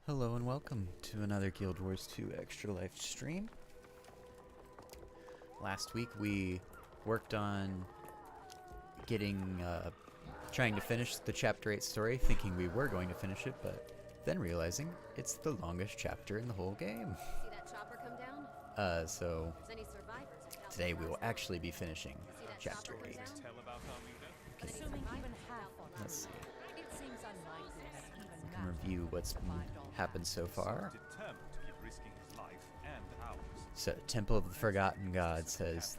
Hello and welcome to another Guild Wars 2 Extra Life stream. Last week we worked on trying to finish the Chapter 8 story, thinking we were going to finish it, but then realizing it's the longest chapter in the whole game. See that chopper come down? So Any survivors? today we will actually be finishing Chapter 8. Let's see. We can review what's happened so far. So, Temple of the Forgotten God says,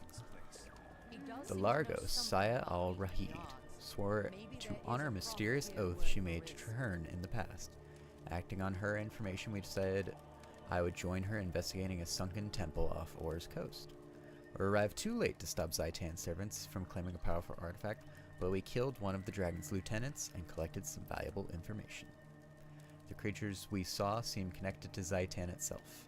the Largos, Saya al-Rahid, swore to honor a mysterious oath she made to Traherne in the past. Acting on her information, we decided I would join her investigating a sunken temple off Or's coast. We arrived too late to stop Zaitan's servants from claiming a powerful artifact, but we killed one of the dragon's lieutenants and collected some valuable information. The creatures we saw seemed connected to Zaitan itself,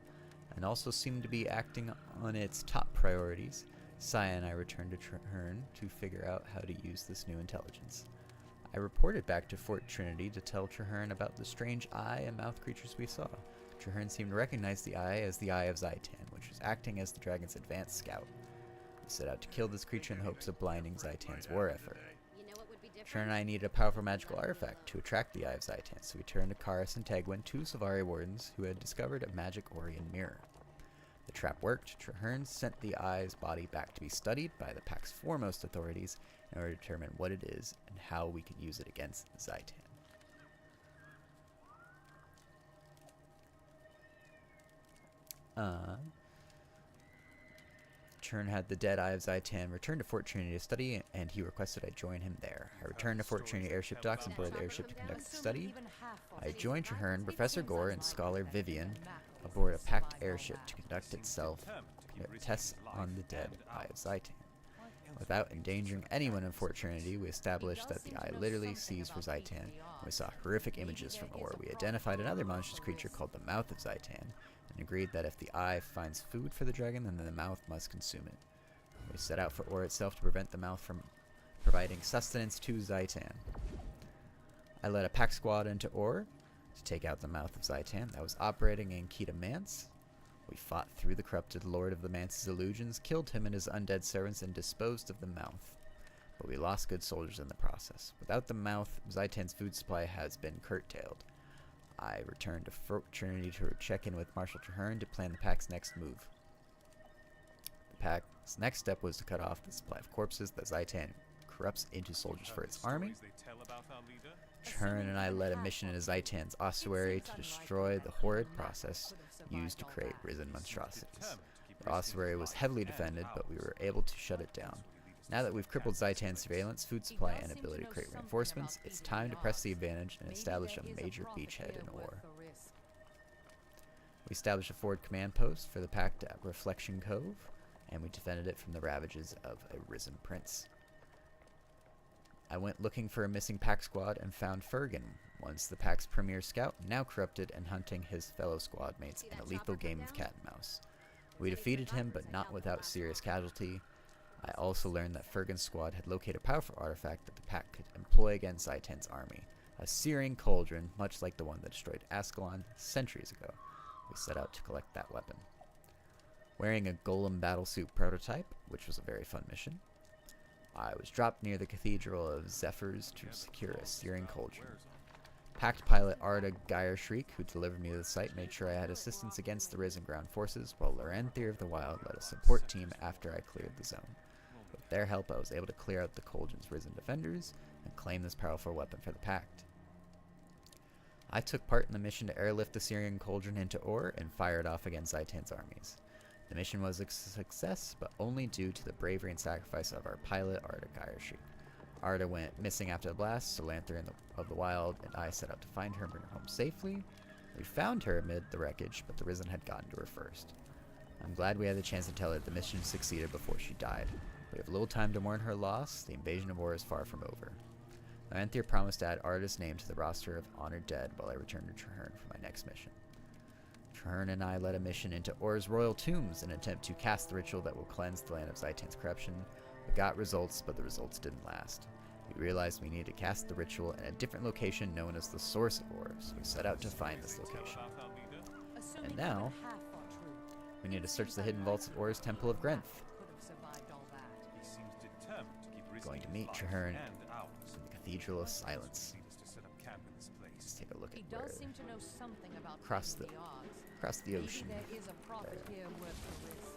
and also seemed to be acting on its top priorities. Saya and I returned to Traherne to figure out how to use this new intelligence. I reported back to Fort Trinity to tell Traherne about the strange eye and mouth creatures we saw. Traherne seemed to recognize the eye as the Eye of Zaitan, which was acting as the dragon's advanced scout. We set out to kill this creature in hopes of blinding Zaitan's war effort. Traherne and I needed a powerful magical artifact to attract the Eye of Zaitan, so we turned to Karis and Tegwin, two Sylvari wardens who had discovered a magic Orion mirror. The trap worked. Traherne sent the Eye's body back to be studied by the Pack's foremost authorities in order to determine what it is and how we could use it against Zaitan. Traherne had the dead Eye of Zaitan return to Fort Trinity to study, and he requested I join him there. I returned to Fort Trinity airship docks and boarded the airship to conduct the study. I joined Traherne, Professor Gore, and Scholar Vivian aboard a packed airship to conduct tests on the dead Eye of Zaitan. Without endangering anyone in Fort Trinity, we established that the Eye literally sees for Zaitan, and we saw horrific images from Or. We identified another monstrous creature called the Mouth of Zaitan, and agreed that if the Eye finds food for the dragon, then the mouth must consume it. We set out for Or itself to prevent the mouth from providing sustenance to Zaitan. I led a pack squad into Or to take out the Mouth of Zaitan that was operating in Kita Mance. We fought through the corrupted Lord of the Mance's illusions, killed him and his undead servants, and disposed of the Mouth. But we lost good soldiers in the process. Without the Mouth, Zaitan's food supply has been curtailed. I returned to Fort Trinity to check in with Marshal Traherne to plan the Pack's next move. The Pack's next step was to cut off the supply of corpses that Zaitan corrupts into soldiers for its army. Traherne and I led a mission into Zaitan's ossuary to destroy the horrid process used to create risen monstrosities. The ossuary was heavily defended, but we were able to shut it down. Now that we've crippled Zaitan's surveillance, food supply, and ability to create reinforcements, it's time to press the advantage and establish a major beachhead in Or. We established a forward command post for the Pact at Reflection Cove, and we defended it from the ravages of a risen prince. I went looking for a missing Pack squad and found Fergan, once the Pack's premier scout, now corrupted and hunting his fellow squad mates in a lethal game of cat and mouse. We defeated him, but not without serious casualty. I also learned that Fergan's squad had located a powerful artifact that the Pack could employ against Zaitan's army, a searing cauldron, much like the one that destroyed Ascalon centuries ago. We set out to collect that weapon. Wearing a golem battlesuit prototype, which was a very fun mission, I was dropped near the Cathedral of Zephyrs to secure a searing cauldron. Pact pilot Arda Geiershriek, who delivered me to the site, made sure I had assistance against the risen ground forces, while Lorenthir of the Wild led a support team after I cleared the zone. With their help, I was able to clear out the cauldron's risen defenders and claim this powerful weapon for the Pact. I took part in the mission to airlift the Syrian cauldron into Or and fire it off against Zaitan's armies. The mission was a success, but only due to the bravery and sacrifice of our pilot, Arda Geiershriek. Arda went missing after the blast, so Lorenthir of the Wild and I set out to find her and bring her home safely. We found her amid the wreckage, but the Risen had gotten to her first. I'm glad we had the chance to tell her the mission succeeded before she died. We have little time to mourn her loss. The invasion of Or is far from over. Lorenthir promised to add Arda's name to the roster of honored dead while I returned to Traherne for my next mission. Traherne and I led a mission into Or's royal tombs in an attempt to cast the ritual that will cleanse the land of Zaitan's corruption. We got results, but the results didn't last. We realized we needed to cast the ritual in a different location known as the Source of Or, so we set out to find this location. And now, we need to search the hidden vaults of Or's Temple of Grenth. He seems determined to keep risking Going to his meet life Traherne and in ours. the Cathedral of Silence. Need us to set up camp in this place. Let's take a look at He where does seem to know something about across taking the odds. across the Maybe ocean. there is a profit There. here worth the risk.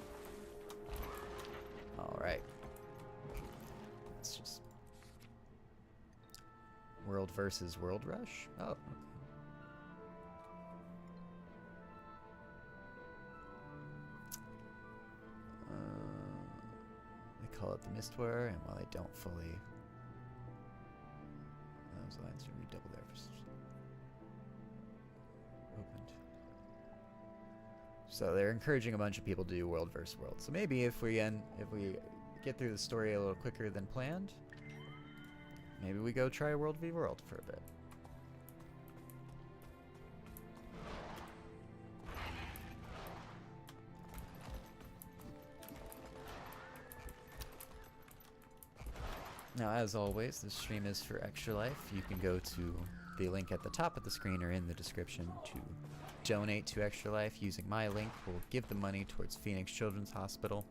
All right. Let's just World versus World Rush. Oh. Okay. They call it the Mistwearer, and while they don't fully, those lines are redoubled there. Opened. So they're encouraging a bunch of people to do World versus World. So maybe if we get through the story a little quicker than planned, maybe we go try World v World for a bit. Now, as always, this stream is for Extra Life. You can go to the link at the top of the screen or in the description to donate to Extra Life. Using my link, we'll give the money towards Phoenix Children's Hospital.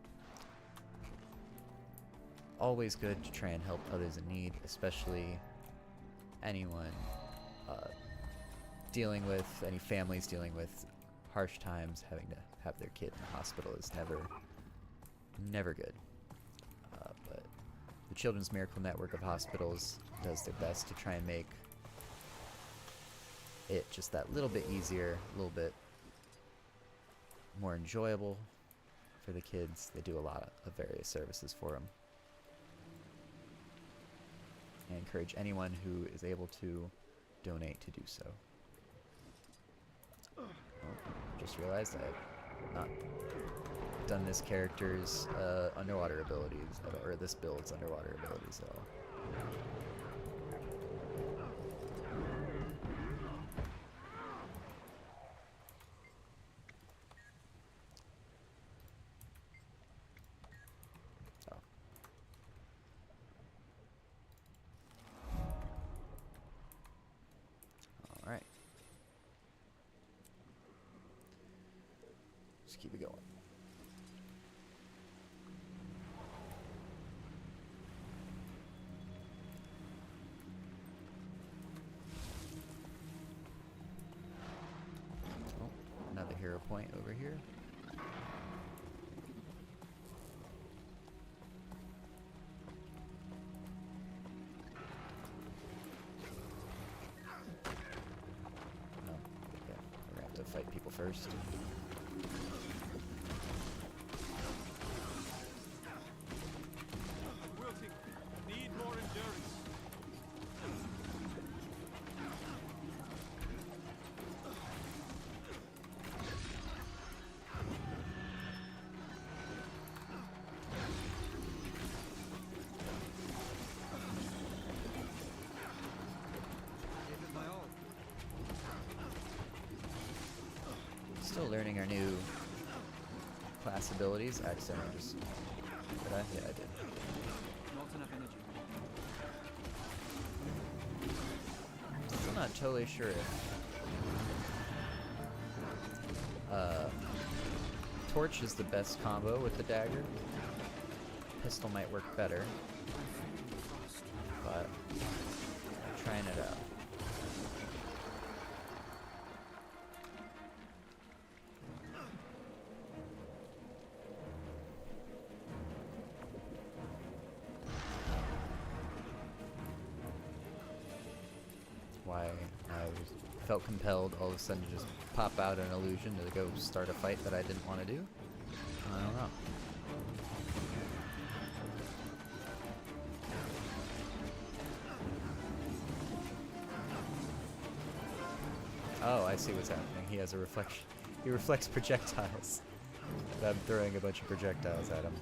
Always good to try and help others in need, especially anyone any families dealing with harsh times. Having to have their kid in the hospital is never good. But the Children's Miracle Network of Hospitals does their best to try and make it just that little bit easier, a little bit more enjoyable for the kids. They do a lot of various services for them. I encourage anyone who is able to donate to do so. Oh, just realized I have not done this character's underwater abilities, or this build's underwater abilities at all. Oh. All right. Just keep it going. Oh, another hero point over here. No, okay. We're gonna have to fight people first. Wilting, need more endurance. Still learning our new class abilities. I accidentally just... Did I? Yeah, I did. Not enough energy. Still not totally sure if... Torch is the best combo with the dagger. Pistol might work better. But... I'm trying it out. Why I felt compelled all of a sudden to just pop out an illusion to go start a fight that I didn't want to do. I don't know. Oh, I see what's happening. He has a reflection. He reflects projectiles. And I'm throwing a bunch of projectiles at him.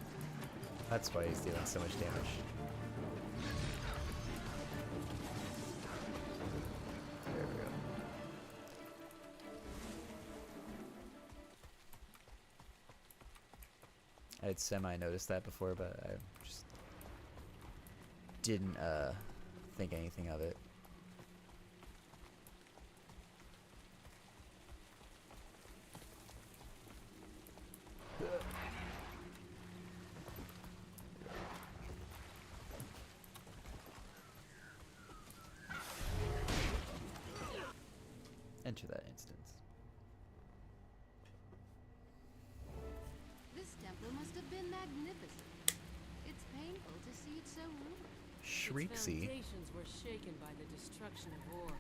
That's why he's dealing so much damage. There we go. I had semi-noticed that before, but I just didn't think anything of it. enter that instance. This temple must have been magnificent. It's painful to see it so ruined. Its Shrieksy. foundations were shaken by the destruction of war,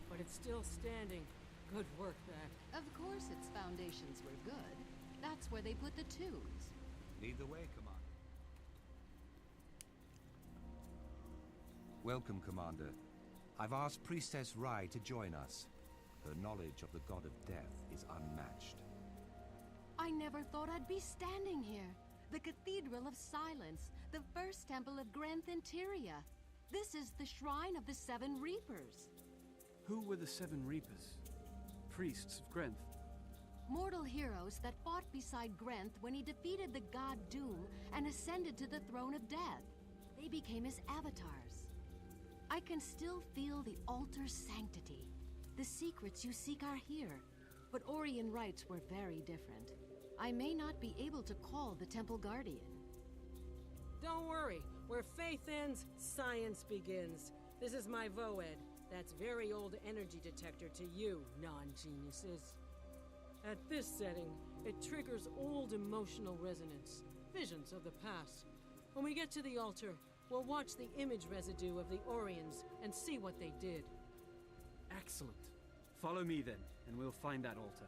but it's still standing. Good work, that. Of course its foundations were good. That's where they put the tombs. Lead the way, Commander. Welcome, Commander. I've asked Priestess Rai to join us. Her knowledge of the god of death is unmatched. I never thought I'd be standing here. The Cathedral of Silence, the first temple of Grenth Interior. This is the Shrine of the Seven Reapers. Who were the Seven Reapers? Priests of Grenth. Mortal heroes that fought beside Grenth when he defeated the god Doom and ascended to the throne of death. They became his avatars. I can still feel the altar's sanctity. The secrets you seek are here, but Orion rites were very different. I may not be able to call the Temple Guardian. Don't worry. Where faith ends, science begins. This is my Voed. That's very old energy detector to you, non-geniuses. At this setting, it triggers old emotional resonance, visions of the past. When we get to the altar, we'll watch the image residue of the Orions and see what they did. Excellent. Follow me then, and we'll find that altar.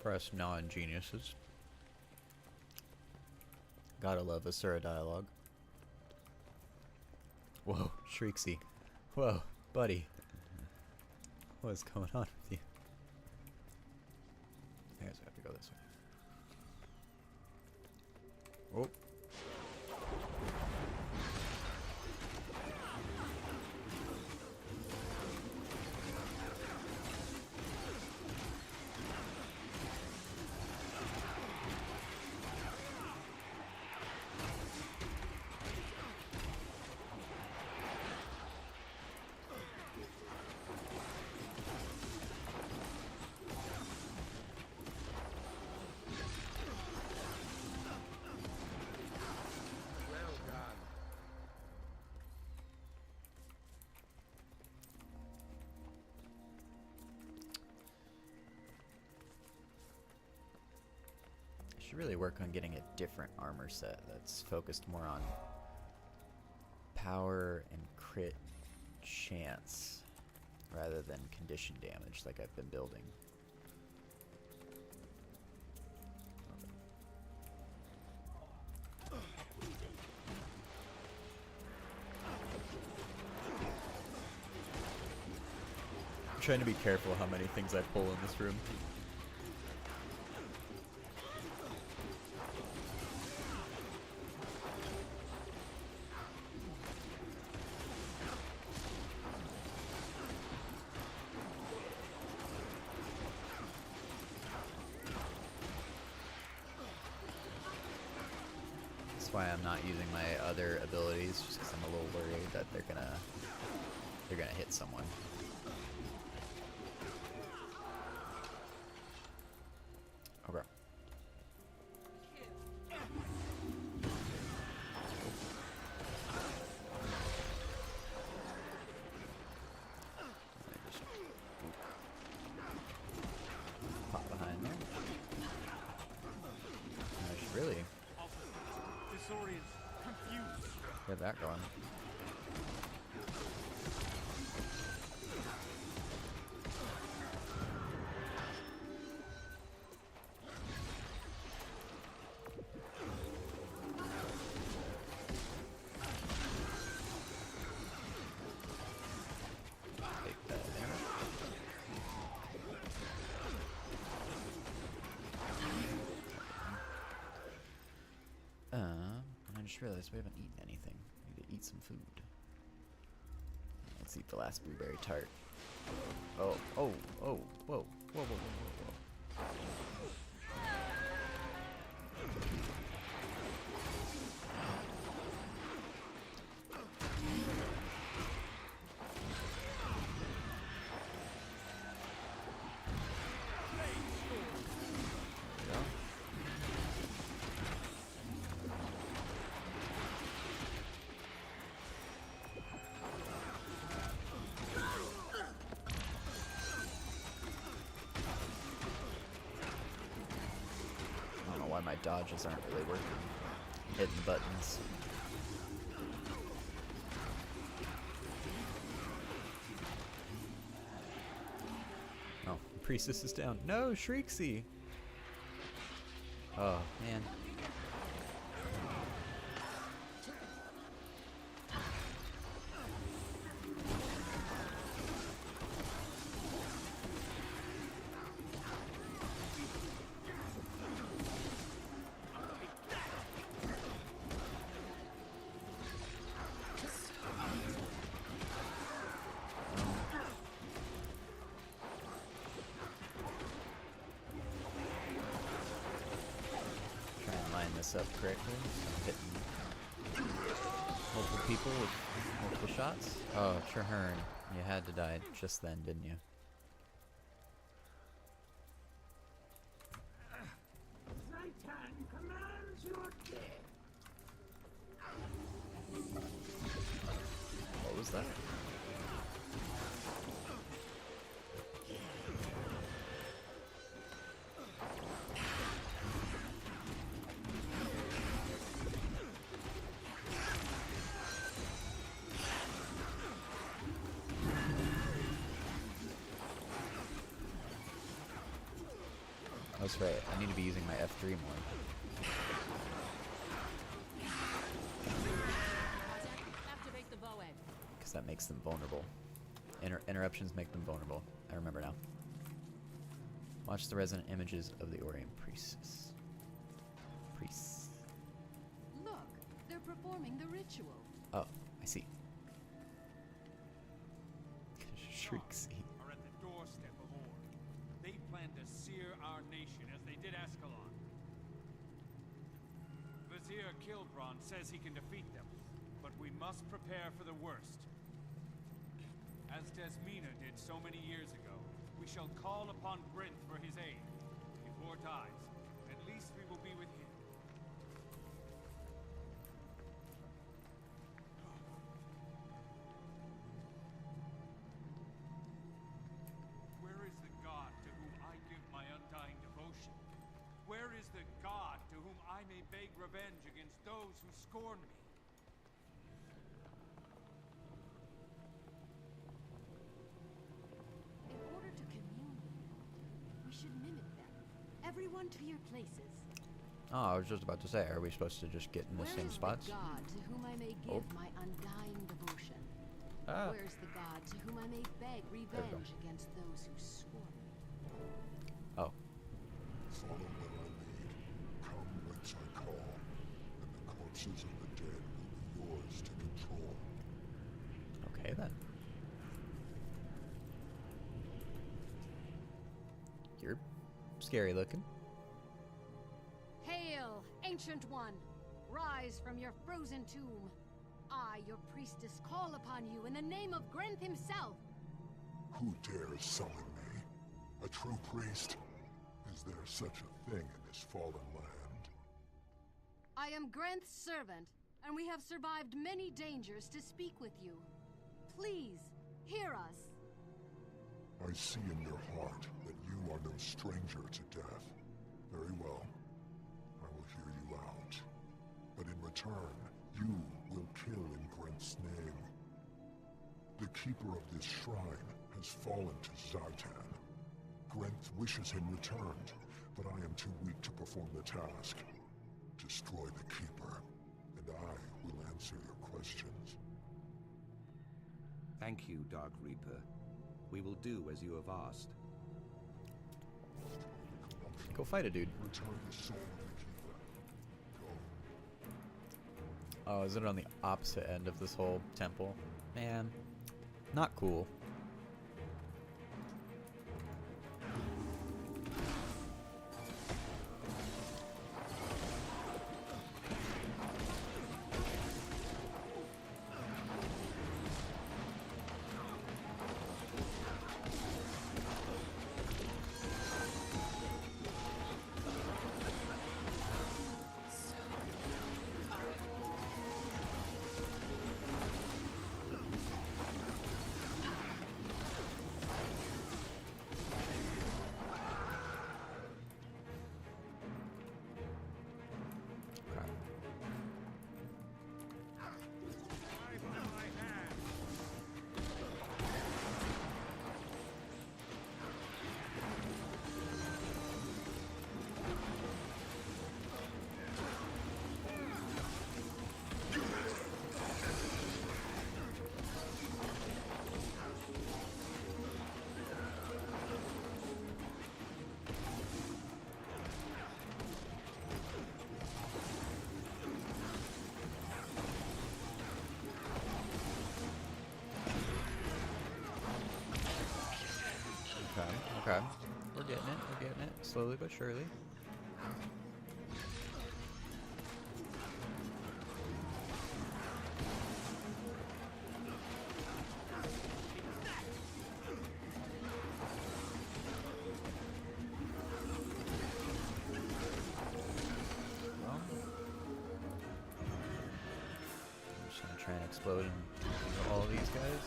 For us non-geniuses. Gotta love Asura dialogue. Whoa, Shrieksy. Whoa, buddy. What's going on with you? I guess I have to go this way. Oh. Should really work on getting a different armor set that's focused more on power and crit chance rather than condition damage like I've been building. I'm trying to be careful how many things I pull in this room. That's why I'm not using my other abilities, just because I'm a little worried that they're gonna hit someone. Okay. Pop behind there. I should really Disoriented, confused. get that going. Take that there. And I just realized we haven't eaten anything. We need to eat some food. Let's eat the last blueberry tart. Oh, oh, oh, whoa, whoa, whoa, whoa, whoa, whoa. There we go. why my dodges aren't really working. Hitting the buttons. Oh, Priestess is down. No, Shrieksy! Oh, man. This up correctly. I'm hitting multiple people with multiple shots. Oh, Traherne, you had to die just then, didn't you? What was that? That's right, I need to be using my F3 more. Activate the Voed. Because that makes them vulnerable. Interruptions make them vulnerable. I remember now. Watch the resonant images of the Orient Priests. Look, they're performing the ritual. Oh, I see. Shrieksy. Are at the doorstep of Horde. They plan to sear our nation as they did Ascalon. Vizier Kilbron says he can defeat them, but we must prepare for the worst. As Desmina did so many years ago, we shall call upon Grinth for his aid. If Horde dies, at least we will be with him. Where is the god to whom I give my undying devotion? Where is the god to whom I may beg revenge against those who scorn me? In order to commune with them, we should mimic them. Everyone to your places. Oh, I was just about to say, are we supposed to just get in the Where same is spots? the god to whom I may give my undying devotion? Ah. Where's the god to whom I may beg we go. revenge against those who scorn me? Oh. Follow where I lead, come whence I call, and the corpses of the dead will be yours to control. Okay then. You're scary looking. Hail, Ancient One! Rise from your frozen tomb. I, your priestess, call upon you in the name of Grinth himself. Who dares summon me? A true priest? Is there such a thing in this fallen land? I am Grinth's servant, and we have survived many dangers to speak with you. Please, hear us. I see in your heart that you are no stranger to death. Very well. I will hear you out. But in return, you will kill in Grinth's name. The keeper of this shrine has fallen to Zartan. Grinth wishes him returned, but I am too weak to perform the task. Destroy the keeper, and I will answer your questions. Thank you, Dark Reaper. We will do as you have asked. Go fight a dude. Return the soul of the keeper. Go. Oh, is it on the opposite end of this whole temple? Man, not cool. Okay. We're getting it. We're getting it. Slowly but surely. Well, I'm just gonna try and explode into all of these guys.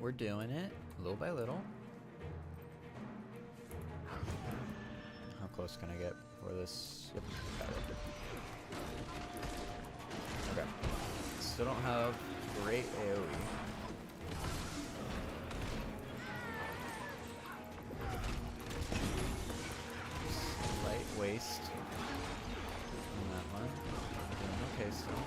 We're doing it, little by little. How close can I get before this? Yep, got it. Okay. Still don't have great AoE. Slight waste on that one. Doing okay still.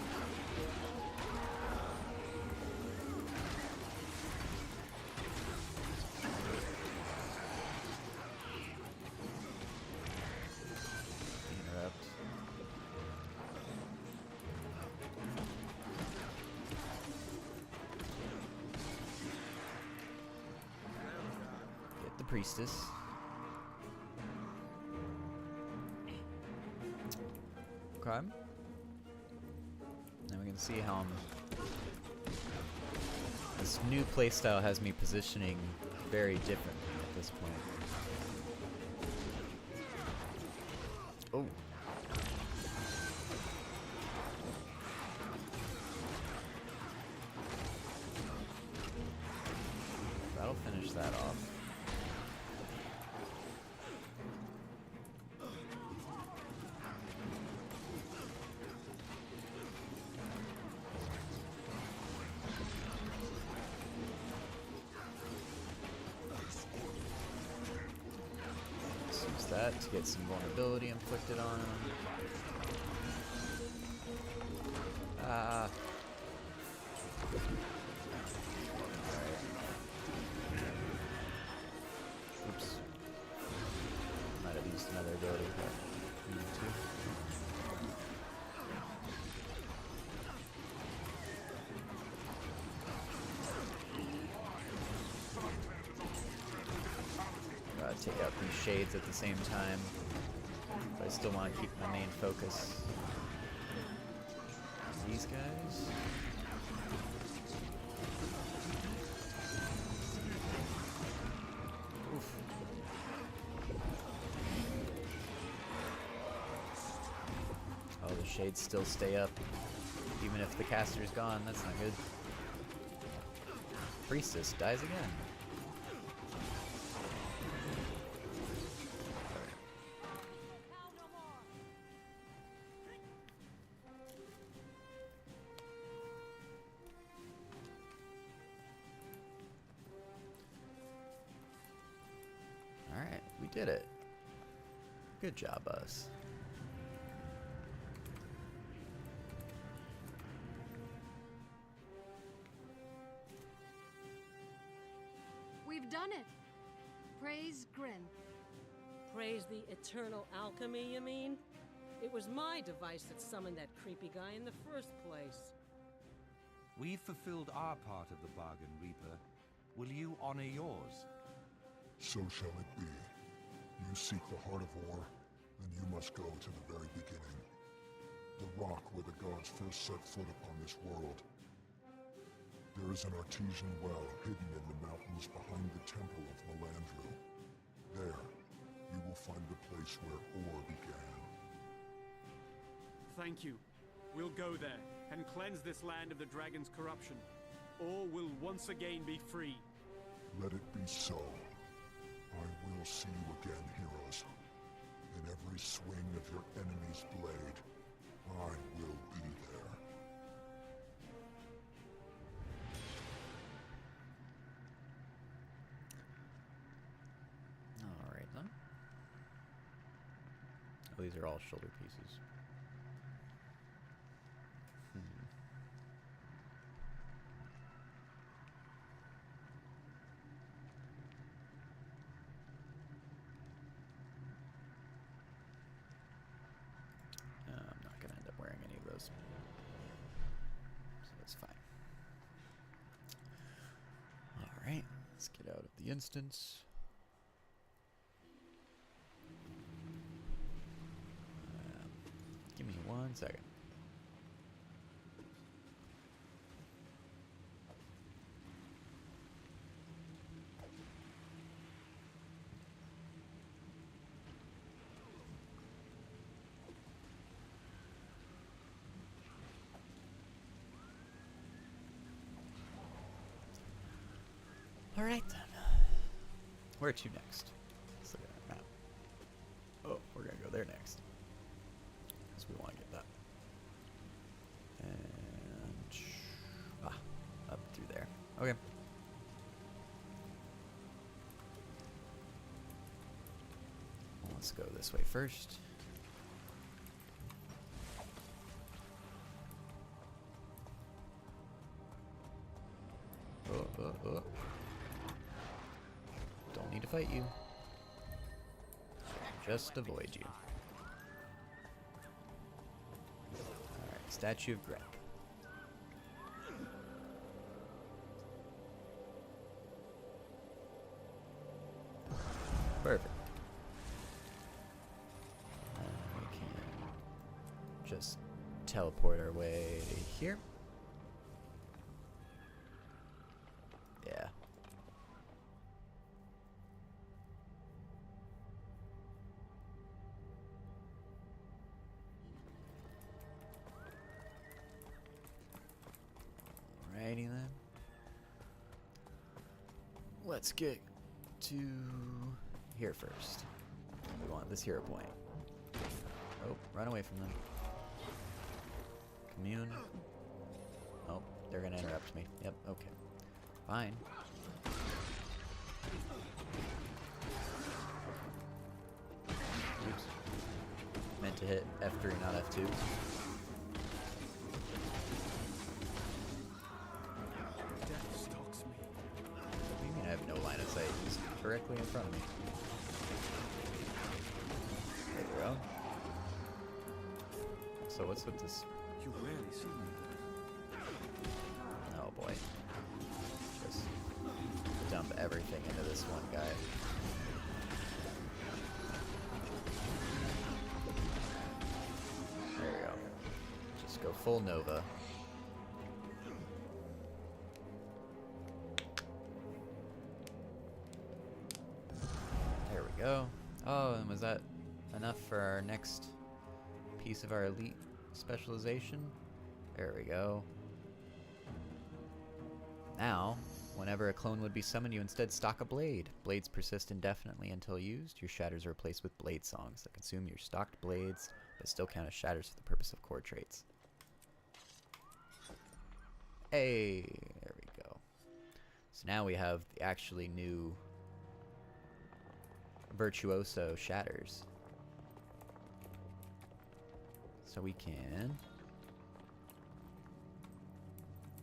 Priestess. Okay. Now we can see how this new playstyle has me positioning very differently at this point. Oh. That'll finish that off. That to get some vulnerability inflicted on him. Alright. Oops. Might have used another ability, but need to. Take out these shades at the same time, but I still want to keep my main focus on these guys. Oof. Oh, the shades still stay up, even if the caster's gone. That's not good. Priestess dies again. Did it. Good job, us. We've done it. Praise Grin. Praise the eternal alchemy, you mean? It was my device that summoned that creepy guy in the first place. We've fulfilled our part of the bargain, Reaper. Will you honor yours? So shall it be. You seek the heart of war, then you must go to the very beginning. The rock where the gods first set foot upon this world. There is an artesian well hidden in the mountains behind the temple of Melandru. There, you will find the place where ore began. Thank you. We'll go there, and cleanse this land of the dragon's corruption. All will once again be free. Let it be so. I will see you again, heroes. In every swing of your enemy's blade, I will be there. Alright then. Oh, these are all shoulder pieces. Let's get out of the instance. Give me 1 second. Alright then. Where to next? Let's look at our map. Oh, we're gonna go there next. Because we want to get that. And up through there. Okay. Well, let's go this way first. Oh. Don't need to fight you. Just avoid you. Alright, Statue of Grep. Perfect. We can just teleport our way here. Yeah. Alrighty then. Let's get to here first. We want this hero point. Oh, run away from them. Commune. Oh, they're gonna interrupt me. Yep, okay. Fine. Oops. Meant to hit F3, not F2. Death stalks me. What do you mean I have no line of sight? He's directly in front of me. There we go. So what's with this? You rarely see me. Oh boy. Just dump everything into this one guy. There we go. Just go full Nova. There we go. Oh, and was that enough for our next piece of our elite specialization? There we go. Now, whenever a clone would be summoned, you instead stock a blade. Blades persist indefinitely until used. Your shatters are replaced with blade songs that consume your stocked blades, but still count as shatters for the purpose of core traits. Hey, there we go. So now we have the actually new Virtuoso shatters. So we can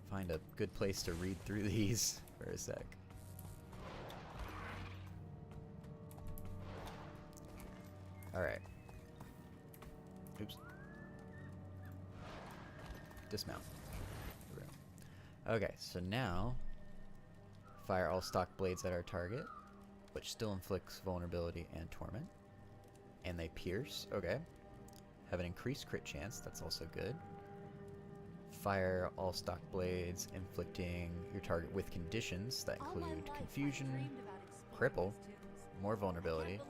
find a good place to read through these for a sec. Alright. Oops. Dismount. There we go. Okay, so now fire all stock blades at our target, which still inflicts vulnerability and torment. And they pierce. Okay. Have an increased crit chance. That's also good. Fire all stock blades, inflicting your target with conditions that include confusion, cripple, more vulnerability,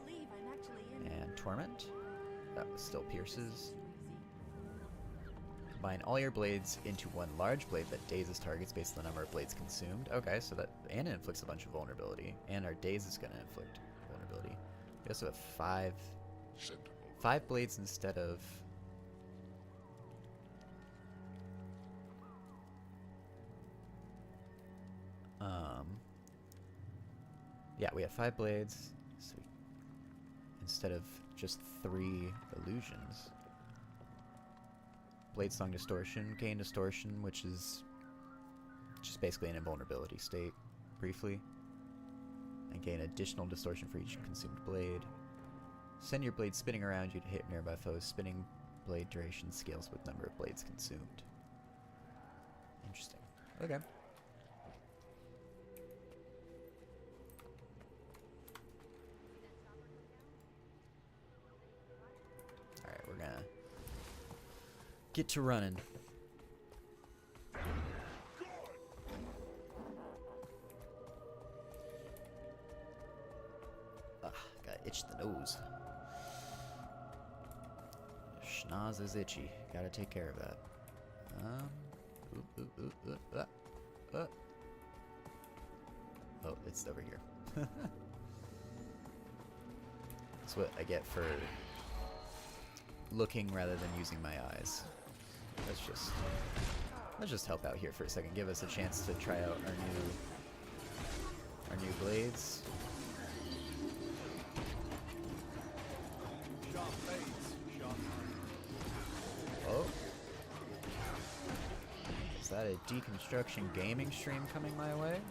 and torment. That still pierces. Combine all your blades into one large blade that dazes targets based on the number of blades consumed. Okay, so that and it inflicts a bunch of vulnerability, and our daze is going to inflict vulnerability. We also have five blades instead of yeah, we have 5 blades, so instead of just 3 illusions. Blade Song Distortion, gain Distortion, which is just basically an invulnerability state, briefly. And gain additional distortion for each consumed blade. Send your blade spinning around you to hit nearby foes. Spinning blade duration scales with number of blades consumed. Interesting. Okay. get to running. Gotta itch the nose. Schnoz is itchy. Gotta take care of that. Oh, it's over here. That's what I get for looking rather than using my eyes. Let's just help out here for a second. Give us a chance to try out our new blades. Oh. Is that a deconstruction gaming stream coming my way?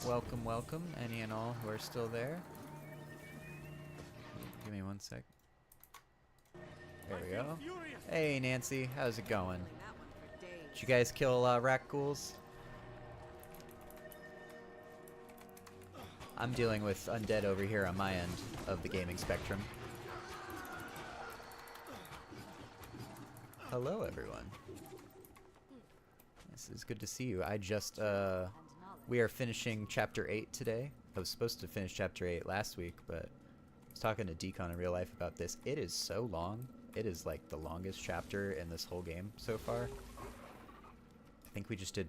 Welcome, welcome, any and all who are still there. Give me one sec. There we go. Hey Nancy, how's it going? Did you guys kill rat ghouls? I'm dealing with undead over here on my end of the gaming spectrum. Hello everyone. This is good to see you. I just we are finishing chapter 8 today. I was supposed to finish chapter 8 last week, but I was talking to Decon in real life about this. It is so long. It is like the longest chapter in this whole game so far. I think we just did,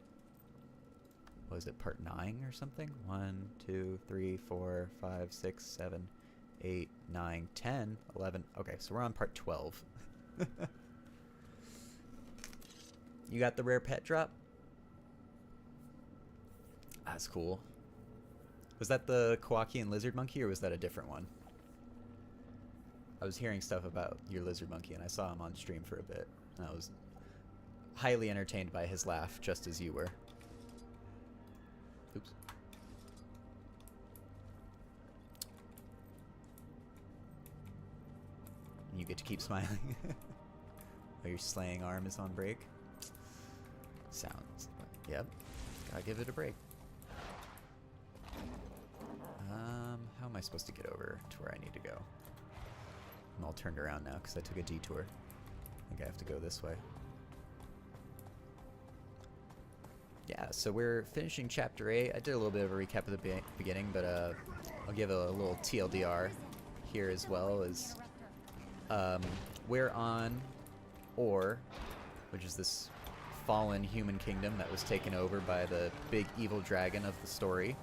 what was it, part 9 or something? 1, 2, 3, 4, 5, 6, 7, 8, 9, 10, 11. Okay, so we're on part 12. You got the rare pet drop? That's cool. Was that the Kowakian lizard monkey, or was that a different one? I was hearing stuff about your lizard monkey, and I saw him on stream for a bit. And I was highly entertained by his laugh, just as you were. Oops. And you get to keep smiling. While your slaying arm is on break. Sounds. Yep. Gotta give it a break. How am I supposed to get over to where I need to go? I'm all turned around now because I took a detour. I think I have to go this way. Yeah, so we're finishing chapter 8. I did a little bit of a recap at the beginning, but I'll give a little TLDR here as well. As we're on Or, which is this fallen human kingdom that was taken over by the big evil dragon of the story.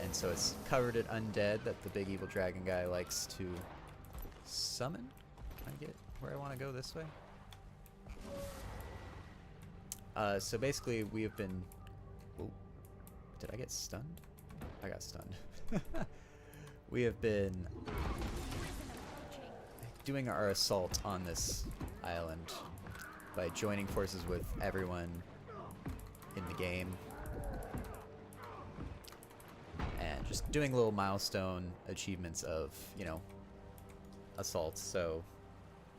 And so it's covered in undead that the big evil dragon guy likes to summon. Can I get where I want to go this way? So basically we have been... Ooh, did I get stunned? I got stunned. We have been doing our assault on this island by joining forces with everyone in the game. And just doing little milestone achievements of, you know, assaults. So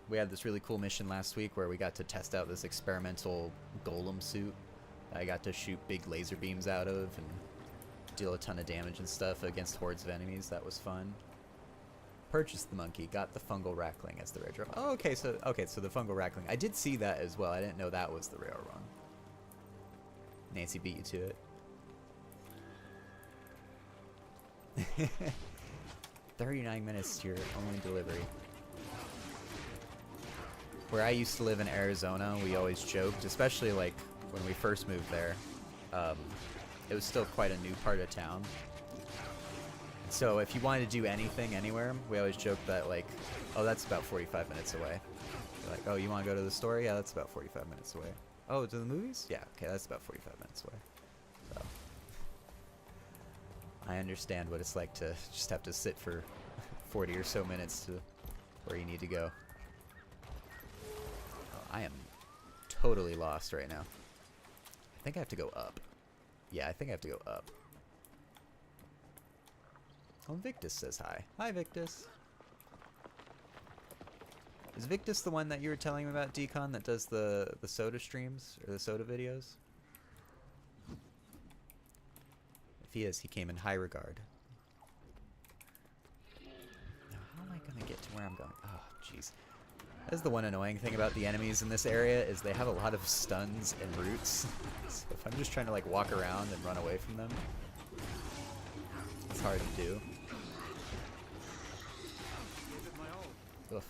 we had this really cool mission last week where we got to test out this experimental golem suit that I got to shoot big laser beams out of and deal a ton of damage and stuff against hordes of enemies. That was fun. Purchased the monkey, got the fungal rackling as the rare drop. Oh, okay, so the fungal rackling. I did see that as well. I didn't know that was the rare one. Nancy beat you to it. 39 minutes to your only delivery. Where I used to live in Arizona, we always joked, especially like when we first moved there. It was still quite a new part of town. So if you wanted to do anything anywhere, we always joked that like, oh, that's about 45 minutes away. You're like, oh, you want to go to the store? Yeah, that's about 45 minutes away. Oh, to the movies? Yeah, okay, that's about 45 minutes away. So I understand what it's like to just have to sit for 40 or so minutes to where you need to go. Oh, I am totally lost right now. I think I have to go up. Yeah, I think I have to go up. Oh, Victus says hi. Hi, Victus. Is Victus the one that you were telling me about, Decon, that does the soda streams or the soda videos? If he is, he came in high regard. Now, how am I gonna get to where I'm going. Oh, jeez. That's the one annoying thing about the enemies in this area, is they have a lot of stuns and roots. So if I'm just trying to like walk around and run away from them, it's hard to do. Ugh.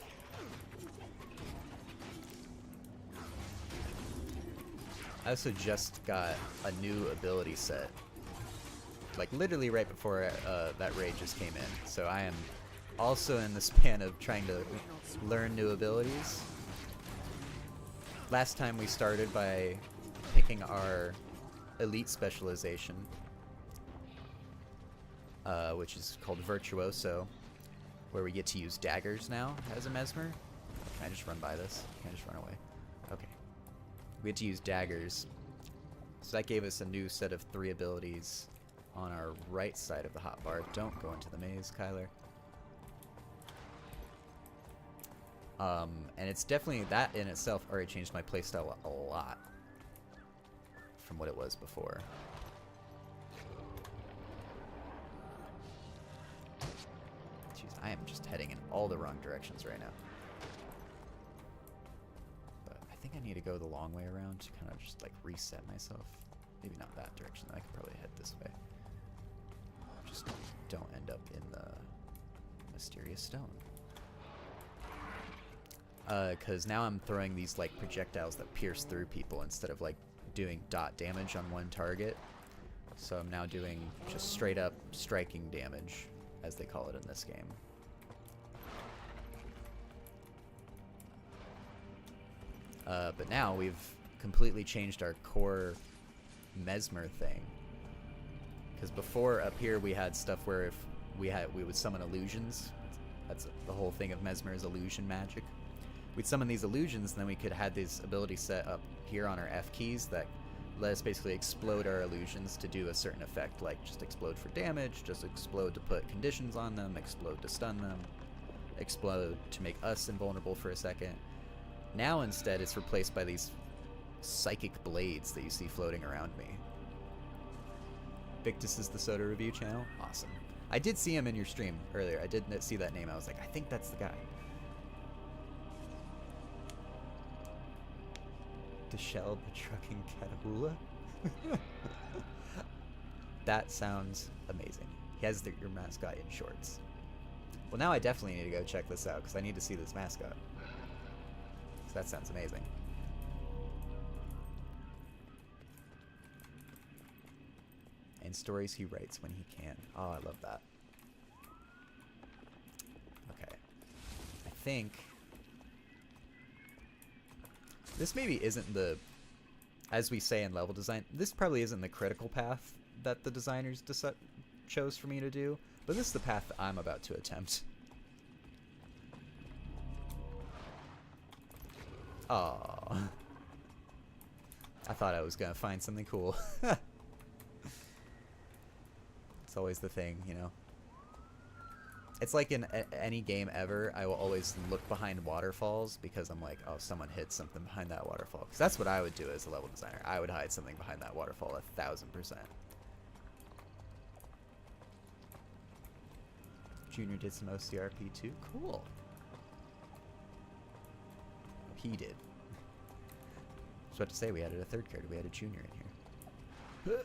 I also just got a new ability set, like literally right before that raid just came in. So I am also in the span of trying to learn new abilities. Last time we started by picking our elite specialization, which is called Virtuoso, where we get to use daggers now as a Mesmer. Can I just run by this? Can I just run away? Okay. We get to use daggers. So that gave us a new set of 3 abilities on our right side of the hotbar. Don't go into the maze, Kyler. And it's definitely, that in itself already changed my playstyle a lot from what it was before. Jeez, I am just heading in all the wrong directions right now. But I think I need to go the long way around to kind of just like reset myself. Maybe not that direction, I could probably head this way. Just don't end up in the mysterious stone. Because now I'm throwing these like projectiles that pierce through people instead of like doing dot damage on one target. So I'm now doing just straight up striking damage, as they call it in this game. But now we've completely changed our core Mesmer thing. Because before up here we had stuff where if we would summon illusions. That's the whole thing of Mesmer, is illusion magic. We'd summon these illusions, and then we could have these abilities set up here on our F keys that let us basically explode our illusions to do a certain effect, like just explode for damage, just explode to put conditions on them, explode to stun them, explode to make us invulnerable for a second. Now instead it's replaced by these psychic blades that you see floating around me. Victus is the Soda Review channel? Awesome. I did see him in your stream earlier. I did see that name. I was like, I think that's the guy. Deshell the Trucking Catahoula? That sounds amazing. He has your mascot in shorts. Well, now I definitely need to go check this out, because I need to see this mascot. So that sounds amazing. And stories he writes when he can. Oh, I love that. Okay. I think this maybe isn't the, as we say in level design, this probably isn't the critical path that the designers chose for me to do, but this is the path that I'm about to attempt. Aww. I thought I was gonna find something cool. It's always the thing, you know. It's like in any game ever, I will always look behind waterfalls because I'm like, oh, someone hid something behind that waterfall. Because that's what I would do as a level designer. I would hide something behind that waterfall 1000%. Junior did some OCR Pt2. Cool. He did. I was about to say we added a third character. We had a Junior in here.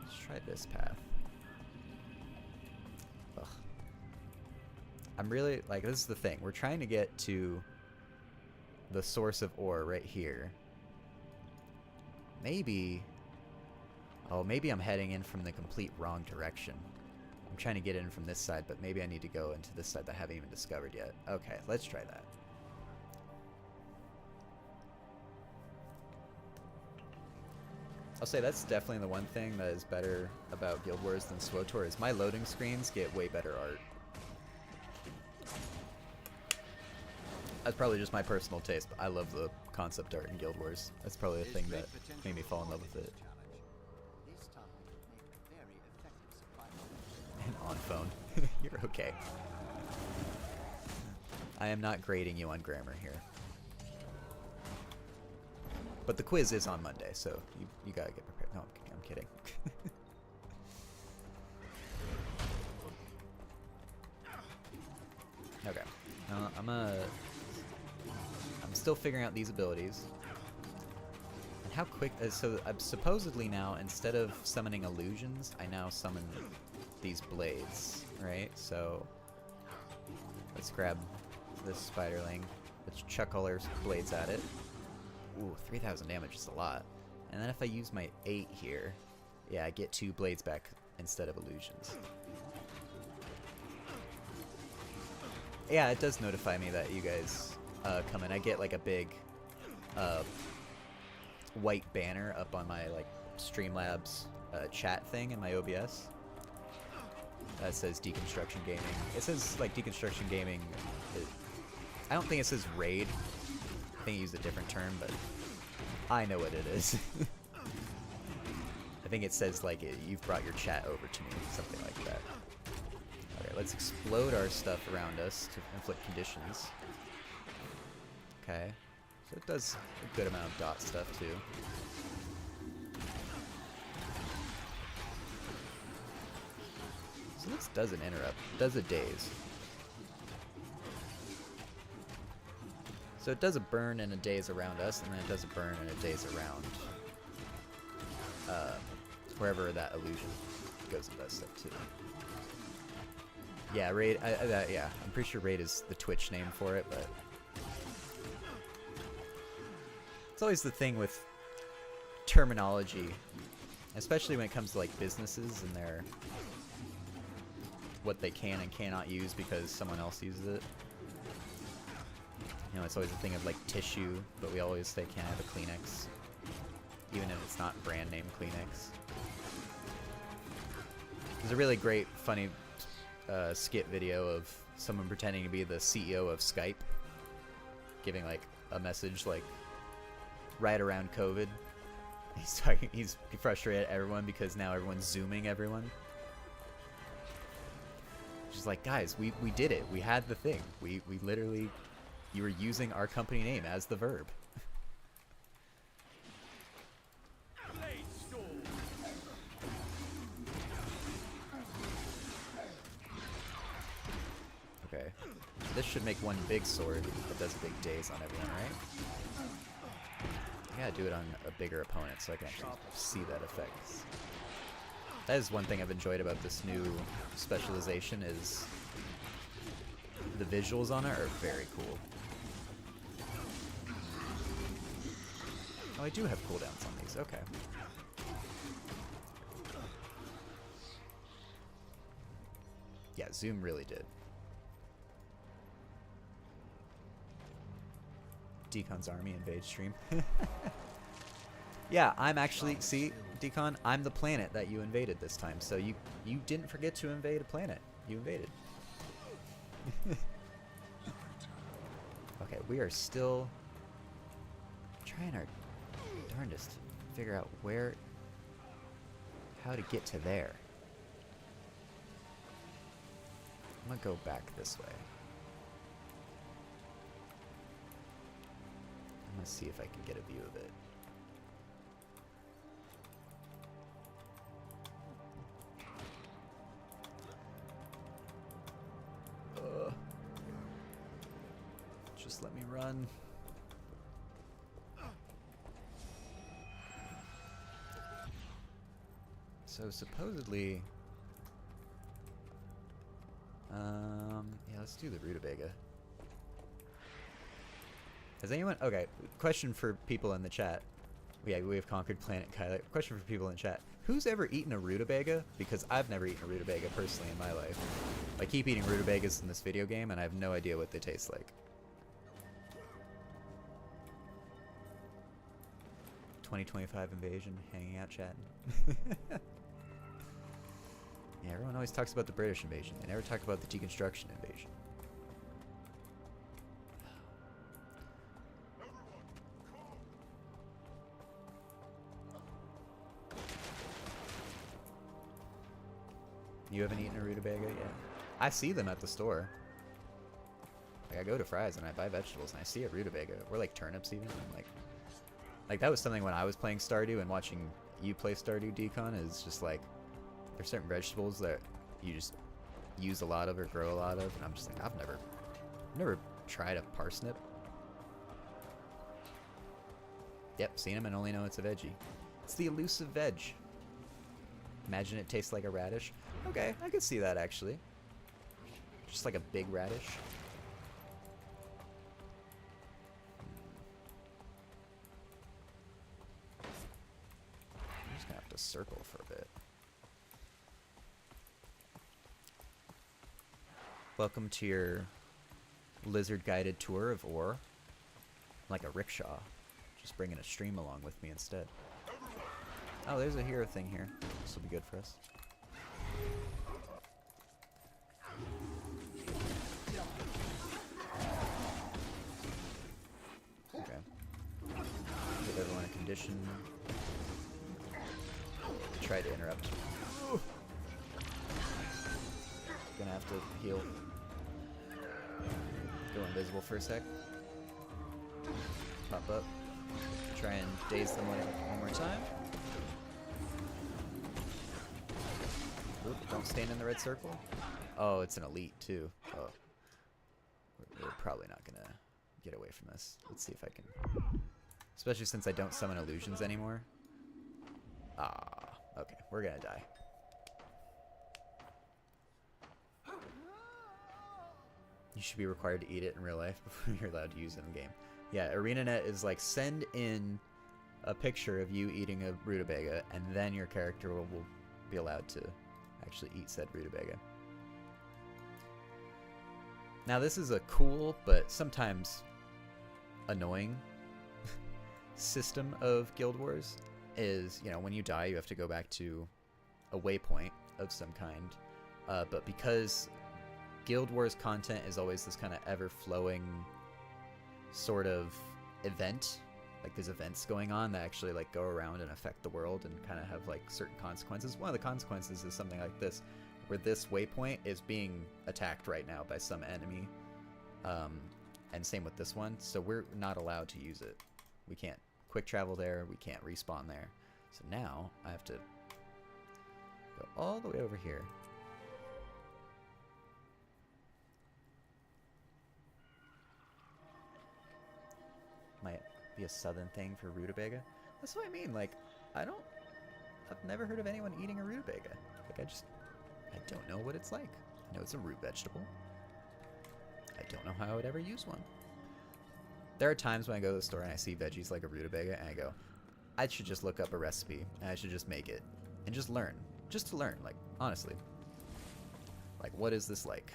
Let's try this path. Ugh. I'm really, like, this is the thing. We're trying to get to the source of ore right here. Maybe, oh, maybe I'm heading in from the complete wrong direction. I'm trying to get in from this side, but maybe I need to go into this side that I haven't even discovered yet. Okay, let's try that. I'll say that's definitely the one thing that is better about Guild Wars than SWTOR is my loading screens get way better art. That's probably just my personal taste, but I love the concept art in Guild Wars. That's probably the thing that made me fall in love with it. And on phone. You're okay. I am not grading you on grammar here. But the quiz is on Monday, so you gotta get prepared. No, I'm kidding. I'm still figuring out these abilities. And how quick... so I'm supposedly now, instead of summoning illusions, I now summon these blades, right? So let's grab this spiderling. Let's chuck all our blades at it. Ooh, 3,000 damage is a lot. And then if I use my 8 here, yeah, I get 2 blades back instead of illusions. Yeah, it does notify me that you guys come in. I get like a big white banner up on my like Streamlabs chat thing in my OBS. That says Deconstruction Gaming. It says like Deconstruction Gaming. I don't think it says raid. I think it used a different term, but I know what it is. I think it says like you've brought your chat over to me, something like that. Okay, let's explode our stuff around us to inflict conditions. Okay, so it does a good amount of dot stuff too. So this doesn't interrupt, it does a daze. So it does a burn and a daze around us, and then it does a burn and a daze around wherever that illusion goes and does stuff too. Yeah, raid. Yeah, I'm pretty sure raid is the Twitch name for it, but it's always the thing with terminology, especially when it comes to like businesses and their what they can and cannot use because someone else uses it. You know, it's always a thing of like tissue, but we always say can't have a Kleenex, even if it's not brand name Kleenex. There's a really great, funny skit video of someone pretending to be the CEO of Skype, giving like a message like right around COVID. He's frustrated at everyone because now everyone's zooming everyone. Just like, guys, we did it. We had the thing. We literally. You were using our company name as the verb. Okay. This should make one big sword that does a big daze on everyone, right? I gotta do it on a bigger opponent so I can actually see that effect. That is one thing I've enjoyed about this new specialization is the visuals on it are very cool. Oh, I do have cooldowns on these. Okay. Yeah, Zoom really did. Decon's army invade stream. Yeah, I'm actually... See, Decon, I'm the planet that you invaded this time. So you didn't forget to invade a planet. You invaded. Okay, we are still trying our darndest to figure out how to get to there. I'm gonna go back this way. I'm gonna see if I can get a view of it. Just let me run. So supposedly, yeah, let's do the rutabaga. Has anyone? Okay, question for people in the chat. Yeah, we have conquered planet Kyler. Question for people in chat: who's ever eaten a rutabaga? Because I've never eaten a rutabaga personally in my life. I keep eating rutabagas in this video game, and I have no idea what they taste like. 2025 invasion, hanging out, chatting. Yeah, everyone always talks about the British invasion. They never talk about the deconstruction invasion. You haven't eaten a rutabaga yet? I see them at the store. Like, I go to Fry's and I buy vegetables and I see a rutabaga. Or like turnips even. I'm like that was something when I was playing Stardew and watching you play Stardew, Decon, is just like, there's certain vegetables that you just use a lot of or grow a lot of, and I'm just like, I've never tried a parsnip. Yep, seen him and only know it's a veggie. It's the elusive veg. Imagine it tastes like a radish. Okay, I could see that actually. Just like a big radish. I'm just gonna have to circle for a bit. Welcome to your lizard-guided tour of ore. Like a rickshaw. Just bringing a stream along with me instead. Oh, there's a hero thing here. This will be good for us. Okay. Give everyone a condition. Try to interrupt. Gonna have to heal. Go invisible for a sec. Pop up. Try and daze them one more time. Oop, don't stand in the red circle. Oh, it's an elite too. Oh. We're probably not gonna get away from this. Let's see if I can. Especially since I don't summon illusions anymore. Ah, okay, we're gonna die. You should be required to eat it in real life before you're allowed to use it in game. Yeah, ArenaNet is like, send in a picture of you eating a rutabaga, and then your character will be allowed to actually eat said rutabaga. Now this is a cool, but sometimes annoying system of Guild Wars. Is, you know, when you die you have to go back to a waypoint of some kind. But because Guild Wars content is always this kind of ever-flowing sort of event, like there's events going on that actually like go around and affect the world and kind of have like certain consequences. One of the consequences is something like this, where this waypoint is being attacked right now by some enemy, and same with this one, so we're not allowed to use it. We can't quick travel there, we can't respawn there. So now I have to go all the way over here. Might be a southern thing for rutabaga. That's what I mean, like, I've never heard of anyone eating a rutabaga. Like, I don't know what it's like. I know it's a root vegetable. I don't know how I would ever use one. There are times when I go to the store and I see veggies like a rutabaga and I go, I should just look up a recipe and I should just make it and just learn. Just to learn, like, honestly. Like, what is this like?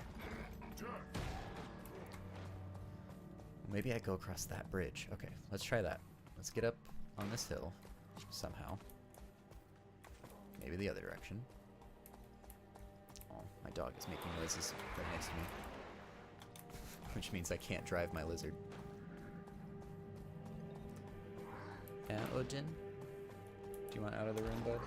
Maybe I go across that bridge. Okay, let's try that. Let's get up on this hill somehow. Maybe the other direction. Oh, my dog is making noises right next to me. Which means I can't drive my lizard. Yeah, Odin? Do you want out of the room, bud?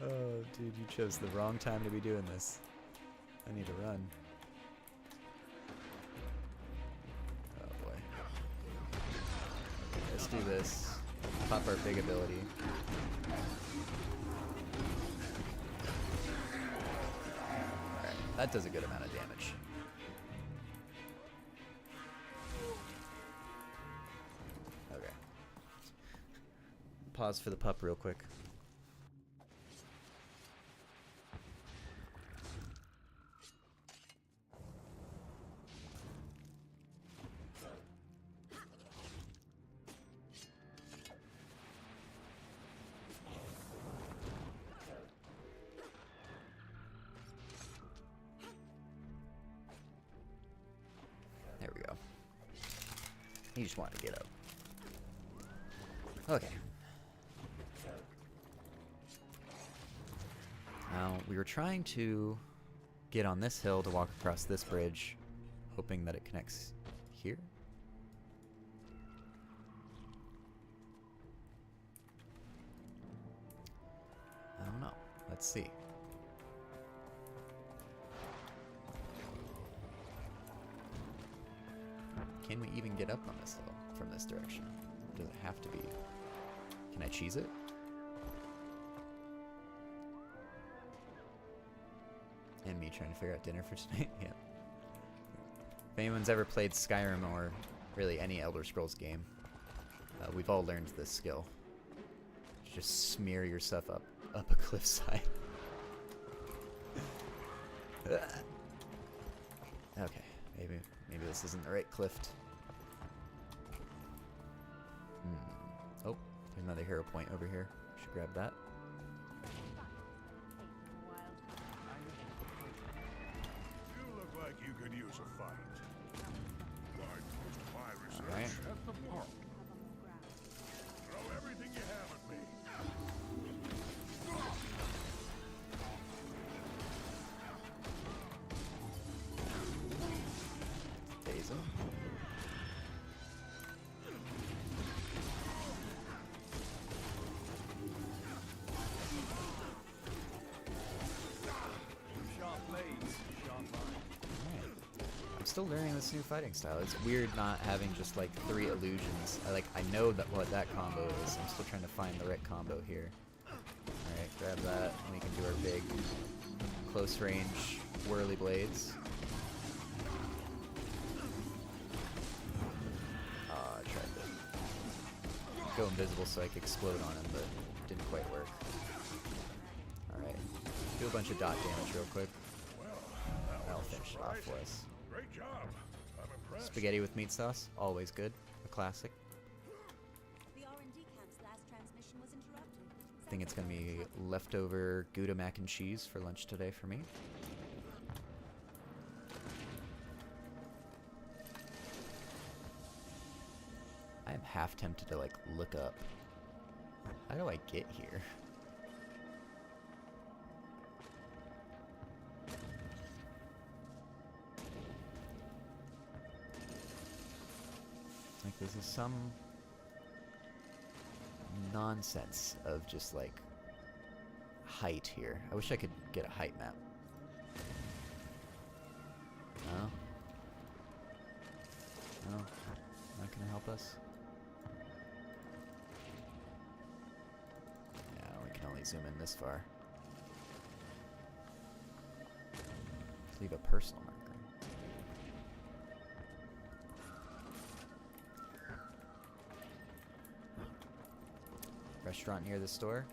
Oh, dude, you chose the wrong time to be doing this. I need to run. Oh boy. Okay, let's do this. Pop our big ability. Alright, that does a good amount of damage. Okay. Pause for the pup real quick. There we go. He just wanted to get up. Okay. Now, we were trying to get on this hill to walk across this bridge, hoping that it connects here. I don't know. Let's see. Can we even get up on this hill from this direction? Does it have to be? Can I cheese it? And me trying to figure out dinner for tonight. Yeah. If anyone's ever played Skyrim or really any Elder Scrolls game, we've all learned this skill. Just smear your stuff up a cliffside. Okay, maybe this isn't the right cliff. Oh, there's another hero point over here. Should grab that. You look like you could use a fight. Most of my research Alright. at the park. Throw everything you have at me. Daze him. I'm still learning this new fighting style. It's weird not having just like 3 illusions. I know that what that combo is. I'm still trying to find the right combo here. Alright, grab that, and we can do our big close range whirly blades. I tried to go invisible so I could explode on him, but it didn't quite work. Alright, do a bunch of dot damage real quick. That'll finish it off for us. Great job. I'm impressed. Spaghetti with meat sauce, always good. A classic. The R&D camp's last transmission was interrupted. I think it's gonna be leftover Gouda mac and cheese for lunch today for me. I am half tempted to like look up. How do I get here? Like this is some nonsense of just like height here. I wish I could get a height map. No? No? Not gonna help us? Yeah, we can only zoom in this far. Leave a personal marker. Restaurant near the store.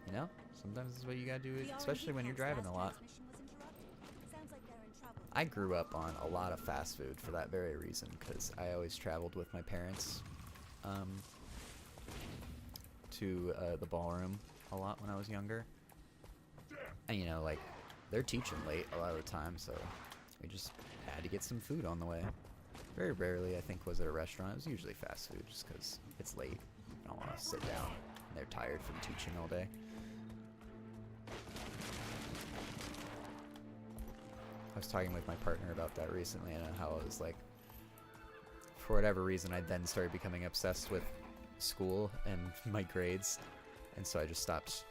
You know, sometimes this is what you gotta do, especially when you're driving a lot. I grew up on a lot of fast food for that very reason, because I always traveled with my parents to the ballroom a lot when I was younger. And you know, like, they're teaching late a lot of the time, so we just had to get some food on the way. Very rarely, I think, was it a restaurant. It was usually fast food, just because it's late. I don't want to sit down. And they're tired from teaching all day. I was talking with my partner about that recently, and how it was like, for whatever reason, I then started becoming obsessed with school and my grades, and so I just stopped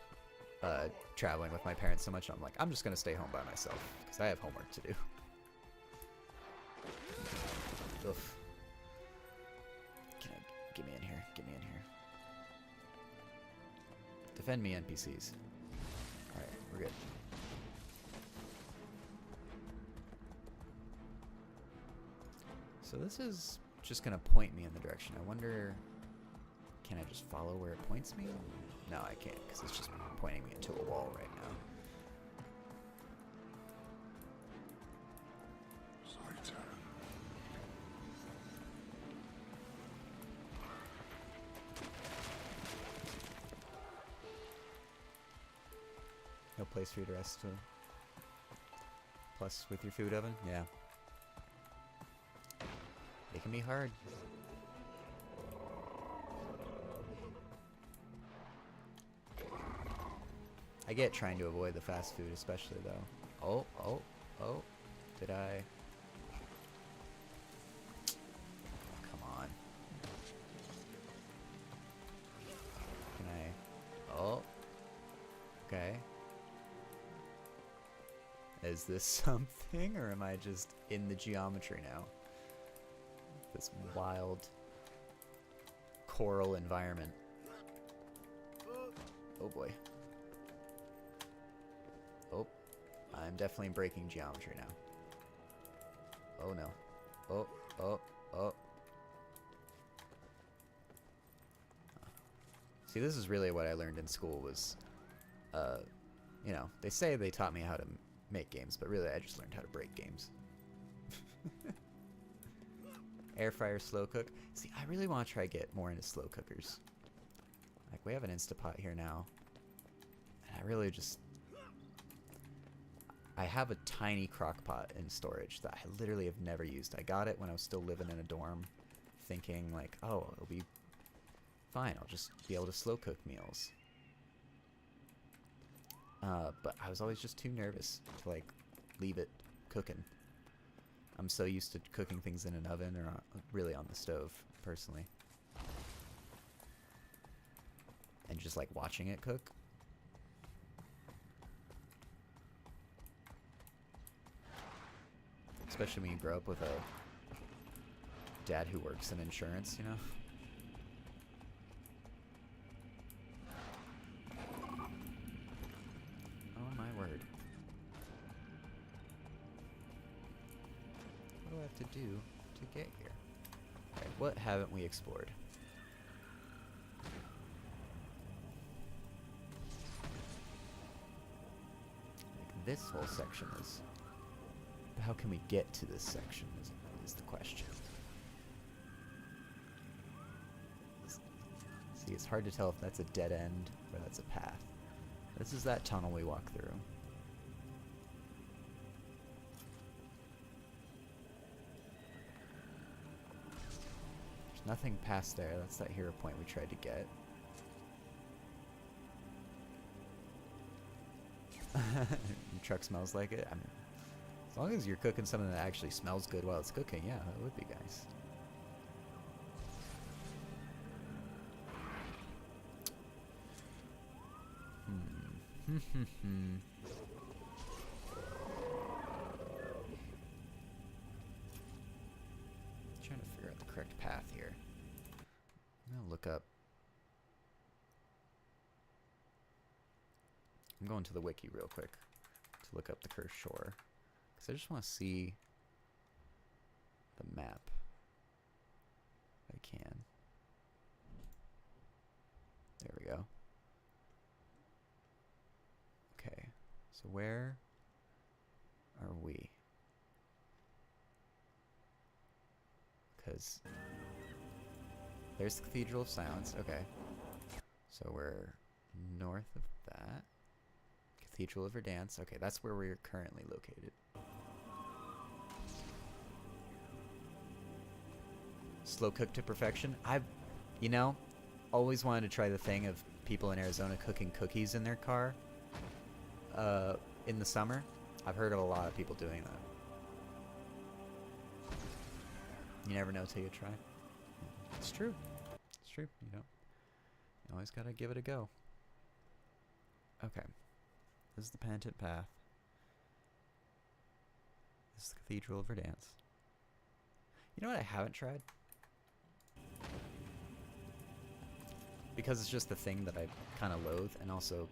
traveling with my parents so much. I'm like, I'm just gonna stay home by myself because I have homework to do. Oof. Get me in here. Get me in here. Defend me, NPCs. Alright, we're good. So this is just gonna point me in the direction. I wonder, can I just follow where it points me? No, I can't, because it's just pointing me into a wall right now. No place for you to rest. Plus, with your food oven, yeah. It can be hard. I get trying to avoid the fast food, especially though. Oh, did I? Come on. Can I? Oh. Okay. Is this something, or am I just in the geometry now? This wild coral environment. Oh boy. Oh, I'm definitely breaking geometry now. Oh no. Oh, oh, oh. See, this is really what I learned in school was, you know, they say they taught me how to make games, but really I just learned how to break games. Air fryer, slow cook. See, I really want to try to get more into slow cookers. Like, we have an Instapot here now. And I really just... I have a tiny crock pot in storage that I literally have never used. I got it when I was still living in a dorm, thinking like, oh, it'll be fine. I'll just be able to slow cook meals. But I was always just too nervous to like leave it cooking. I'm so used to cooking things in an oven or really on the stove, personally. And just like watching it cook. Especially when you grow up with a dad who works in insurance, you know? Oh my word. What do I have to do to get here? Alright, what haven't we explored? Like this whole section is... But how can we get to this section is the question. See, it's hard to tell if that's a dead end or that's a path. This is that tunnel we walk through. There's nothing past there. That's that hero point we tried to get. Your truck smells like it. I mean, as long as you're cooking something that actually smells good while it's cooking, yeah, that would be nice. Trying to figure out the correct path here. I'm gonna look up. I'm going to the wiki real quick to look up the cursed shore. Because I just want to see the map. If I can. There we go. Okay. So where are we? Because there's the Cathedral of Silence. Okay. So we're north of that. Cathedral of Verdansk. Okay, that's where we're currently located. Slow cook to perfection. I've, you know, always wanted to try the thing of people in Arizona cooking cookies in their car in the summer. I've heard of a lot of people doing that. You never know till you try. It's true. It's true, you know. You always gotta give it a go. Okay. This is the Penitent Path. This is the Cathedral of Verdansk. You know what I haven't tried? Because it's just the thing that I kind of loathe, and also,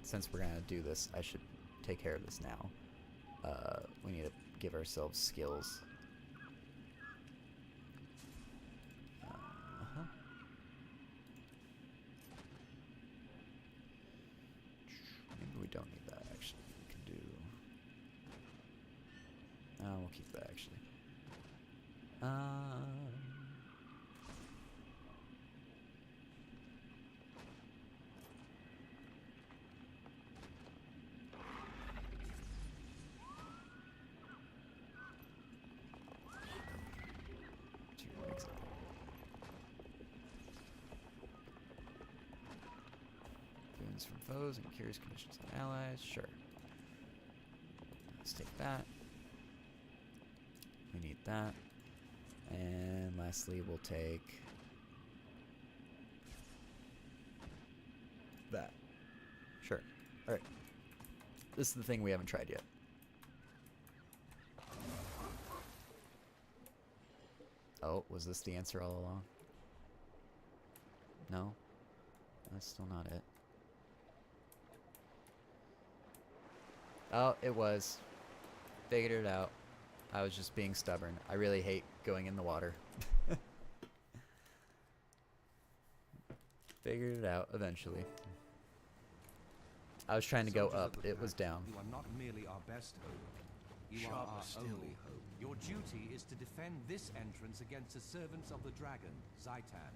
since we're gonna do this, I should take care of this now. We need to give ourselves skills. Maybe we don't need that, actually. We can do... we'll keep that, actually. Boons from foes and cures conditions on allies. Sure. Let's take that. We need that. And lastly, we'll take that. Sure. Alright. This is the thing we haven't tried yet. Oh, was this the answer all along? No? That's still not it. Oh, it was. Figured it out. I was just being stubborn. I really hate going in the water. Figured it out eventually. I was trying to go Soldiers up. of the It was Pact, down. You are not merely our best hope. You are our only hope. Your duty is to defend this entrance against the servants of the dragon, Zaitan.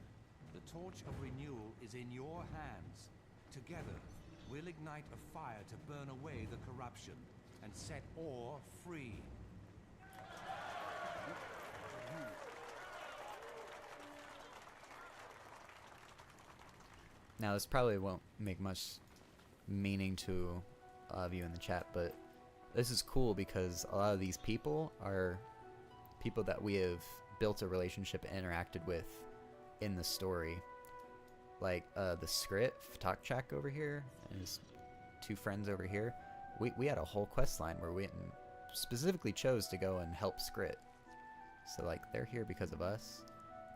The torch of renewal is in your hands. Together, we'll ignite a fire to burn away the corruption and set Or free. Now, this probably won't make much meaning to a lot of you in the chat, but this is cool because a lot of these people are people that we have built a relationship and interacted with in the story. Like the Skrit, Pt2 over here, and his two friends over here. We had a whole quest line where we specifically chose to go and help Skrit. So like they're here because of us.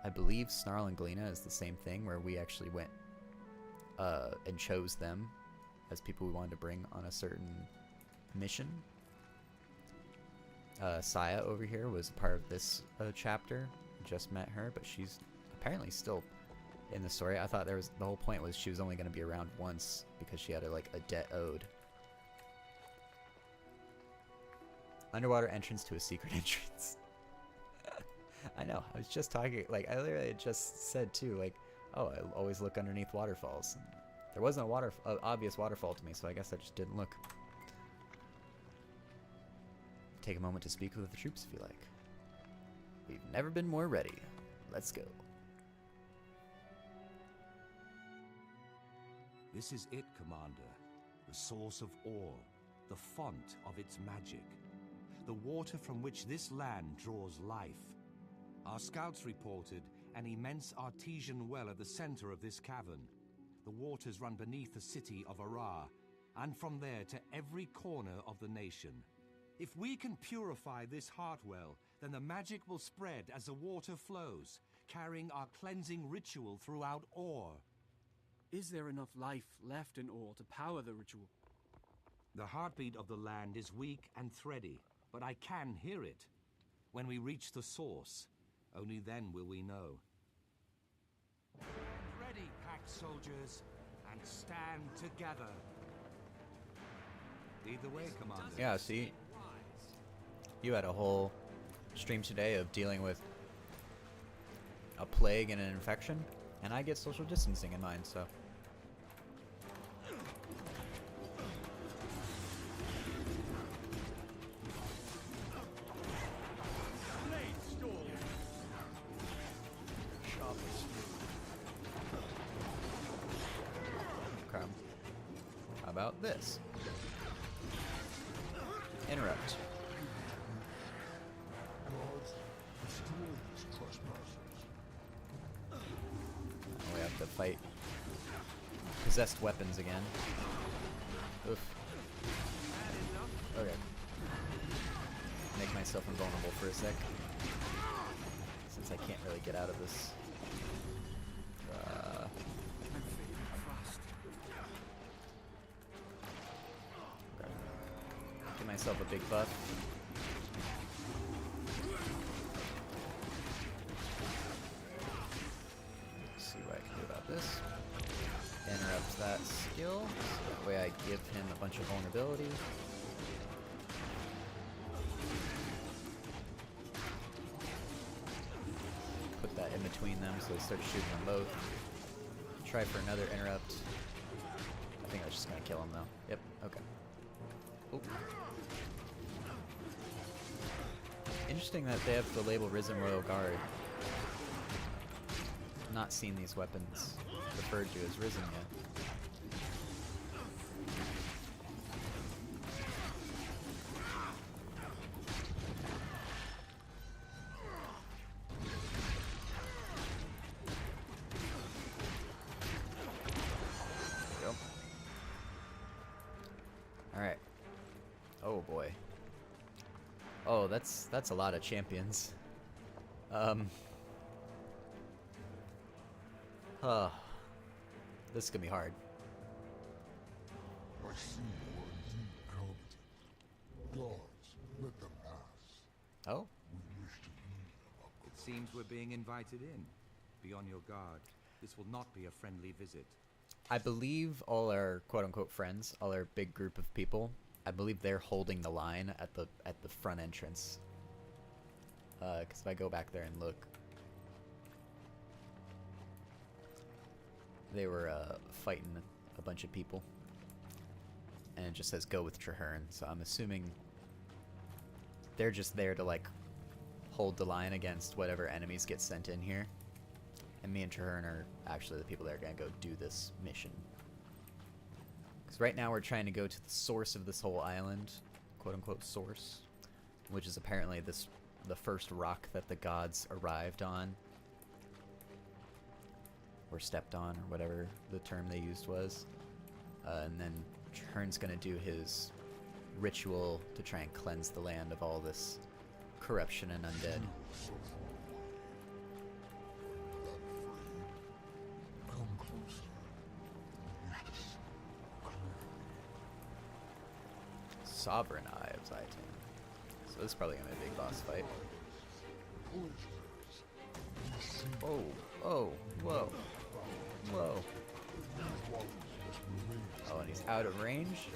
I believe Snarl and Galena is the same thing where we actually went and chose them as people we wanted to bring on a certain mission. Saya over here was part of this chapter. Just met her, but she's apparently still in the story. I thought the whole point was she was only going to be around once because she had a debt owed. Underwater entrance to a secret entrance. I know. I was just talking. Like I literally just said too. Like, oh, I always look underneath waterfalls. There wasn't a obvious waterfall to me, so I guess I just didn't look. Take a moment to speak with the troops if you like. We've never been more ready. Let's go. This is it, Commander. The source of Or, the font of its magic. The water from which this land draws life. Our scouts reported an immense artesian well at the center of this cavern. The waters run beneath the city of Arar, and from there to every corner of the nation. If we can purify this heart well, then the magic will spread as the water flows, carrying our cleansing ritual throughout Or. Is there enough life left in Or to power the ritual? The heartbeat of the land is weak and thready, but I can hear it. When we reach the source, only then will we know. Ready, Pact soldiers, and stand together. Lead the way, Commander. Yeah, see? You had a whole stream today of dealing with a plague and an infection, and I get social distancing in mine, so... Okay. How about this? Interrupt. We have to fight possessed weapons again. Oof. Okay. Make myself invulnerable for a sec. Since I can't really get out of this. Okay. Give myself a big buff. See what I can do about this. Interrupts that skill, so that way I give him a bunch of vulnerability. Put that in between them so they start shooting them both. Try for another interrupt. I think that's just gonna kill him though. Yep, okay. Oop. Interesting that they have the label Risen Royal Guard. Not seen these weapons referred to as Risen yet. There we go. Alright. Oh boy. Oh, that's a lot of champions. This is gonna be hard. I see you are indeed competent. seems we're being invited in. Be on your guard. This will not be a friendly visit. I believe all our quote-unquote friends, all our big group of people, I believe they're holding the line at the front entrance. Because if I go back there and look, they were fighting a bunch of people, and it just says go with Traherne. So I'm assuming they're just there to like hold the line against whatever enemies get sent in here. And me and Traherne are actually the people that are going to go do this mission. Because right now we're trying to go to the source of this whole island, quote-unquote source, which is apparently the first rock that the gods arrived on. Or stepped on, or whatever the term they used was. And then Traherne's going to do his ritual to try and cleanse the land of all this corruption and undead. Sovereign Eye of Zaitan. So this is probably gonna be a big boss fight. Oh, oh, whoa, whoa. Oh, and he's out of range?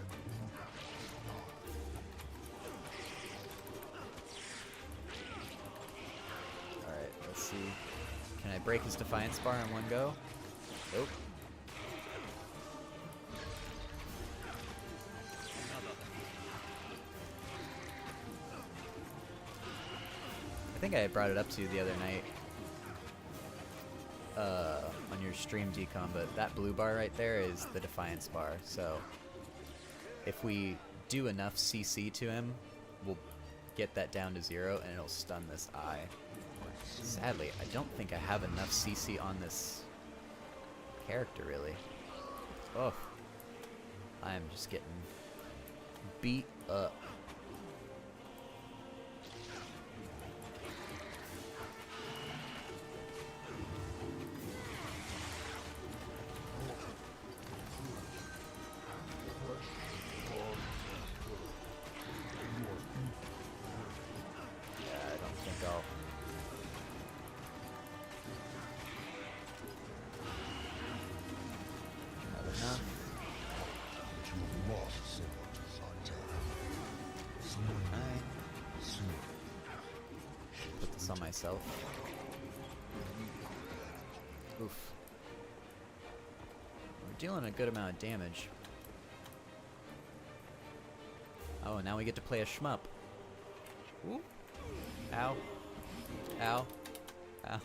Alright, let's see. Can I break his Defiance bar in one go? Nope. I think I brought it up to you the other night on your stream, Decom, but that blue bar right there is the Defiance bar. So if we do enough CC to him, we'll get that down to 0 and it'll stun this eye. Sadly, I don't think I have enough CC on this character, really. Oh, I am just getting beat up. On myself. Oof. We're dealing a good amount of damage. Oh, and now we get to play a shmup. Ooh. Ow. Ow. Ow.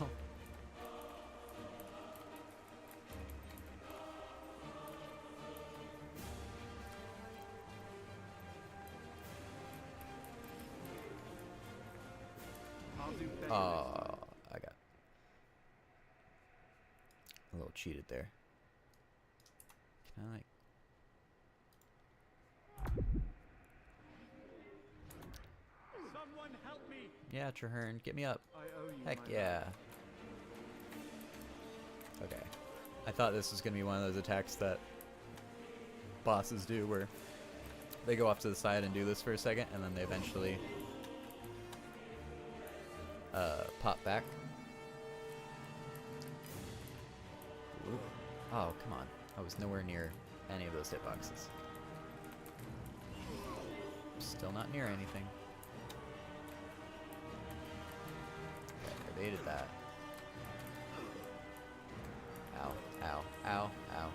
Oh, I got a little cheated there. Can I, like... Someone help me! Yeah, Traherne, get me up. I owe you. Heck yeah. Okay. I thought this was going to be one of those attacks that bosses do where they go off to the side and do this for a second, and then they eventually pop back. Ooh. Oh, come on. I was nowhere near any of those hitboxes. Still not near anything. Okay, evaded that. Ow, ow, ow, ow.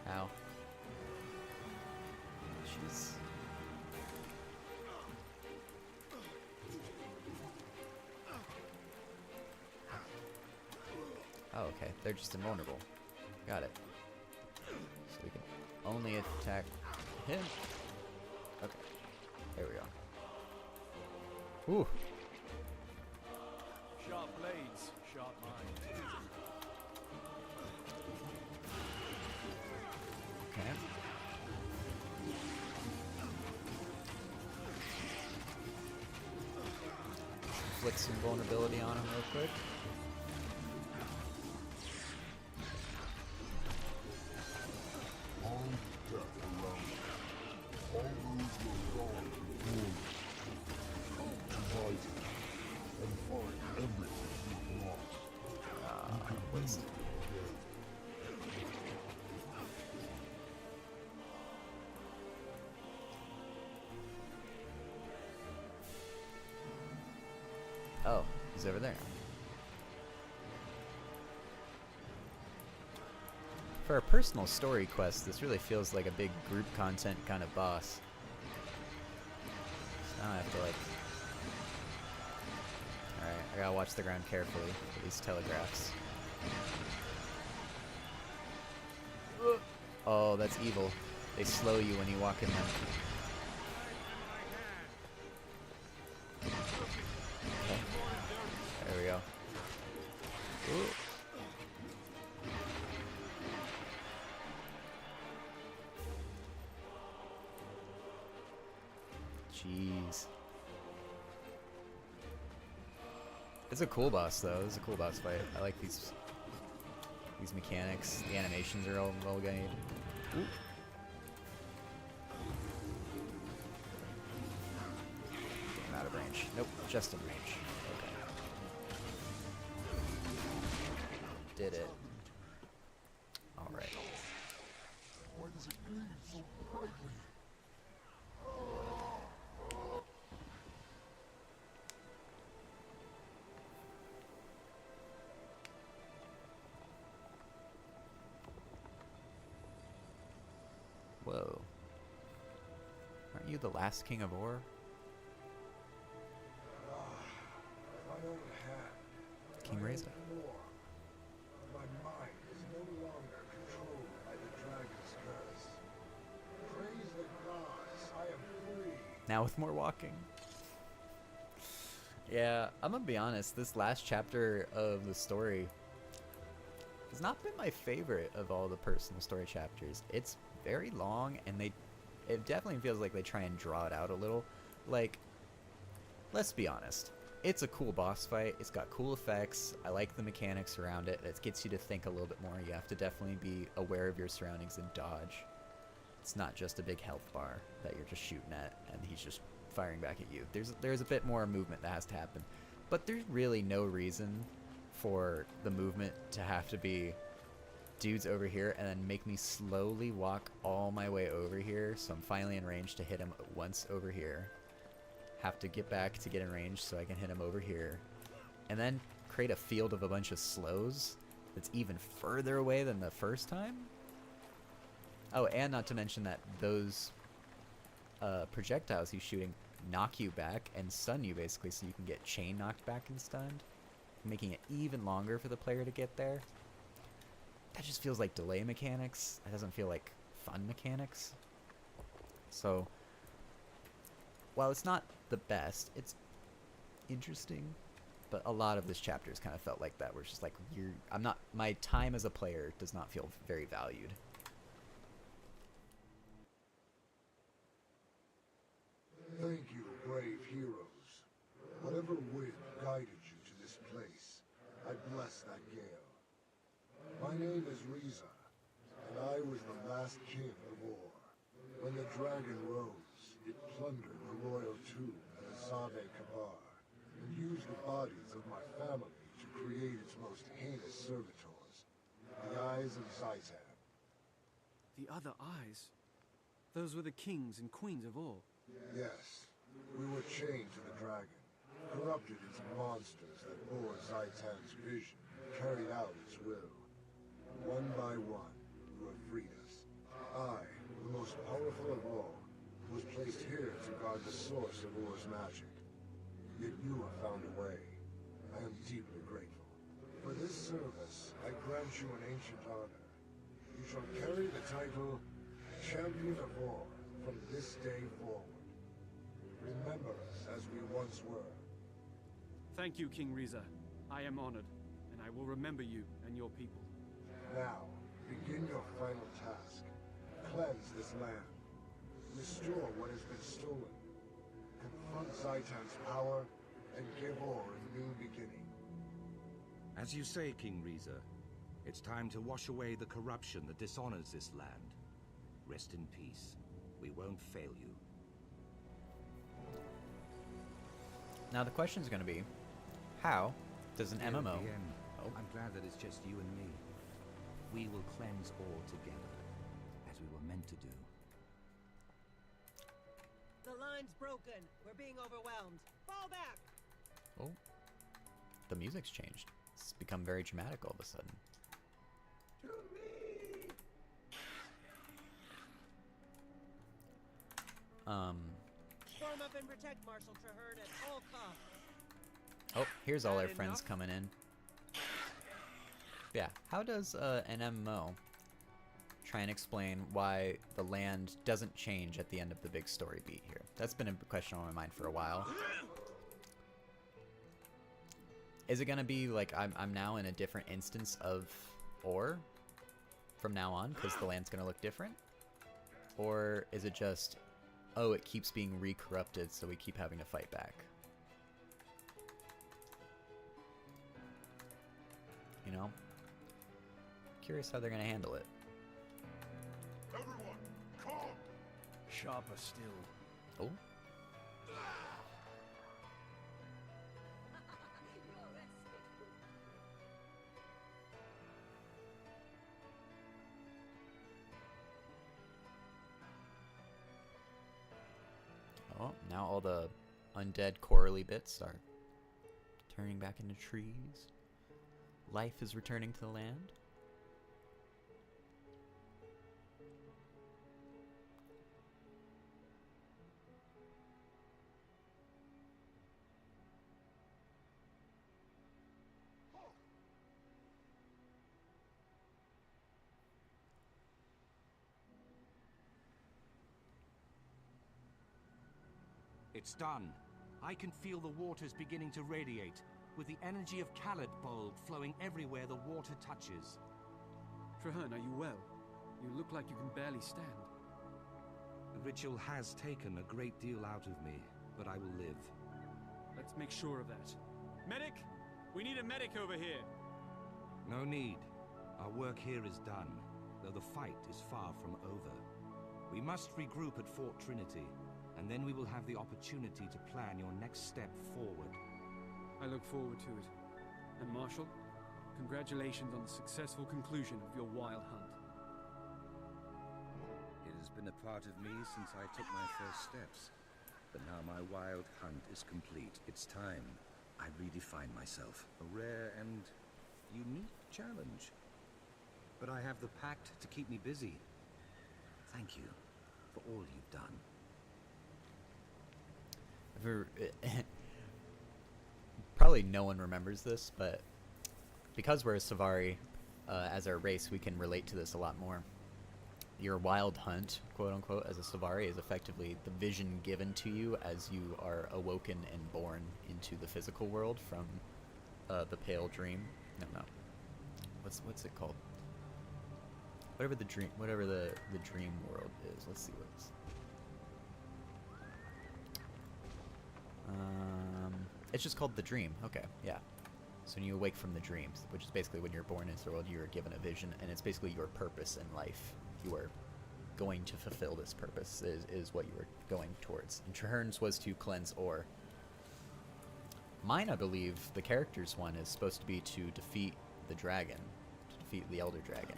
Ow. Jeez. Oh, okay. They're just invulnerable. Got it. So we can only attack him. Okay. There we go. Ooh. Sharp blades, sharp minds. Okay. Inflict some vulnerability on him real quick. All death around you. All those who are gone to glory. To rise Oh, he's over there. For a personal story quest, this really feels like a big group content kind of boss. So now I have to like... Alright, I gotta watch the ground carefully for these telegraphs. Oh, that's evil. They slow you when you walk in them. Okay. There we go. Ooh. Jeez. It's a cool boss though. It's a cool boss fight. I like these mechanics. The animations are all well made. Ooh. I'm out of range. Nope, just in range. Okay. Did it. Alright. Why does it bleed so brightly? Whoa. Aren't you the last king of Or? My own hand. King Reza. My mind is no longer controlled by the dragon's curse. Praise the gods, I am free. Now with more walking. Yeah, I'm gonna be honest, this last chapter of the story has not been my favorite of all the personal story chapters. It's very long, and it definitely feels like they try and draw it out a little. Like, let's be honest, it's a cool boss fight, it's got cool effects, I like the mechanics around it, it gets you to think a little bit more. You have to definitely be aware of your surroundings and dodge. It's not just a big health bar that you're just shooting at, and he's just firing back at you. There's a bit more movement that has to happen, but there's really no reason for the movement to have to be dudes over here and then make me slowly walk all my way over here, so I'm finally in range to hit him once over here. Have to get back to get in range so I can hit him over here, and then create a field of a bunch of slows that's even further away than the first time. Oh, and not to mention that those projectiles he's shooting knock you back and stun you basically, so you can get chain knocked back and stunned, making it even longer for the player to get there. That just feels like delay mechanics. That doesn't feel like fun mechanics. So, while it's not the best, it's interesting. But a lot of this chapters kind of felt like that, where it's just like, my time as a player does not feel very valued. Thank you, brave heroes. Whatever wind guided you to this place, I bless that gale. My name is Reza, and I was the last king of Or. When the dragon rose, it plundered the royal tomb at Azave Kabar, and used the bodies of my family to create its most heinous servitors, the Eyes of Zaitan. The other eyes? Those were the kings and queens of Or. Yes, we were chained to the dragon, corrupted into monsters that bore Zaitan's vision, carried out its will. One by one, you have freed us. I, the most powerful of all, was placed here to guard the source of Or's magic. Yet you have found a way. I am deeply grateful. For this service, I grant you an ancient honor. You shall carry the title Champion of Or from this day forward. Remember us as we once were. Thank you, King Reza. I am honored, and I will remember you and your people. Now, begin your final task. Cleanse this land. Restore what has been stolen. Confront Zaitan's power, and give Or a new beginning. As you say, King Reza, it's time to wash away the corruption that dishonors this land. Rest in peace. We won't fail you. Now the question is going to be, how does an Dear MMO... PM, Oh. I'm glad that it's just you and me. We will cleanse all together, as we were meant to do. The line's broken. We're being overwhelmed. Fall back! Oh, the music's changed. It's become very dramatic all of a sudden. Form up and protect Marshal Traherne at all costs. Oh, here's all Bad our friends enough? coming in. Yeah, how does an MMO try and explain why the land doesn't change at the end of the big story beat here? That's been a question on my mind for a while. Is it gonna be like I'm now in a different instance of ore from now on because the land's gonna look different? Or is it just, oh, it keeps being re-corrupted, so we keep having to fight back? You know? Curious how they're gonna handle it. Everyone, calm! Sharper still. Oh? Oh, now all the undead corally bits are turning back into trees. Life is returning to the land. It's done. I can feel the waters beginning to radiate, with the energy of Khaled Bulb flowing everywhere the water touches. Traherne, are you well? You look like you can barely stand. The ritual has taken a great deal out of me, but I will live. Let's make sure of that. Medic! We need a medic over here! No need. Our work here is done, though the fight is far from over. We must regroup at Fort Trinity, and then we will have the opportunity to plan your next step forward. I look forward to it. And Marshal, congratulations on the successful conclusion of your wild hunt. It has been a part of me since I took my first steps. But now my wild hunt is complete. It's time I redefine myself. A rare and unique challenge. But I have the pact to keep me busy. Thank you for all you've done. Probably no one remembers this, but because we're a Sylvari, as our race, we can relate to this a lot more. Your wild hunt, quote unquote, as a Sylvari is effectively the vision given to you as you are awoken and born into the physical world from the pale dream. No. What's it called? Whatever the dream world is. Let's see what's. It's just called the dream. Okay, yeah. So when you awake from the dreams, which is basically when you're born into the world, you are given a vision, and it's basically your purpose in life. You are going to fulfill this purpose, is what you are going towards. And Traherne's was to cleanse ore. Mine, I believe, the character's one is supposed to be to defeat the dragon, to defeat the Elder Dragon.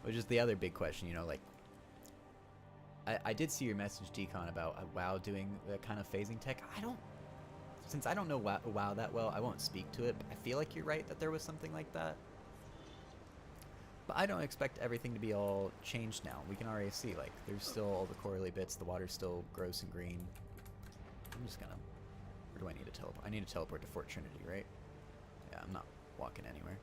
Which is the other big question, you know, like, I did see your message, Decon, about WoW doing that kind of phasing tech. Since I don't know WoW that well, I won't speak to it, but I feel like you're right that there was something like that. But I don't expect everything to be all changed now. We can already see, like, there's still all the corally bits, the water's still gross and green. I'm just gonna... Where do I need to teleport? I need to teleport to Fort Trinity, right? Yeah, I'm not walking anywhere.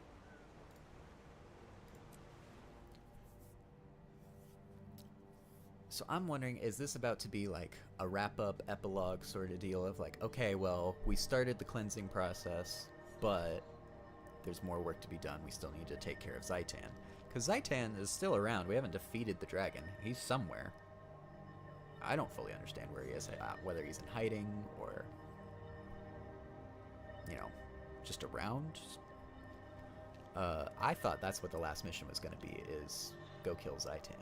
So I'm wondering, is this about to be like a wrap-up epilogue sort of deal of like, okay, well, we started the cleansing process, but there's more work to be done. We still need to take care of Zaitan. Because Zaitan is still around. We haven't defeated the dragon. He's somewhere. I don't fully understand where he is, whether he's in hiding or, you know, just around. I thought that's what the last mission was going to be, is go kill Zaitan.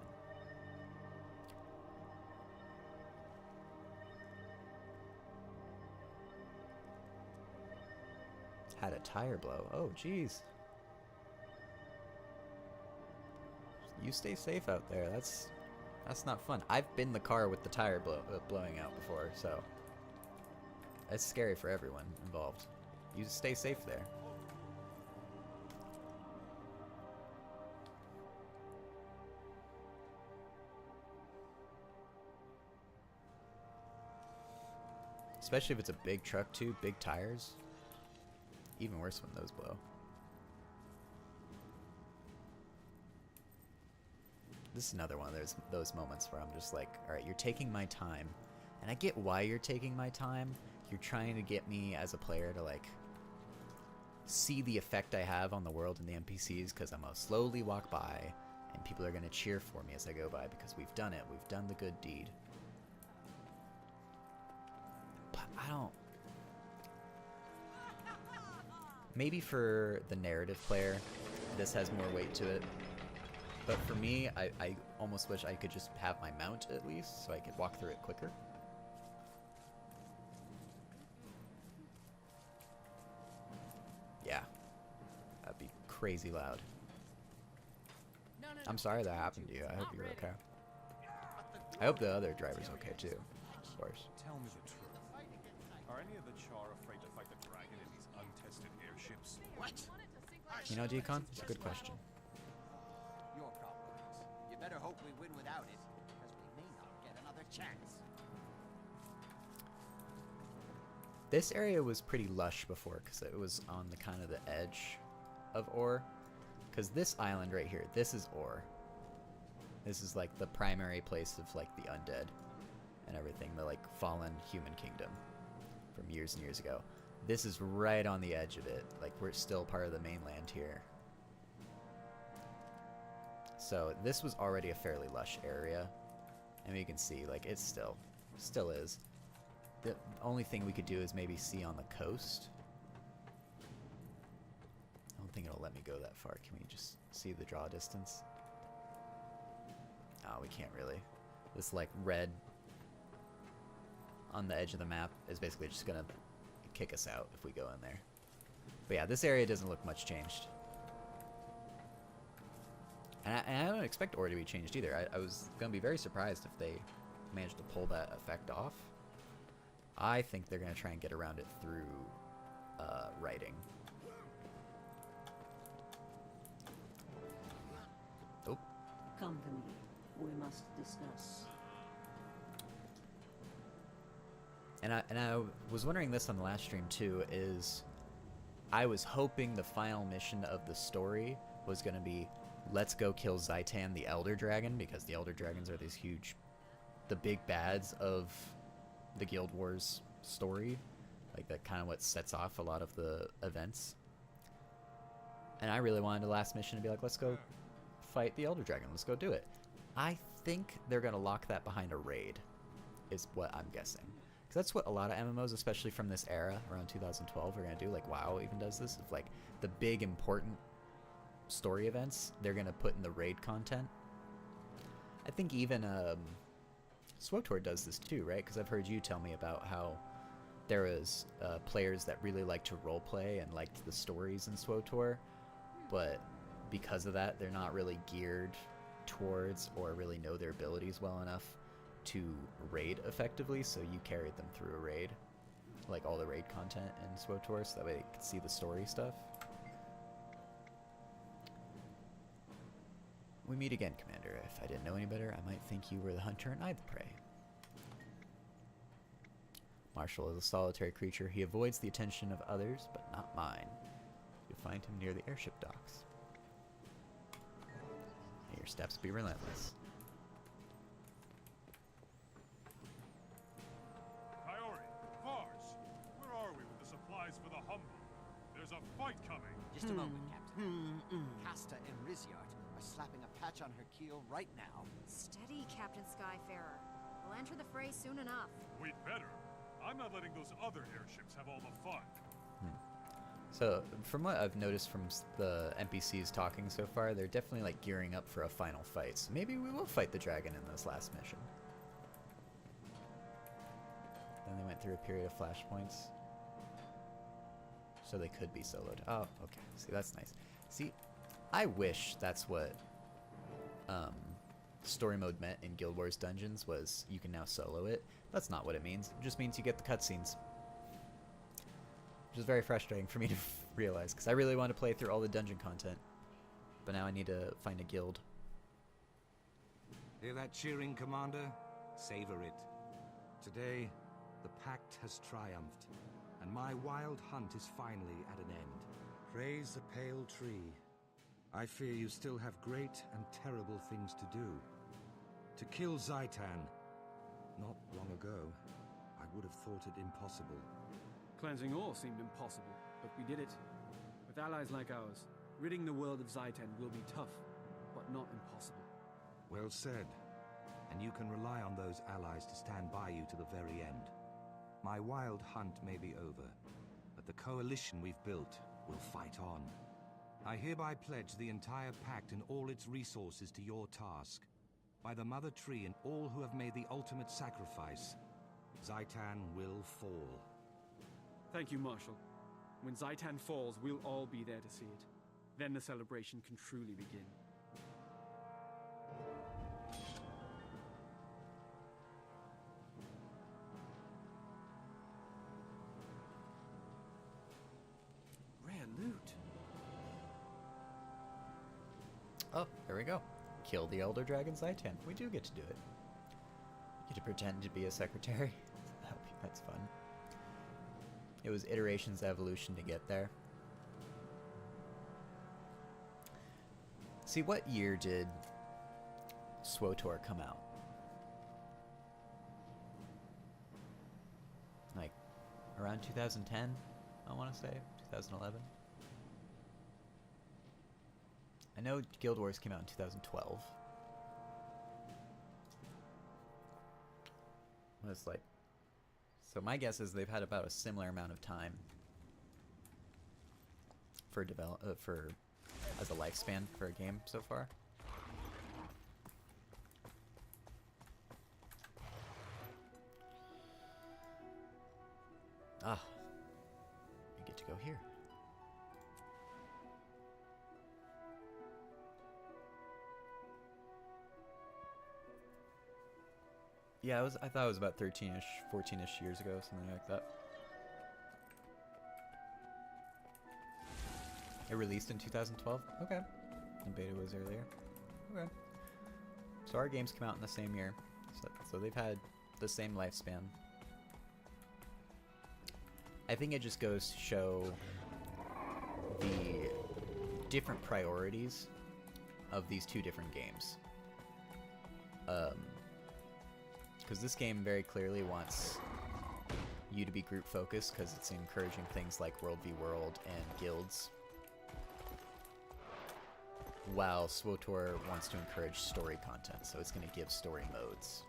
Had a tire blow. Oh, jeez. You stay safe out there. That's not fun. I've been the car with the tire blowing out before, so it's scary for everyone involved. you stay safe there. Especially if it's a big truck too, big tires. Even worse when those blow. This is another one of those moments where I'm just like, alright, you're taking my time. And I get why you're taking my time. You're trying to get me as a player to like see the effect I have on the world and the NPCs, because I'm gonna slowly walk by and people are gonna cheer for me as I go by because we've done it. We've done the good deed. But I don't... Maybe for the narrative player, this has more weight to it. But for me, I almost wish I could just have my mount at least, so I could walk through it quicker. Yeah. That'd be crazy loud. I'm sorry that happened to you. I hope you're okay. I hope the other driver's okay too, of course. Tell me the truth. Are any of the Char afraid to fight the dragon in these untested airships? What? You know, Deacon, it's a good question. Your problem is, you better hope we win without it, because we may not get another chance. This area was pretty lush before because it was on the kind of the edge of Ore. Because this island right here, this is Ore. This is like the primary place of like the undead and everything, the like fallen human kingdom from years and years ago. This is right on the edge of it. Like we're still part of the mainland here. So this was already a fairly lush area. And you can see like it's still is. The only thing we could do is maybe see on the coast. I don't think it'll let me go that far. Can we just see the draw distance? Oh, we can't really. This like red on the edge of the map is basically just gonna kick us out if we go in there. But yeah, this area doesn't look much changed. And I don't expect Ore to be changed either. I was gonna be very surprised if they managed to pull that effect off. I think they're going to try and get around it through writing. Oh. Come to me. We must discuss. And I was wondering this on the last stream too, is I was hoping the final mission of the story was going to be, let's go kill Zaitan the Elder Dragon, because the Elder Dragons are these huge, the big bads of the Guild Wars story, like that kind of what sets off a lot of the events. And I really wanted the last mission to be like, let's go fight the Elder Dragon, let's go do it. I think they're gonna lock that behind a raid, is what I'm guessing, because that's what a lot of MMOs, especially from this era around 2012, are gonna do. Like WoW even does this, of like the big important story events they're gonna put in the raid content. I think even SWTOR does this too, right? Because I've heard you tell me about how there was players that really liked to roleplay and liked the stories in SWTOR, but because of that, they're not really geared towards or really know their abilities well enough to raid effectively, so you carried them through a raid, like all the raid content in SWTOR, so that way they could see the story stuff. We meet again, Commander. If I didn't know any better, I might think you were the hunter and I the prey. Marshall is a solitary creature. He avoids the attention of others, but not mine. You'll find him near the airship docks. May your steps be relentless. Priori, Vars, where are we with the supplies for the Humble? There's a fight coming. Just a moment, Captain. Casta and Rizyart are slapping a patch on her keel right now. Steady, Captain Skyfarer. We'll enter the fray soon enough. We'd better. I'm not letting those other airships have all the fun. So, from what I've noticed from the NPCs talking so far, they're definitely like gearing up for a final fight. So maybe we will fight the dragon in this last mission. Then they went through a period of flashpoints. So they could be soloed. Oh, okay. See, that's nice. See, I wish that's what story mode meant in Guild Wars Dungeons, was you can now solo it. That's not what it means. It just means you get the cutscenes. Which is very frustrating for me to realize, because I really want to play through all the dungeon content. But now I need to find a guild. Hear that cheering, Commander? Savor it. Today, the Pact has triumphed, and my wild hunt is finally at an end. Praise the pale tree. I fear you still have great and terrible things to do. To kill Zaitan, not long ago, I would have thought it impossible. Cleansing all seemed impossible, but we did it. With allies like ours, ridding the world of Zaitan will be tough, but not impossible. Well said. And you can rely on those allies to stand by you to the very end. My wild hunt may be over, but the coalition we've built will fight on. I hereby pledge the entire Pact and all its resources to your task. By the Mother Tree and all who have made the ultimate sacrifice, Zaitan will fall. Thank you, Marshal. When Zaitan falls, we'll all be there to see it. Then the celebration can truly begin. Rare loot. Oh, there we go. Kill the Elder Dragon Zaitan. We do get to do it. You get to pretend to be a secretary. That's fun. It was iterations evolution to get there. See, what year did SWTOR come out? Like, around 2010, I want to say? 2011? I know Guild Wars came out in 2012. It's like, so my guess is they've had about a similar amount of time for as a lifespan for a game so far. Ah, we get to go here. Yeah, I thought it was about 13-ish, 14-ish years ago, something like that. It released in 2012? Okay. And beta was earlier. Okay. So our games come out in the same year. So they've had the same lifespan. I think it just goes to show the different priorities of these two different games. Because this game very clearly wants you to be group focused because it's encouraging things like World v World and guilds, while SWTOR wants to encourage story content, so it's going to give story modes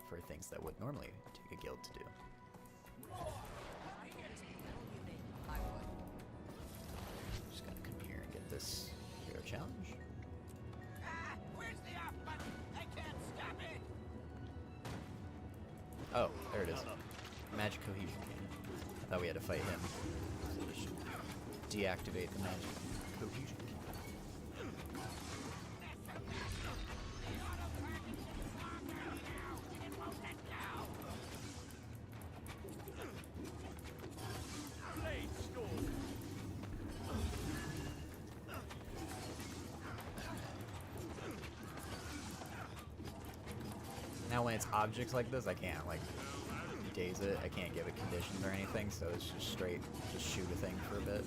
for things that would normally take a guild to do. Just gotta come here and get this hero challenge. Where's the off button? I can't stop it! Oh, there it is. Magic Cohesion Cannon. I thought we had to fight him. So we should deactivate the Magic Cohesion Cannon. Now when it's objects like this, I can't like daze it. I can't give it conditions or anything, so it's just straight, just shoot a thing for a bit.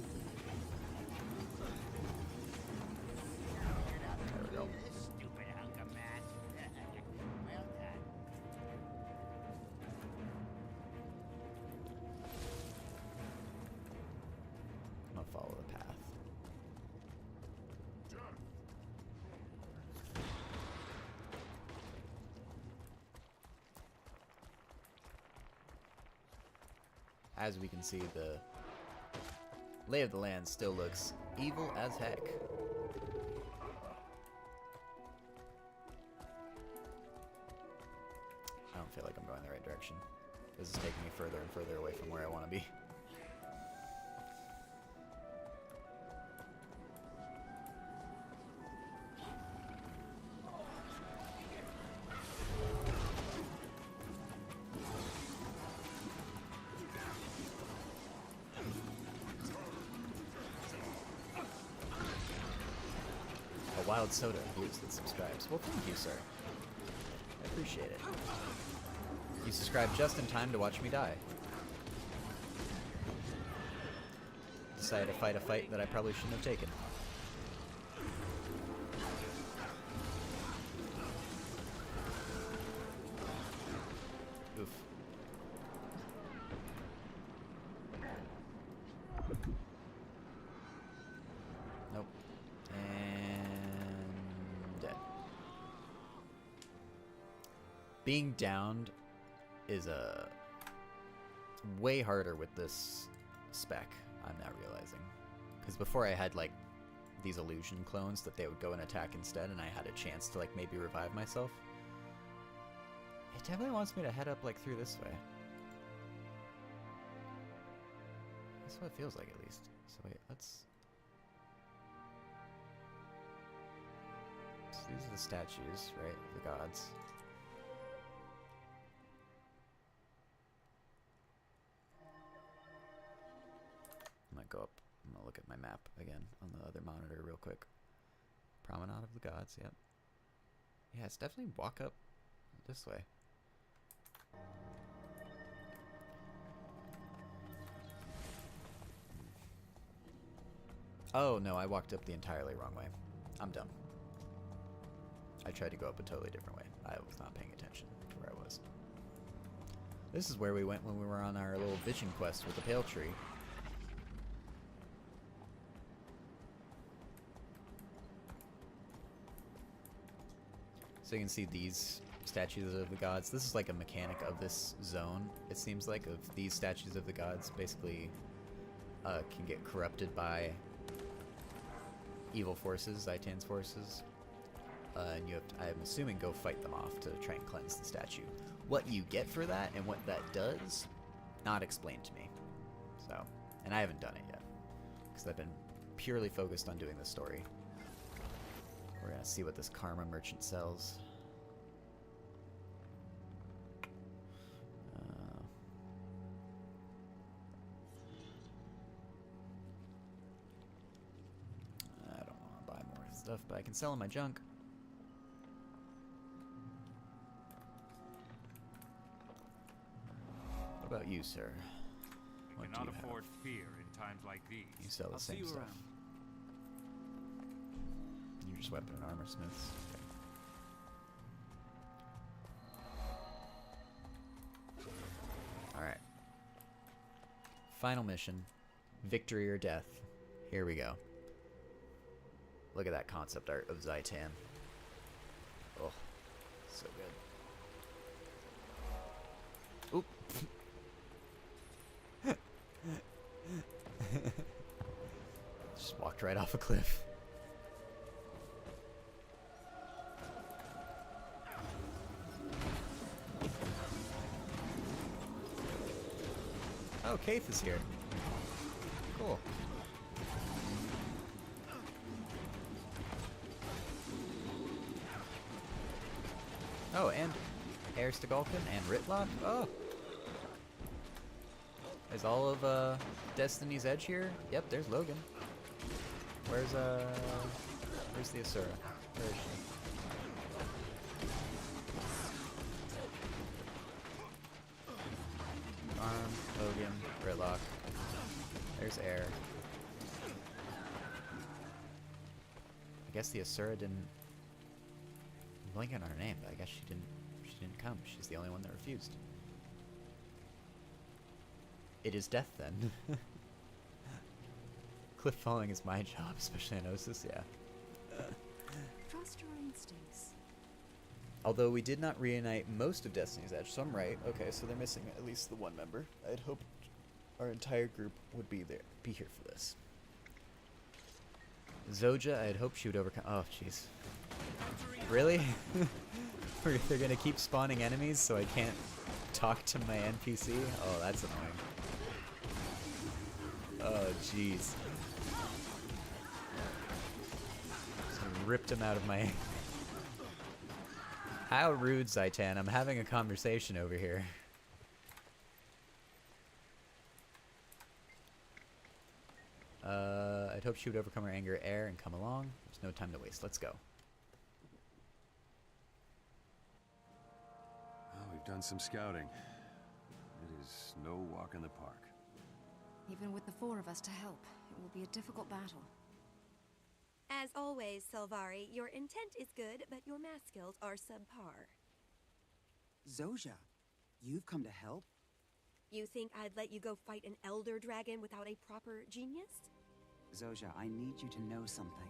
There we go. Stupid hunk of man. Well done. I'm gonna follow the path. As we can see, the lay of the land still looks evil as heck. I don't feel like I'm going the right direction. This is taking me further and further away from where I want to be. Wild Soda Blues that subscribes. Well, thank you, sir. I appreciate it. You subscribed just in time to watch me die. Decided to fight a fight that I probably shouldn't have taken. Oof. Nope. And dead. Being downed is way harder with this spec, I'm now realizing. Because before I had like these illusion clones that they would go and attack instead, and I had a chance to like maybe revive myself. It definitely wants me to head up like through this way. That's what it feels like, at least. So wait, let's... So these are the statues, right, of the gods. I might go up. I'm gonna look at my map again on the other monitor real quick. Promenade of the Gods, yep. Yeah, it's definitely walk up this way. Oh, no, I walked up the entirely wrong way. I'm dumb. I tried to go up a totally different way. I was not paying attention to where I was. This is where we went when we were on our little vision quest with the Pale Tree. So you can see these statues of the gods. This is like a mechanic of this zone, it seems like, of these statues of the gods basically can get corrupted by evil forces, Zaitan's forces. And you have to, I'm assuming, go fight them off to try and cleanse the statue. What you get for that and what that does, not explained to me. So, and I haven't done it yet, because I've been purely focused on doing the story. We're gonna see what this karma merchant sells. I don't want to buy more stuff, but I can sell him my junk. What about you, sir? We What cannot do you afford have? fear in times like these. You sell the I'll see same you stuff. around. You're just weapon and armor smiths. Okay. Alright. Final mission. Victory or death. Here we go. Look at that concept art of Zaitan. Oh, so good. Oop. Just walked right off a cliff. Oh, Ch8 is here. Cool. Oh, and Aristogalkin and Ritlock. Oh. Is all of Destiny's Edge here? Yep, there's Logan. Where's the Asura? Where is she? Arm, Logan, Ritlock. There's Air. I guess the Asura didn't... I'm blanking on her name, but I guess she didn't come. She's the only one that refused. It is death, then. Cliff falling is my job, especially on Osis, yeah. Trust your instincts. Although we did not reunite most of Destiny's Edge, so I'm right. Okay, so they're missing at least the one member. I'd hoped our entire group would be here for this. Zoja, I'd hoped she would overcome... Oh, jeez. Really? They're gonna keep spawning enemies so I can't talk to my NPC? Oh, that's annoying. Oh, jeez. Just ripped him out of my... How rude, Zaitan. I'm having a conversation over here. I I'd hoped she would overcome her anger at air and come along. There's no time to waste. Let's go. Well, we've done some scouting. It is no walk in the park. Even with the 4 of us to help, it will be a difficult battle. As always, Sylvari, your intent is good, but your math skills are subpar. Zojja, you've come to help? You think I'd let you go fight an elder dragon without a proper genius? Zojja, I need you to know something.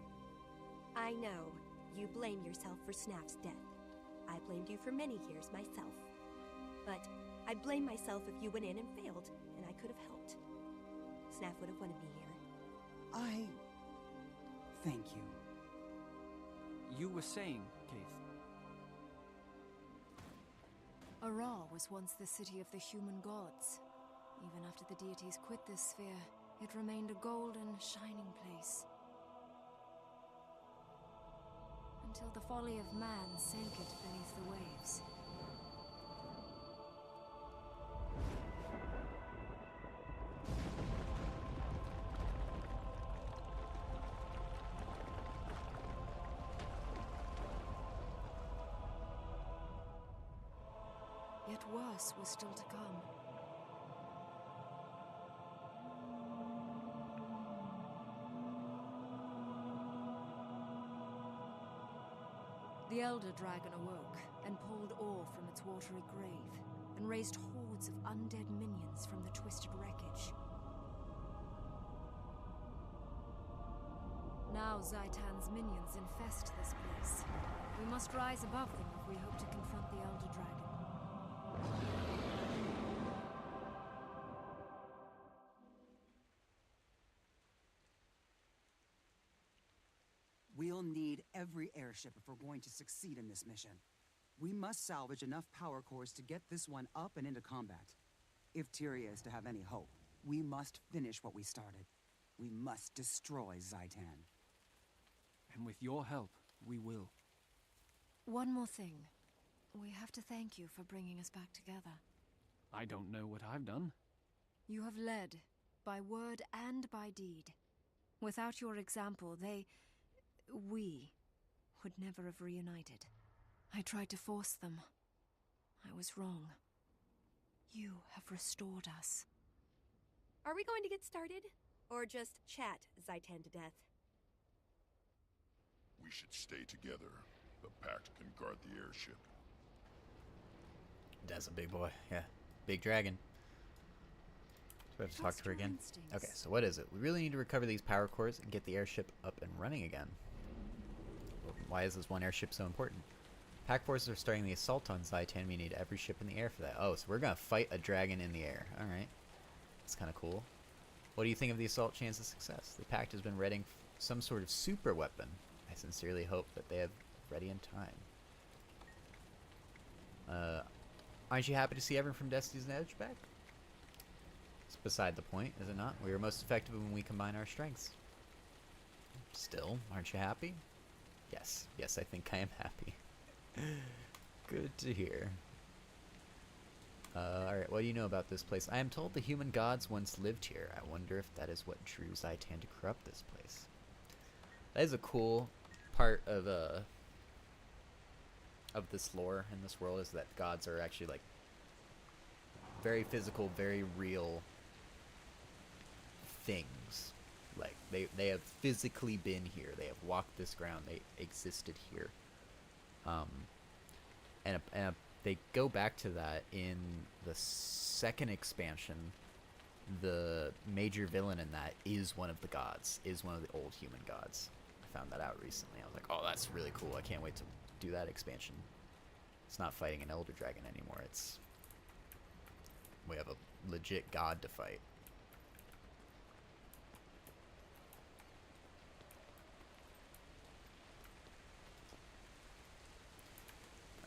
I know. You blame yourself for Snaf's death. I blamed you for many years myself. But I'd blame myself if you went in and failed, and I could have helped. Snaf would have wanted me here. Thank you. You were saying, Keith. Ara was once the city of the human gods. Even after the deities quit this sphere, it remained a golden, shining place. Until the folly of man sank it beneath the waves. Yet worse was still to come. The Elder Dragon awoke and pulled ore from its watery grave, and raised hordes of undead minions from the twisted wreckage. Now Zaitan's minions infest this place. We must rise above them if we hope to confront the Elder Dragon. We'll need every airship if we're going to succeed in this mission. We must salvage enough power cores to get this one up and into combat. If Tyria is to have any hope, we must finish what we started. We must destroy Zaitan. And with your help, we will. One more thing. We have to thank you for bringing us back together. I don't know what I've done. You have led, by word and by deed. Without your example, we would never have reunited. I tried to force them. I was wrong. You have restored us. Are we going to get started? Or just chat Zaitan to death? We should stay together. The Pact can guard the airship. That's a big boy. Yeah. Big dragon. Do we have to talk to her again? Okay, so what is it? We really need to recover these power cores and get the airship up and running again. Why is this one airship so important? Pack forces are starting the assault on Zaitan. We need every ship in the air for that. Oh, so we're gonna fight a dragon in the air. Alright. That's kind of cool. What do you think of the assault chance of success? The Pact has been readying some sort of super weapon. I sincerely hope that they have ready in time. Aren't you happy to see everyone from Destiny's Edge back? It's beside the point, is it not? We are most effective when we combine our strengths. Still, aren't you happy? Yes. Yes, I think I am happy. Good to hear. Alright, what do you know about this place? I am told the human gods once lived here. I wonder if that is what drew Zaitan to corrupt this place. That is a cool part of this lore in this world, is that gods are actually like very physical, very real things. Like they have physically been here. They have walked this ground. They existed here. And they go back to that in the second expansion. The major villain in that is one of the gods, is one of the old human gods. I found that out recently. I was like, oh, that's really cool. I can't wait to do that expansion. It's not fighting an elder dragon anymore. We have a legit god to fight.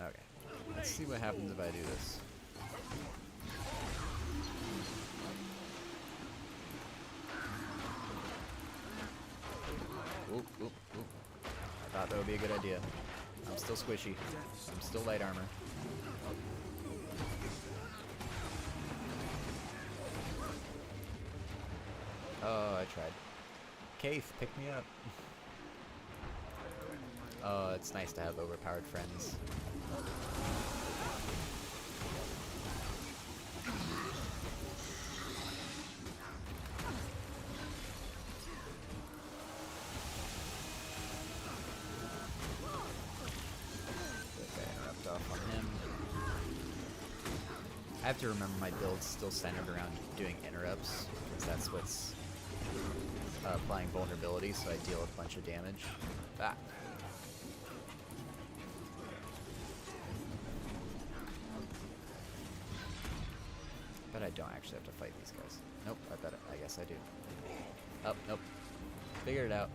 Okay, let's see what happens if I do this. Oop, oop, oop. I thought that would be a good idea. I'm still squishy. I'm still light armor. Oh, I tried. Keith, pick me up. Oh, it's nice to have overpowered friends. Okay, interrupt off on him. I have to remember my build's still centered around doing interrupts, because that's what's applying vulnerability, so I deal a bunch of damage. Ah. But I don't actually have to fight these guys. Nope, I guess I do. Oh, nope. Figured it out.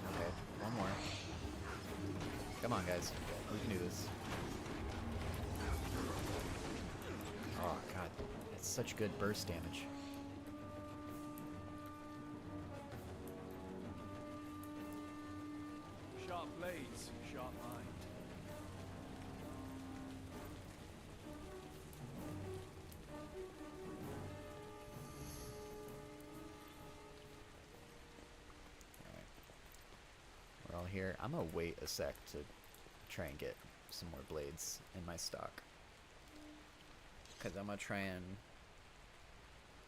Okay, one more. Come on, guys. We can do this. Oh, God. It's such good burst damage. Sharp blades, sharp mind. Alright. We're all here. I'm gonna wait a sec to try and get some more blades in my stock. Because I'm gonna try and...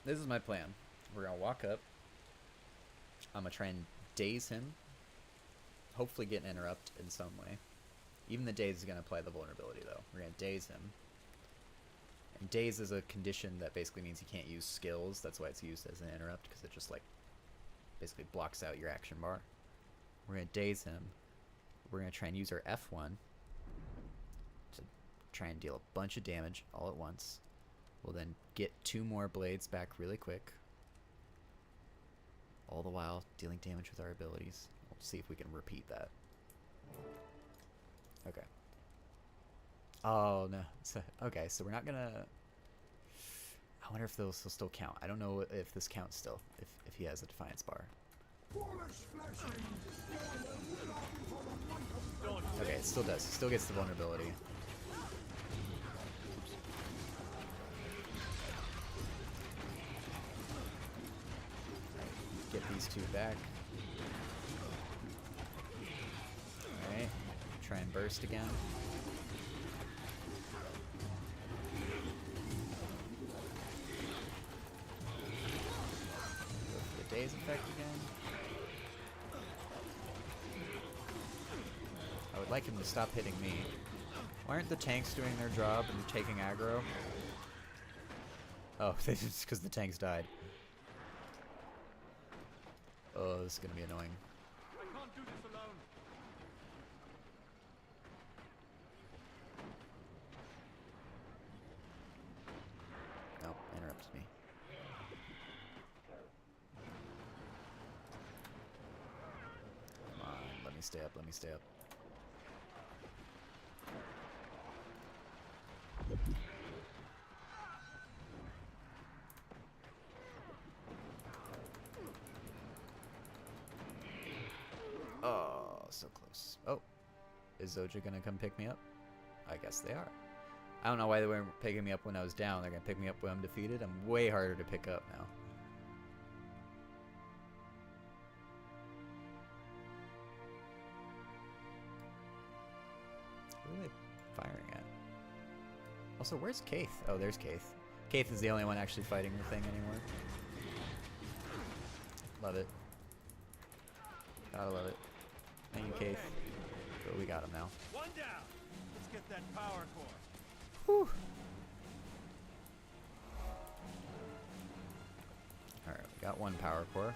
This is my plan. We're gonna walk up. I'm gonna try and daze him. Hopefully get an interrupt in some way. Even the daze is going to apply the vulnerability, though. We're going to daze him. And daze is a condition that basically means he can't use skills. That's why it's used as an interrupt, because it just, like, basically blocks out your action bar. We're going to daze him. We're going to try and use our F1 to try and deal a bunch of damage all at once. We'll then get 2 more blades back really quick. All the while dealing damage with our abilities. We'll see if we can repeat that. Okay. Oh, no. Okay, so we're not gonna... I wonder if those will still count. I don't know if this counts still, if he has a Defiance bar. Okay, it still does. It still gets the vulnerability. Get these 2 back. Alright, try and burst again. Go for the daze effect again. I would like him to stop hitting me. Why aren't the tanks doing their job and taking aggro? Oh, it's because the tanks died. Oh, this is gonna be annoying. I can't do this alone. Nope, interrupted me. Come on, let me stay up, let me stay up. Oh, so close. Oh, is Zoja gonna come pick me up? I guess they are. I don't know why they weren't picking me up when I was down. They're gonna pick me up when I'm defeated. I'm way harder to pick up now. Who are they firing at? Also, where's Kaith? Oh, there's Kaith. Kaith is the only one actually fighting the thing anymore. Love it. Gotta love it. Thank you, Kaith. But we got him now. One down. Let's get that power core. Whew. Alright, we got 1 power core.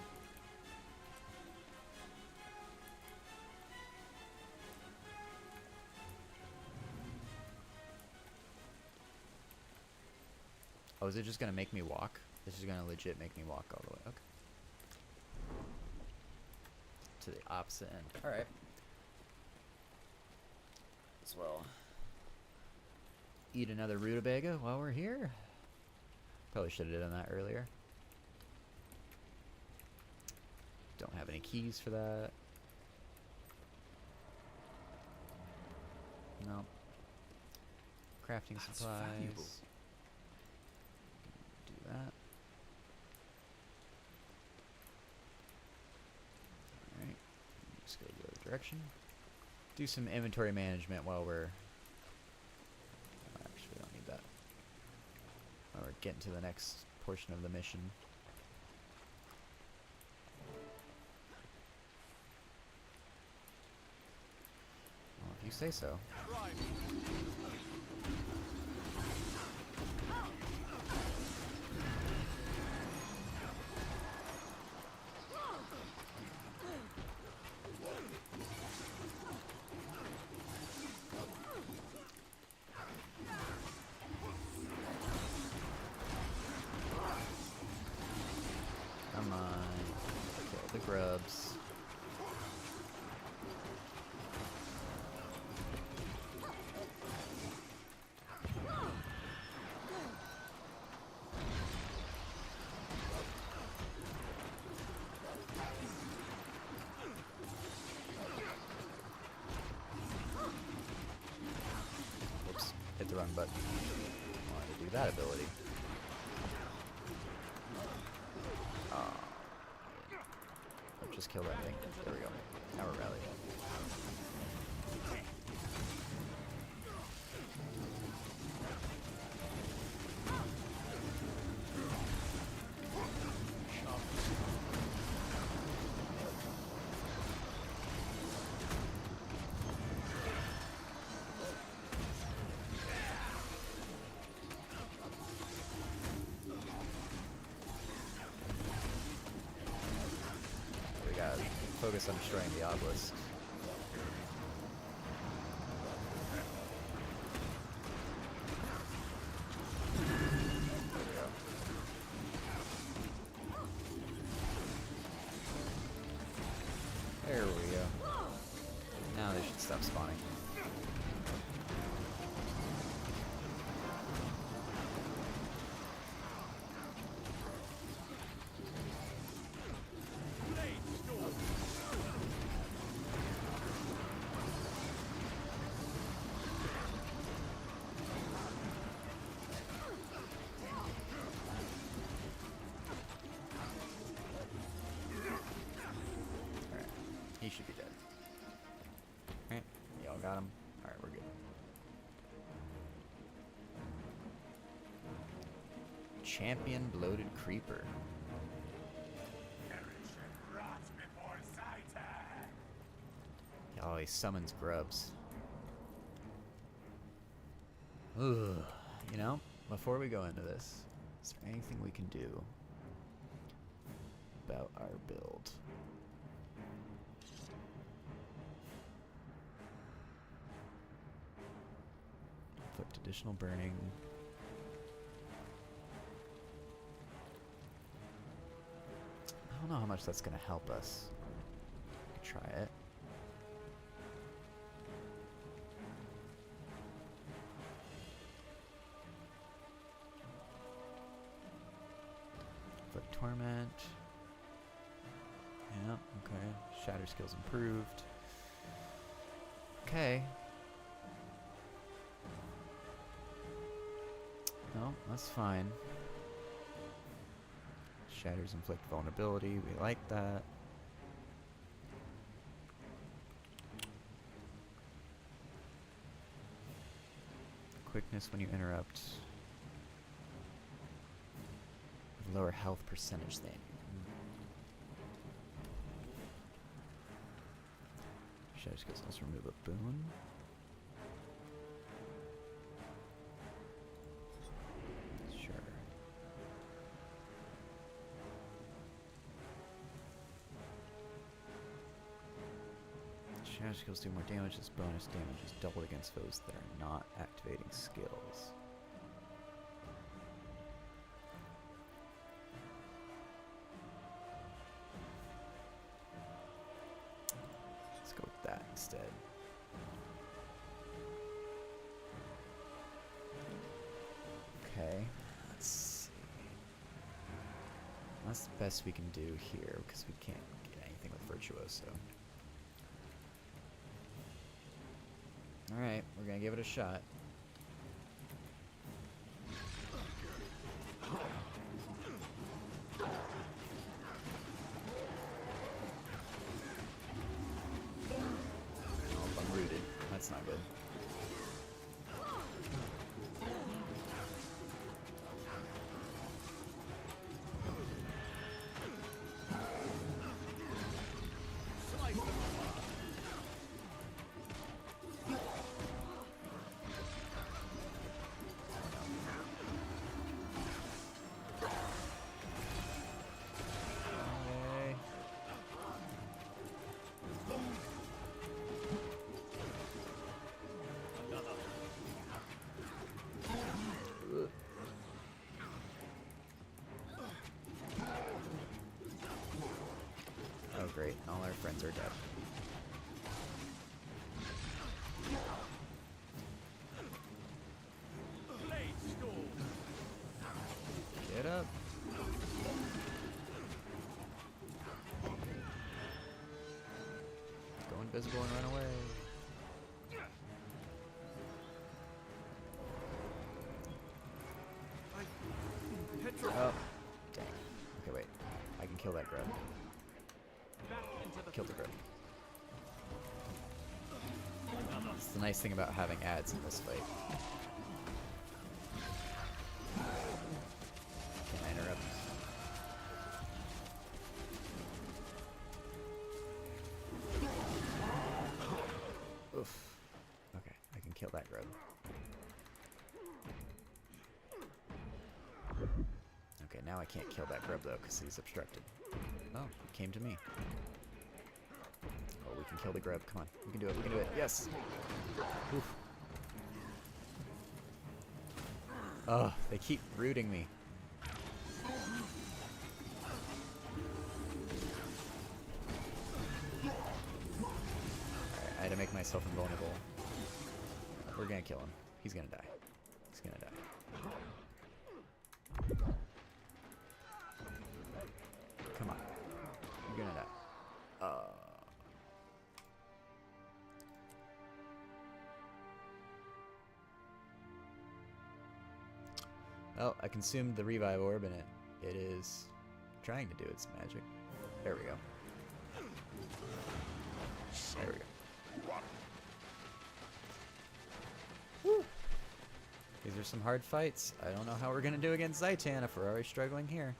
Oh, is it just gonna make me walk? This is gonna legit make me walk all the way. Okay. To the opposite end. Alright. As well. Eat another rutabaga while we're here. Probably should have done that earlier. Don't have any keys for that. No. Crafting supplies. Valuable. direction. Do some inventory management while we're... actually, we don't need that. While we're getting to the next portion of the mission. Well, if you say so. Come on. Kill the grubs. Whoops, hit the wrong button. Wanted to do that ability. Just kill that thing. There we go. Now we're rallying. Focus on destroying the obelisk. There we go. Now they should stop spawning. He should be dead. Alright, y'all got him. Alright, we're good. Champion Bloated Creeper. Oh, he summons grubs. Ugh. You know, before we go into this, is there anything we can do about our build? Inflict additional burning. I don't know how much that's going to help us. We can try it. Inflict torment. Yeah, okay. Shatter skills improved. Okay. No, that's fine. Shatters inflict vulnerability. We like that. Quickness when you interrupt. Lower health percentage thing. Shatter skills also remove a boon. Shatter skills do more damage. This bonus damage is doubled against foes that are not activating skills. Let's go with that instead. Okay, let's see. That's the best we can do here because we can't get anything with Virtuoso. Alright, we're gonna give it a shot. great. All our friends are dead. Get up. Go invisible and run away. Oh, dang. Okay, wait. I can kill that grub. Kill the grub. That's the nice thing about having ads in this fight. Can I interrupt? Oof. Okay, I can kill that grub. Okay, now I can't kill that grub though, because he's obstructed. Oh, he came to me. Oh, we can kill the grub. Come on, we can do it. We can do it. Yes. Oof. Oh, they keep rooting me. Alright, I had to make myself invulnerable. We're gonna kill him. He's gonna die. He's gonna die. Come on. You're gonna die. Well, I consumed the revive orb and it is trying to do its magic. There we go. There we go. Woo. These are some hard fights. I don't know how we're gonna do against Ch8 if we're already struggling here.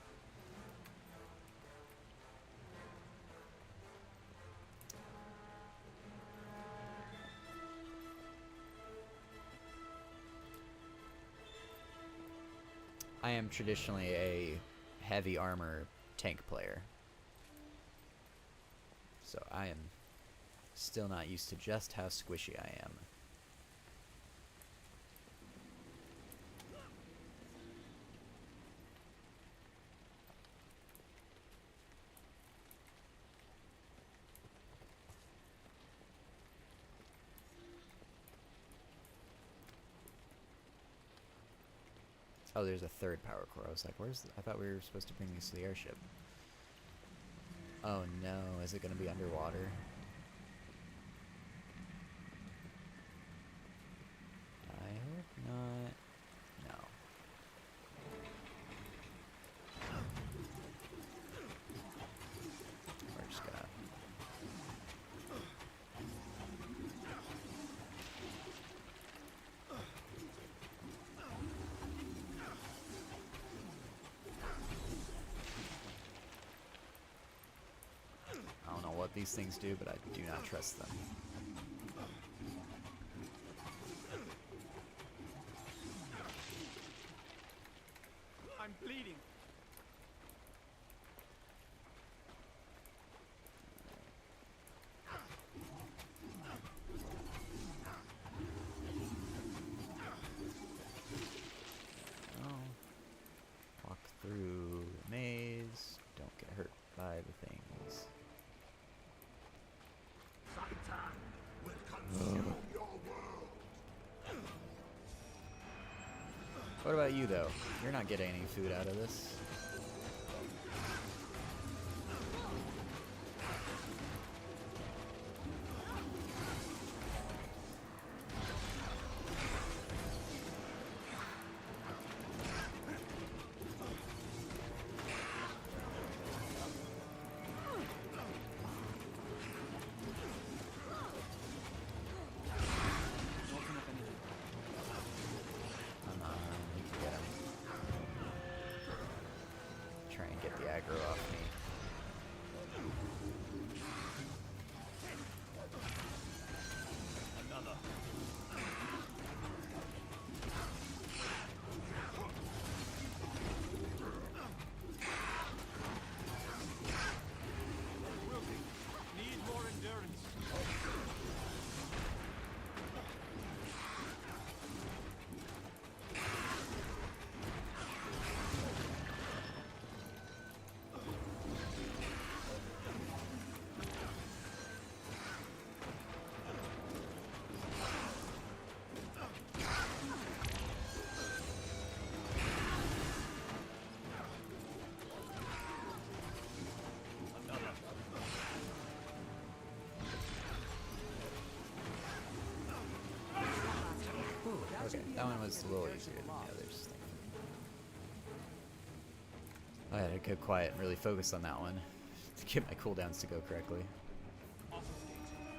I am traditionally a heavy armor tank player, so I am still not used to just how squishy I am. Oh, there's a third power core. I was like, where's I thought we were supposed to bring these to the airship. Oh no, is it going to be underwater? I hope not. No. We're just gonna... I don't know what these things do, but I do not trust them. I'm bleeding. Walk through the maze. Don't get hurt by the things. What about you, though? You're not getting any food out of this. Try and get the aggro off me. Another. Need more endurance. That one was a little easier than the others. I had to get quiet and really focus on that one to get my cooldowns to go correctly.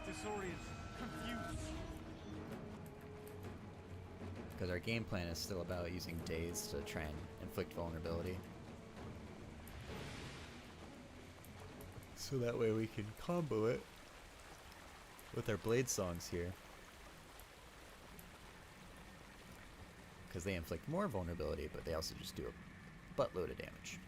Disoriented, confused. Because our game plan is still about using daze to try and inflict vulnerability. So that way we can combo it with our blade songs here. Because they inflict more vulnerability, but they also just do a buttload of damage.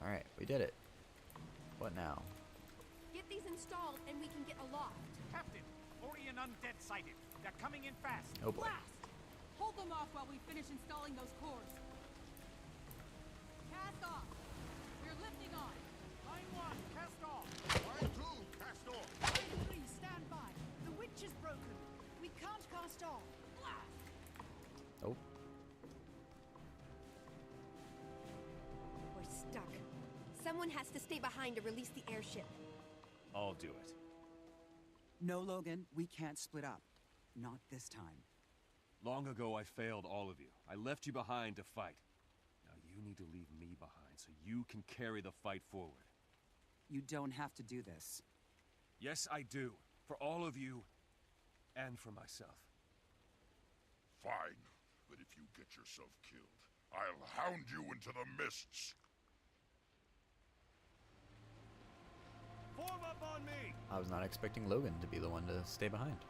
Alright, we did it. What now? Get these installed and we can get aloft. Captain, Ori and Undead sighted. They're coming in fast. Oh boy. Blast! Hold them off while we finish installing those cores. Cast off. We're lifting on. Line 1, cast off. Line 2, cast off. Line 3, stand by. The witch is broken. We can't cast off. Blast! Oh. We're stuck. Someone has to stay behind to release the airship. I'll do it. No, Logan, we can't split up. Not this time. Long ago, I failed all of you. I left you behind to fight. Now you need to leave me behind so you can carry the fight forward. You don't have to do this. Yes, I do. For all of you, and for myself. Fine, but if you get yourself killed, I'll hound you into the mists. Form up on me! I was not expecting Logan to be the one to stay behind.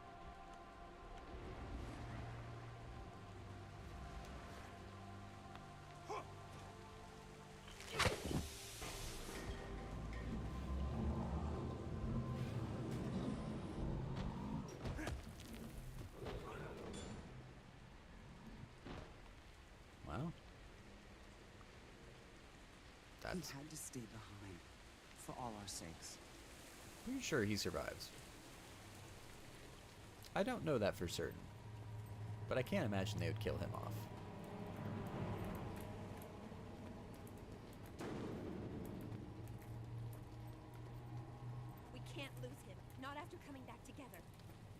Well, that's He had to stay behind, for all our sakes. pretty sure he survives. I don't know that for certain, but I can't imagine they would kill him off. We can't lose him, not after coming back together.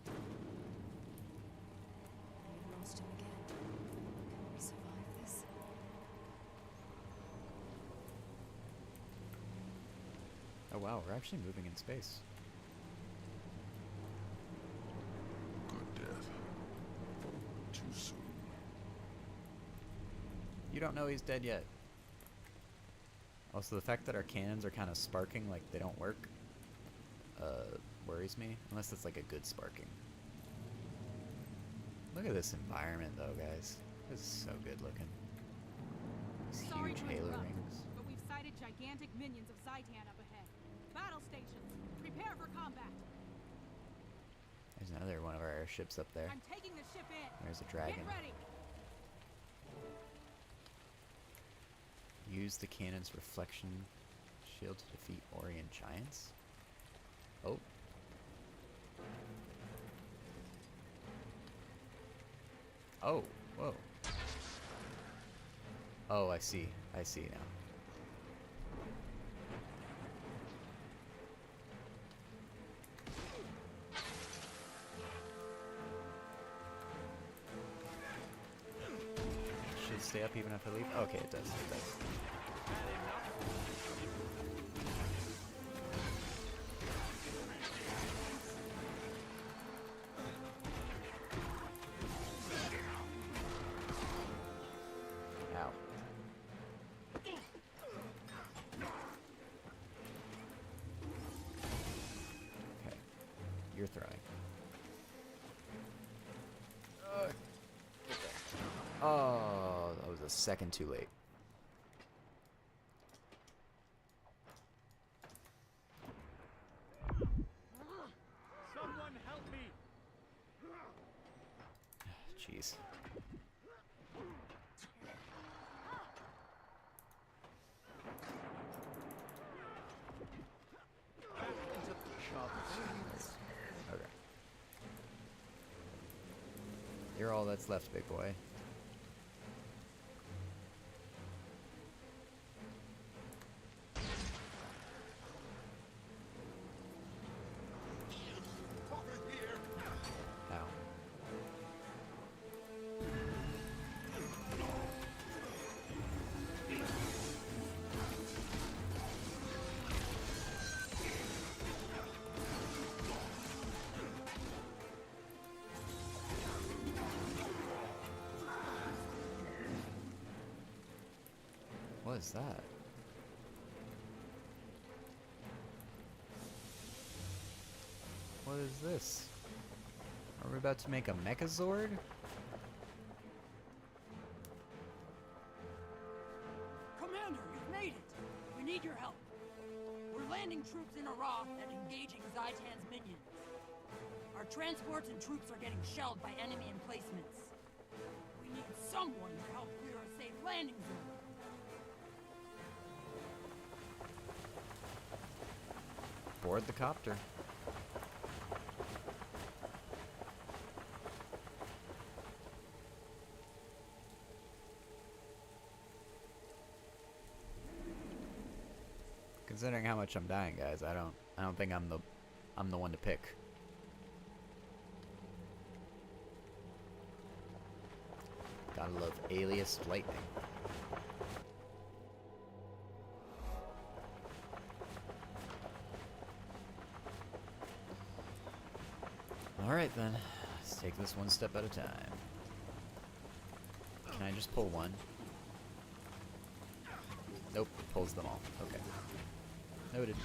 We've lost him again. Can we survive this? Oh wow, we're actually moving in space. Good death. Too soon. You don't know he's dead yet. Also, the fact that our cannons are kind of sparking like they don't work worries me, unless it's like a good sparking. Look at this environment though, guys. This is so good looking. These Sorry huge to halo interrupt, rings. but we've sighted gigantic minions of Zaitan up ahead. Battle stations, prepare for combat. There's another one of our airships up there. I'm taking the ship in. There's a dragon. Get ready. Use the cannon's reflection shield to defeat Orient giants. Oh. Oh, whoa. Oh, I see. I see now. Should stay up even if I leave? Okay, it does. It does. Ow. Okay. You're throwing. Oh, that was a second too late. Someone help me! Jeez. Okay. You're all that's left, big boy. was that? What is this? Are we about to make a Mechazord? Commander, you've made it! We need your help. We're landing troops in Iraq and engaging Zaitan's minions. Our transports and troops are getting shelled by enemy emplacements. We need someone to help clear a safe landing zone. Board the copter. Considering how much I'm dying, guys, I don't think I'm the one to pick. Gotta love Alias Lightning. Alright then, let's take this one step at a time. Can I just pull one? Nope, it pulls them all. Okay. Noted.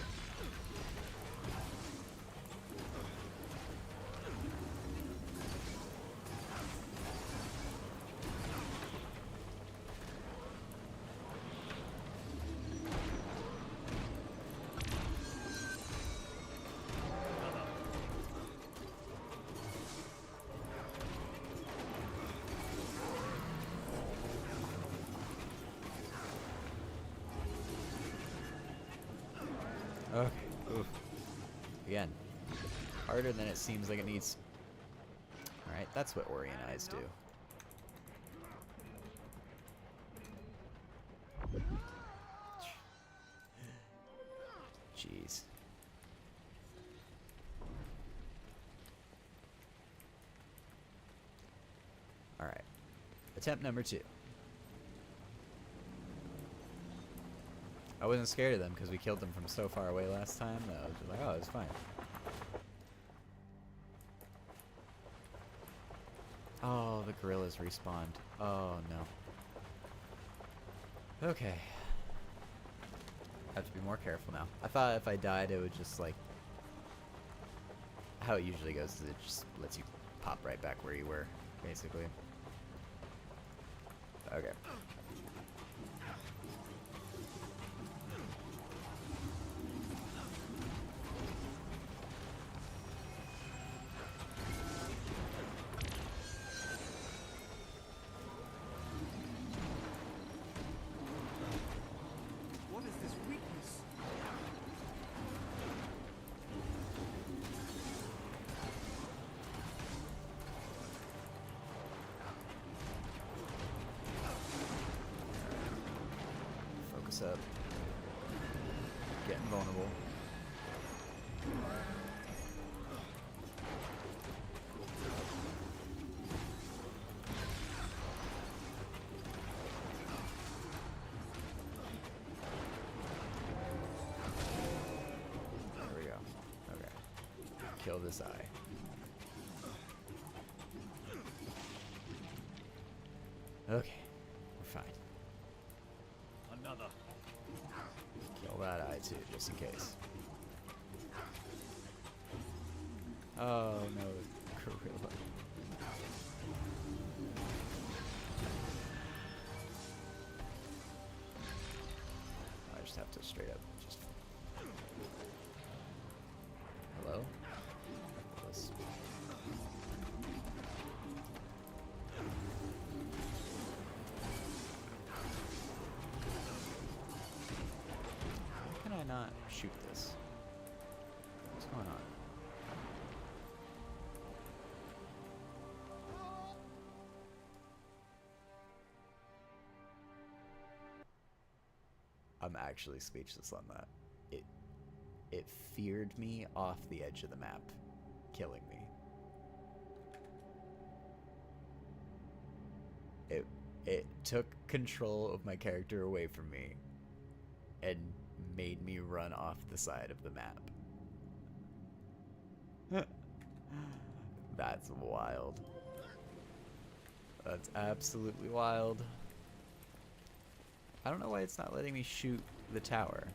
Okay. Oof. Again, harder than it seems like it needs. Alright, that's what Orient Eyes do. Jeez. Alright. Attempt number 2. I wasn't scared of them because we killed them from so far away last time that I was just like, oh, it's fine. Oh, the gorillas respawned. Oh, no. Okay. I have to be more careful now. I thought if I died, it would just, like... How it usually goes is it just lets you pop right back where you were, basically. Okay. Up. Getting vulnerable. There we go. Okay. Kill this eye. Okay. We're fine. Another. Kill that eye too, just in case. Oh no, gorilla. I just have to straight up just... Hello? This. Why can I not shoot this? What's going on? I'm actually speechless on that. It feared me off the edge of the map, killing me. It took control of my character away from me and made me run off the side of the map. That's wild. That's absolutely wild. I don't know why it's not letting me shoot the tower.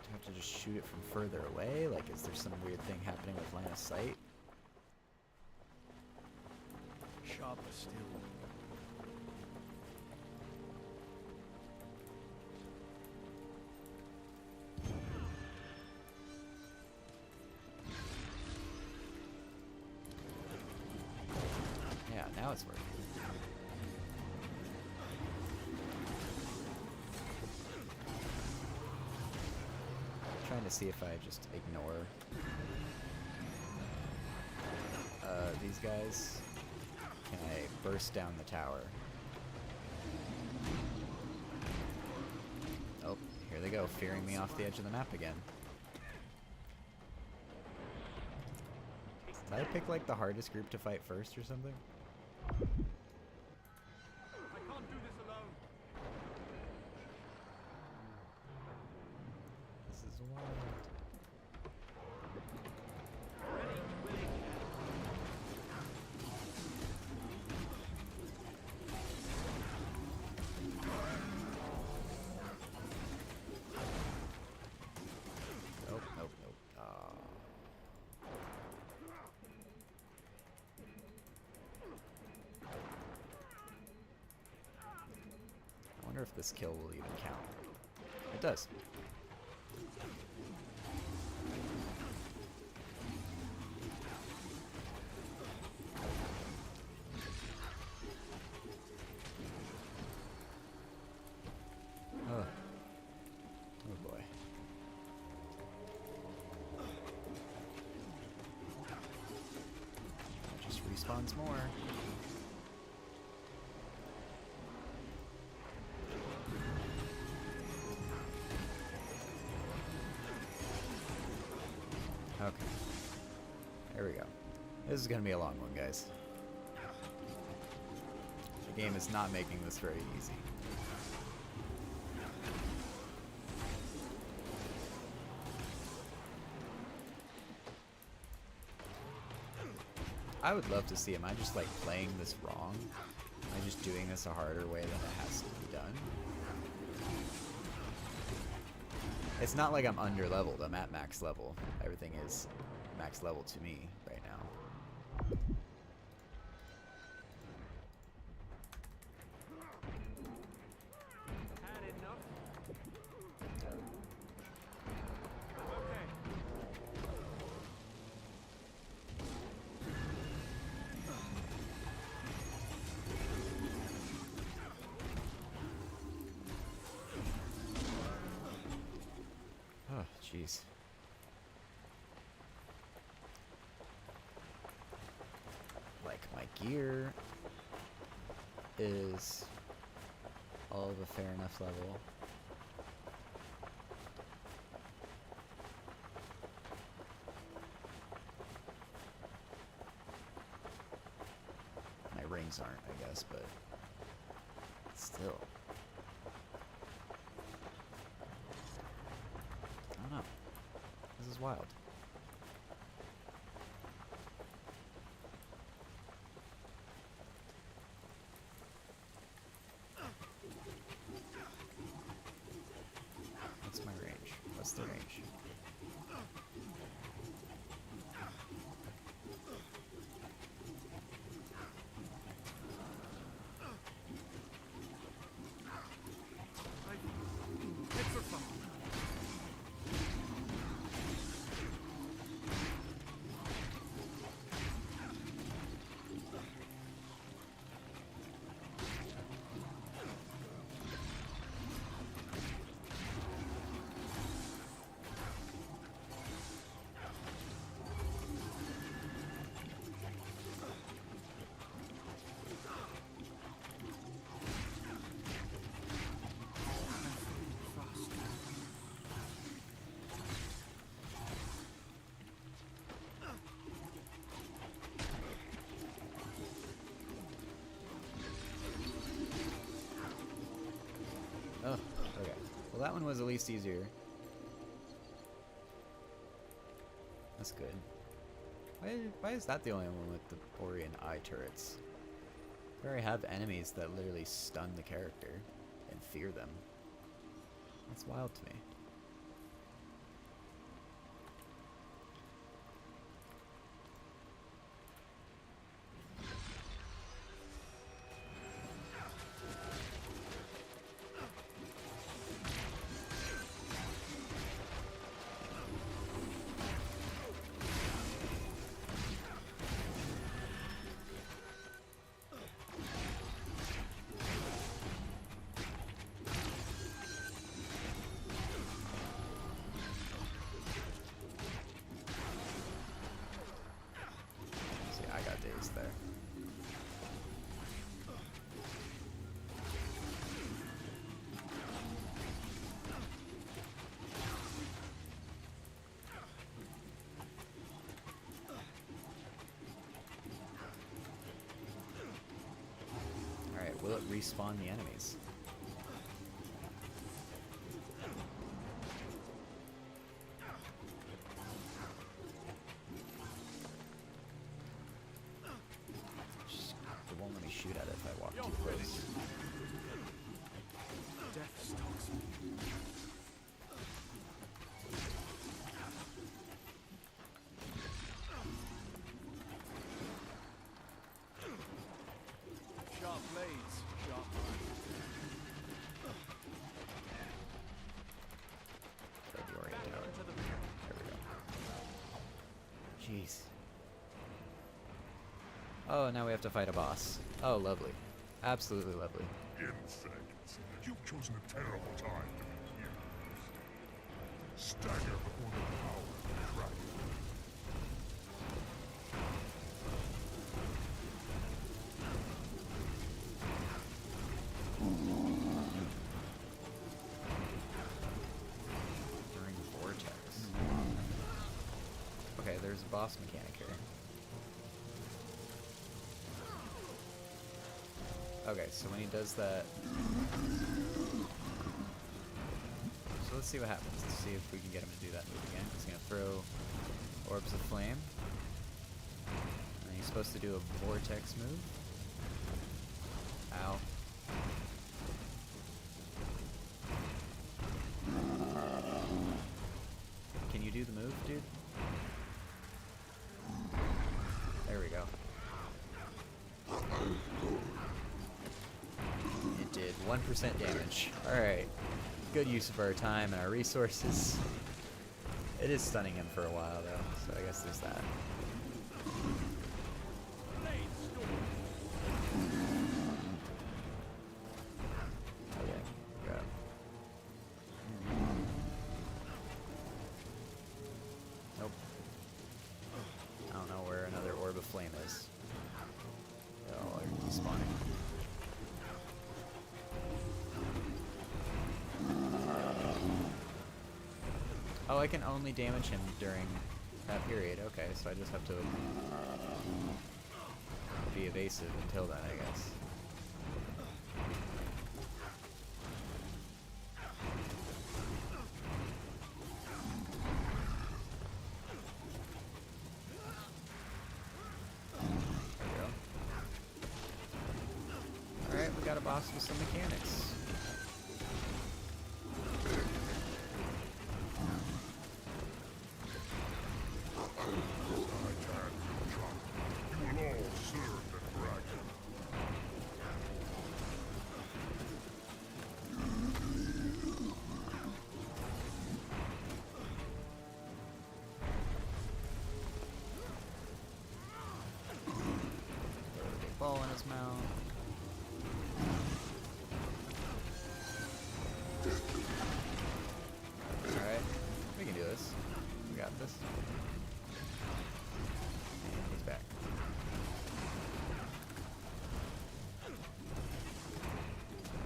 Do I have to just shoot it from further away? Like, is there some weird thing happening with line of sight? Sharper still. Yeah, now it's working. Trying to see if I just ignore these guys. Can I burst down the tower? Oh, here they go, fearing me off the edge of the map again. Did I pick like the hardest group to fight first or something? I can't do this alone. This is wild. Nope, nope, nope. I wonder if this kill will even count. It does. Oh. Oh boy. It just respawns more. Okay. There we go. This is gonna be a long one, guys. The game is not making this very easy. I would love to see, am I just like playing this wrong? Am I just doing this a harder way than it has to be done? It's not like I'm under leveled, I'm at max level. Everything is max level to me right now. Had enough? Oh, jeez. Like, my gear is all of a fair enough level. My rings aren't, I guess, but still. I don't know. This is wild. What's my range? What's the range? Oh, okay. Well, that one was at least easier. That's good. Why is that the only one with the Orion eye turrets? I already have enemies that literally stun the character and fear them. That's wild to me. There. Alright, will it respawn the enemies? Shoot at it if I walk too close. Death stalks me. Sharp blades, sharp minds. There we go. Jeez. Oh, now we have to fight a boss. Oh, lovely. Absolutely lovely. Insects. You've chosen a terrible time to be heroes. Stagger before the power of the dragon. During vortex. Okay, there's a boss mechanic here. Okay, so when he does that... So let's see what happens. Let's see if we can get him to do that move again. He's going to throw orbs of flame. And he's supposed to do a vortex move. Ow. Can you do the move, dude? There we go. It did 1% damage. Alright. Good use of our time and our resources. It is stunning him for a while though, so I guess there's that. Okay, go. Nope. I don't know where another orb of flame is. They all are despawning. Oh, I can only damage him during that period. Okay, so I just have to be evasive until then, I guess. There we go. Alright, we got a boss with some mechanics. Ball in his mouth. Alright, we can do this. We got this. And he's back.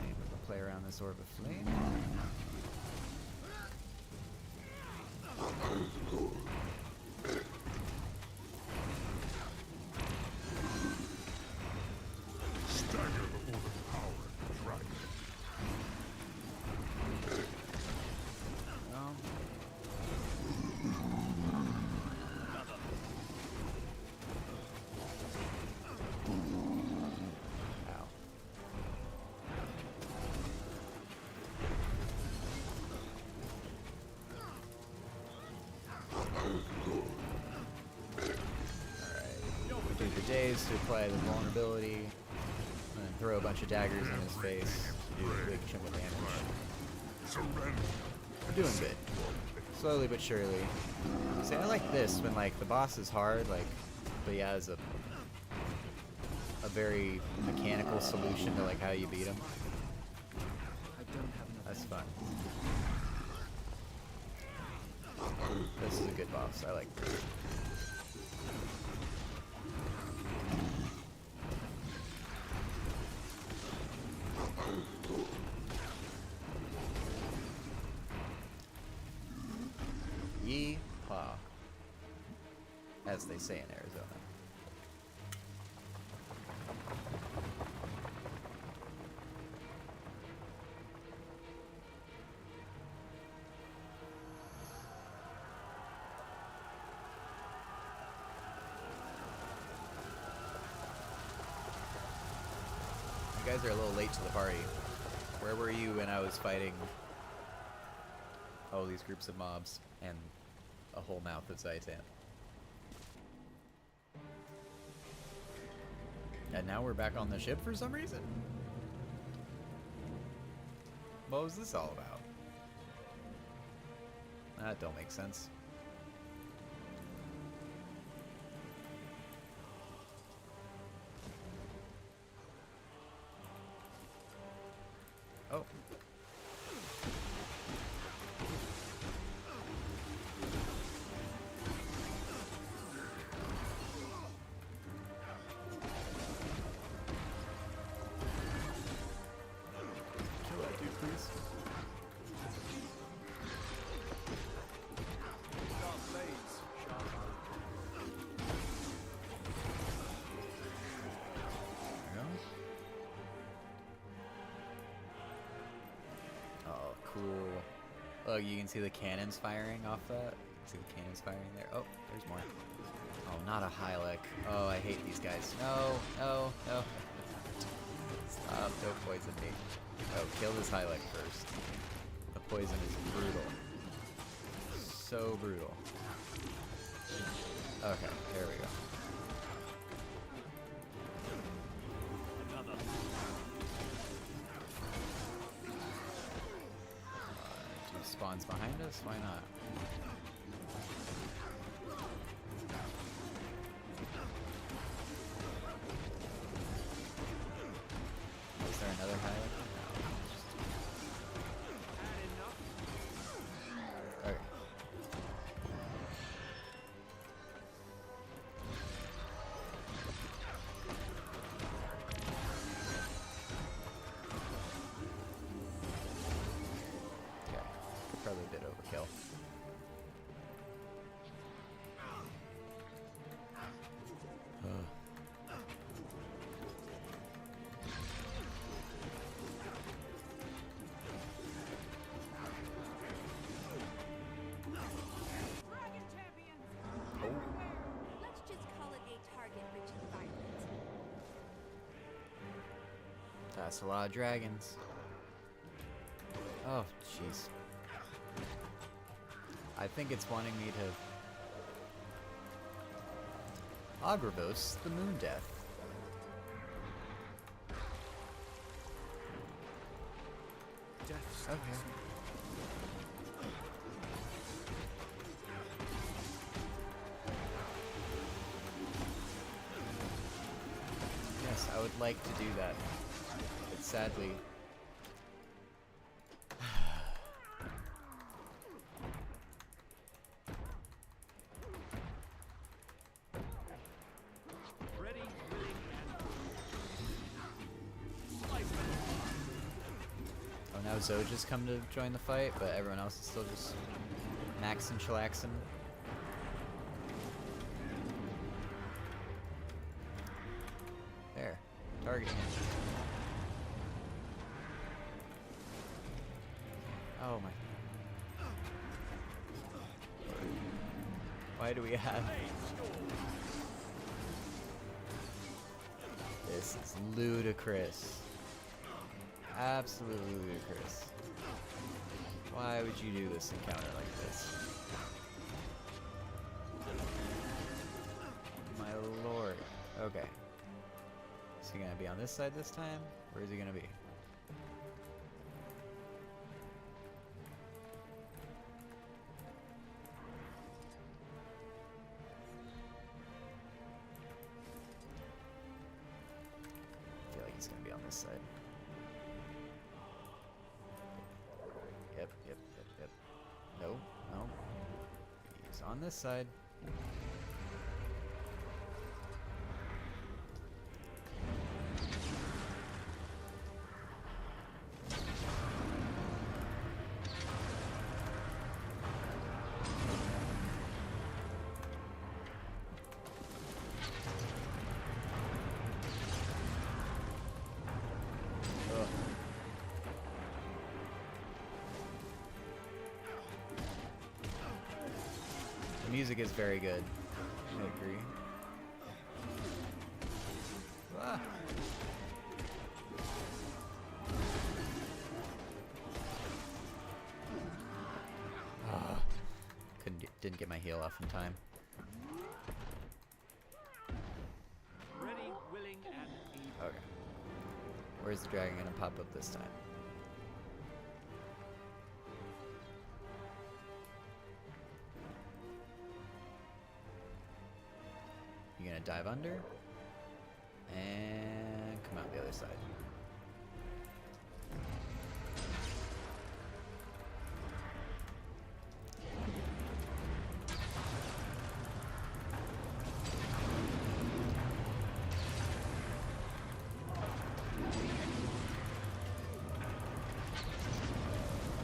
And we'll play around this orb of flame. days to apply the vulnerability, and then throw a bunch of daggers in his face to do a big chunk of damage. We're doing good. Slowly but surely. See, I like this when like the boss is hard, like, but he has a very mechanical solution to like how you beat him. That's fun. This is a good boss. I like this. Yee-haw, as they say in Arizona. You guys are a little late to the party. Where were you when I was fighting all these groups of mobs and a whole mouth of Zaitan? And now we're back on the ship for some reason? What was this all about? That don't make sense. Oh. Kill that dude, please. Cool. Oh, you can see the cannons firing off that. See the cannons firing there. Oh, there's more. Oh, not a Hylek. Oh, I hate these guys. No, no, no. Stop, don't poison me. Oh, kill this Hylek first. The poison is brutal. So brutal. Okay, there we go. Spawns behind us? Why not? Is there another Hylek? No. Okay. Probably a bit overkill. Let's just call it a target-rich environment. That's a lot of dragons. Oh, jeez. I think it's wanting me to Agravos, the Moon Death. Okay. Yes, I would like to do that, but sadly. Now Zoja's come to join the fight, but everyone else is still just maxing, chillaxing. There. Targeting him. Oh my. Why do we have... This is ludicrous. Absolutely ludicrous. Why would you do this encounter like this? My lord. Okay. Is he gonna be on this side this time? Where is he gonna be? I feel like he's gonna be on this side. Yep. No. He's on this side. The music is very good. I agree. Ah. Didn't get my heal off in time. Ready, willing, and able. Okay. Where's the dragon gonna pop up this time? You're gonna dive under and come out the other side.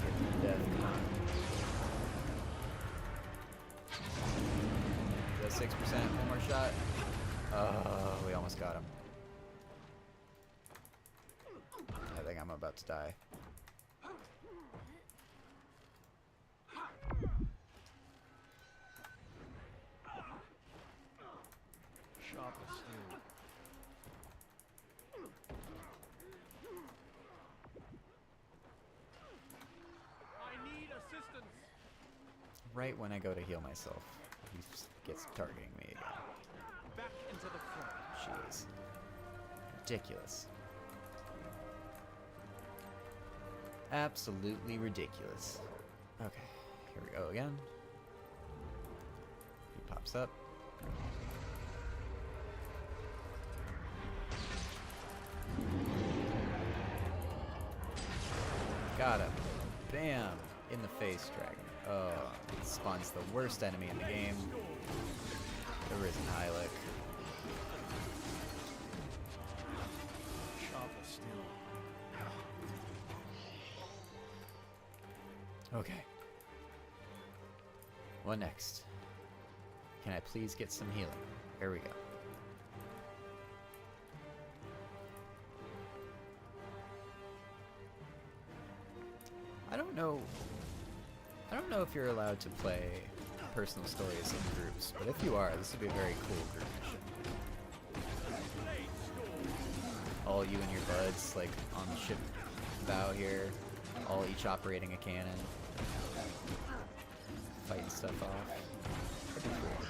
Get to death. 6%, one more shot. Oh, we almost got him. I think I'm about to die. Sharp as steel. I need assistance. Right when I go to heal myself, he gets targeting me again. Back into the front. Jeez. Ridiculous. Absolutely ridiculous. Okay, here we go again. He pops up. Got him. Bam! In the face, dragon. Oh, it spawns the worst enemy in the game. The Risen Hylic. Sharp as steel. Okay. What next? Can I please get some healing? Here we go. I don't know if you're allowed to play personal stories in groups, but if you are, this would be a very cool group mission. All you and your buds, like, on the ship bow here, all each operating a cannon, fighting stuff off. That'd be cool.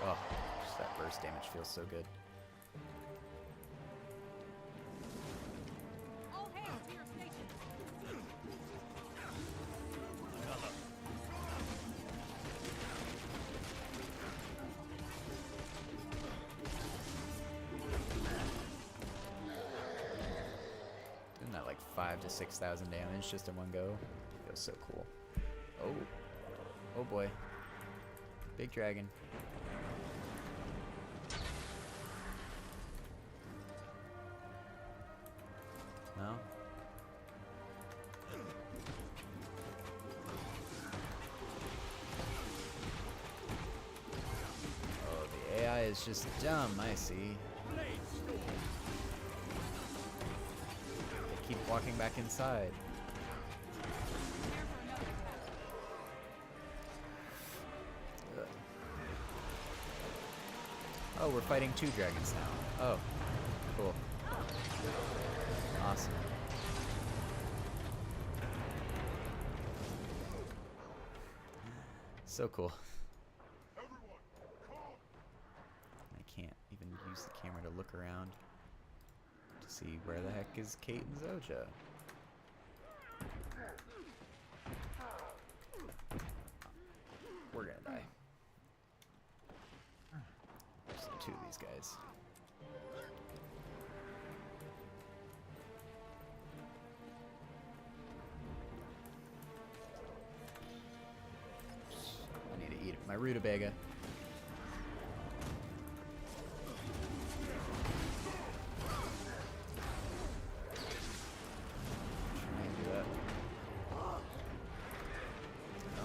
Oh, just that burst damage feels so good. All hands to your stations. Isn't that like 5,000 to 6,000 damage just in one go? Feels so cool. Oh. Oh boy. Big dragon. No? Oh, the AI is just dumb, I see. They keep walking back inside. Ugh. Oh, we're fighting 2 dragons now. Oh, cool. Awesome. So cool. I can't even use the camera to look around to see where the heck is Ch8 and Zoja. We're gonna die. There's two of these guys. I need to eat my rutabaga. Try and do that. No.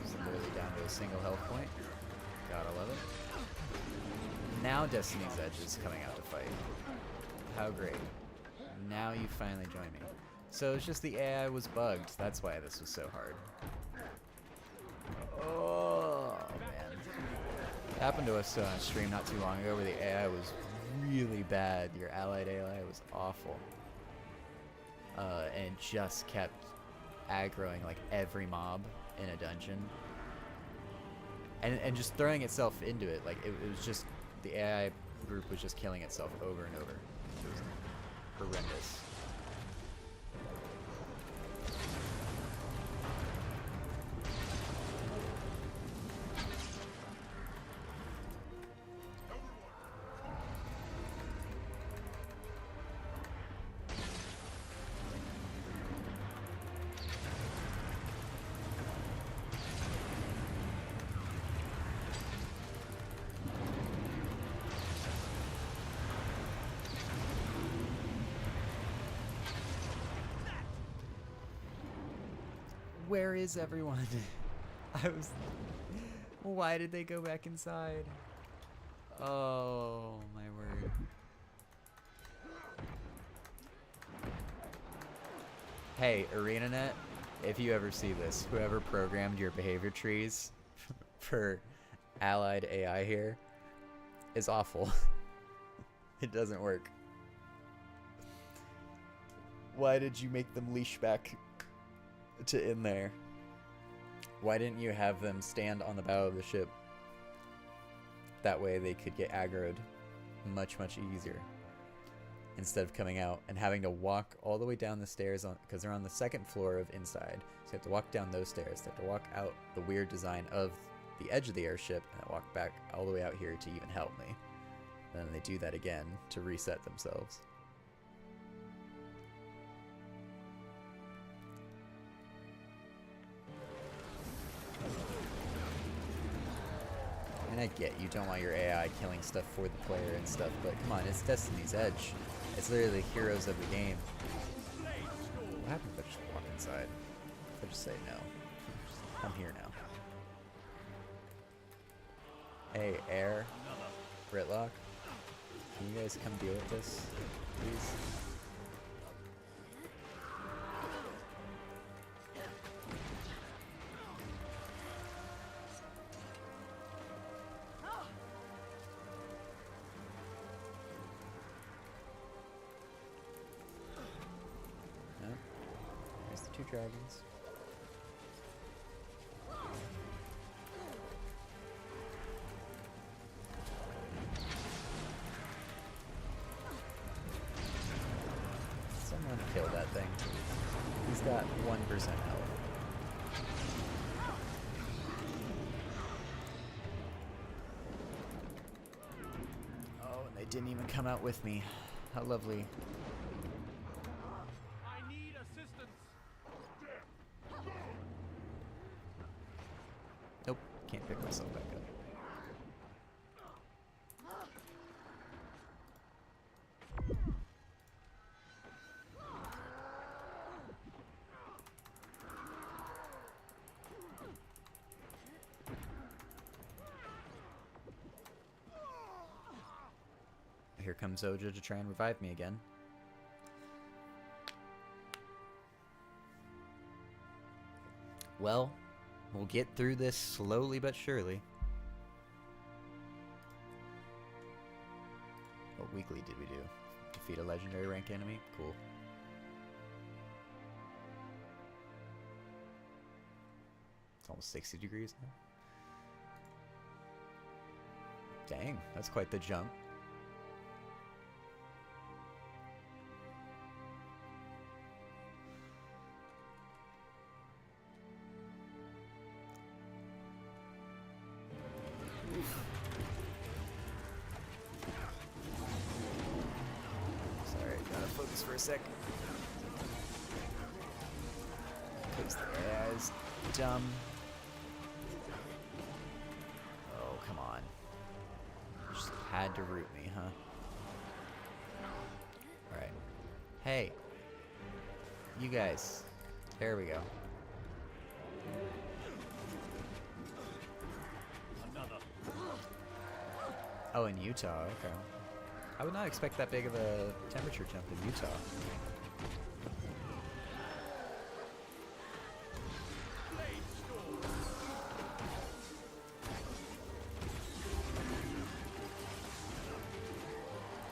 He's literally down to a single health point. Gotta love it. Now Destiny's Edge is coming out to fight. How great. Now you finally join me. So it's just the AI was bugged. That's why this was so hard. Oh, man. It happened to us on a stream not too long ago where the AI was really bad. Your allied AI was awful. And it just kept aggroing like every mob in a dungeon. And just throwing itself into it. Like it was just, the AI group was just killing itself over and over. It was horrendous. Where is everyone? I was... Why did they go back inside? Oh, my word. Hey, ArenaNet, if you ever see this, whoever programmed your behavior trees for allied AI here is awful. It doesn't work. Why did you make them leash back to in there? Why didn't you have them stand on the bow of the ship? That way they could get aggroed much easier instead of coming out and having to walk all the way down the stairs on, because they're on the second floor of inside, so you have to walk down those stairs. They have to walk out the weird design of the edge of the airship and then walk back all the way out here to even help me. And then they do that again to reset themselves. And I get you don't want your AI killing stuff for the player and stuff, but come on, it's Destiny's Edge. It's literally the heroes of the game. What happens if I just walk inside? If I just say no. I'm here now. Hey, Air, Britlock, can you guys come deal with this, please? Two dragons. Someone kill that thing. He's got 1% health. Oh, and they didn't even come out with me. How lovely. Nope, can't pick myself back up. Here comes Zoja to try and revive me again. Well, we'll get through this slowly but surely. What weekly did we do? Defeat a legendary rank enemy. Cool. It's almost 60 degrees now. Dang, that's quite the jump. Sorry, gotta focus for a sec. Because the AI is dumb. Oh, come on. Just had to root me, huh? Alright. Hey. You guys. There we go. Another. Oh, in Utah, okay. I would not expect that big of a temperature jump in Utah.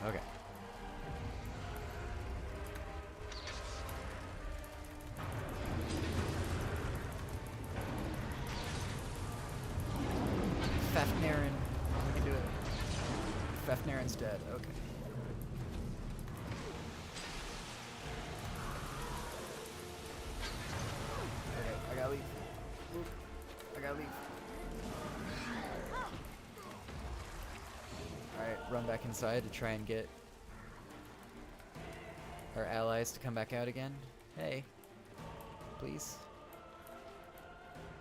Okay. Fafnaren. We can do it. Fafnaren's dead. Okay. Okay, I gotta leave. Oop. I gotta leave. Alright, run back inside to try and get our allies to come back out again. Hey. Please.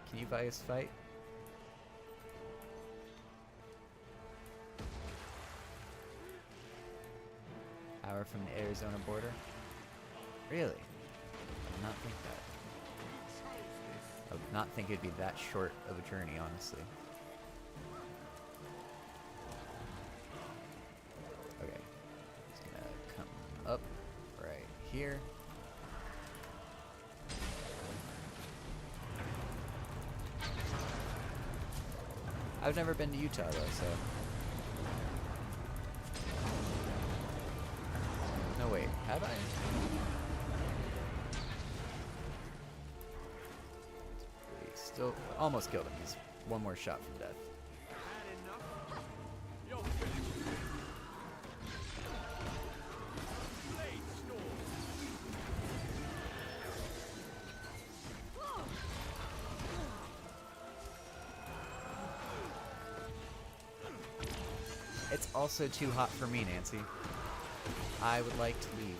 Can you buy us fight? Hour from the Arizona border? Really? I did not think that. I would not think it'd be that short of a journey, honestly. Okay. It's gonna come up right here. I've never been to Utah though, so. No, wait, have I? Still almost killed him. He's one more shot from death. It's also too hot for me, Nancy. I would like to leave.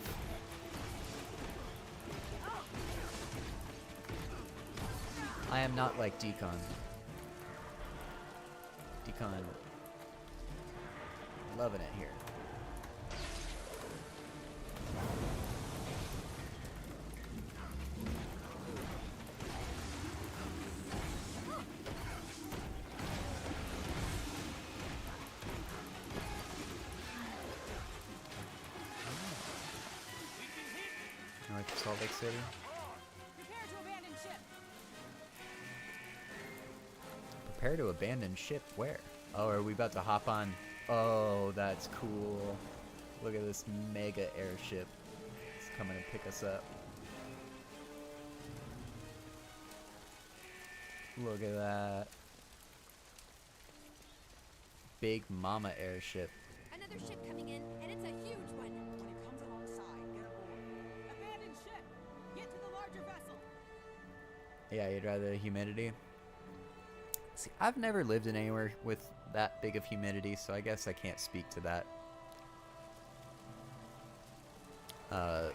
I am not like Decon. Decon, loving it here. North of Salt Lake City. Prepare to abandon ship. Prepare to abandon ship. Where? Oh, are we about to hop on? Oh, that's cool. Look at this mega airship. It's coming to pick us up. Look at that. Big mama airship. Another ship coming in, and it's a huge one. When it comes alongside, get aboard. Abandon ship. Get to the larger vessel. Yeah, you'd rather the humidity? See, I've never lived in anywhere with that big of humidity, so I guess I can't speak to that. I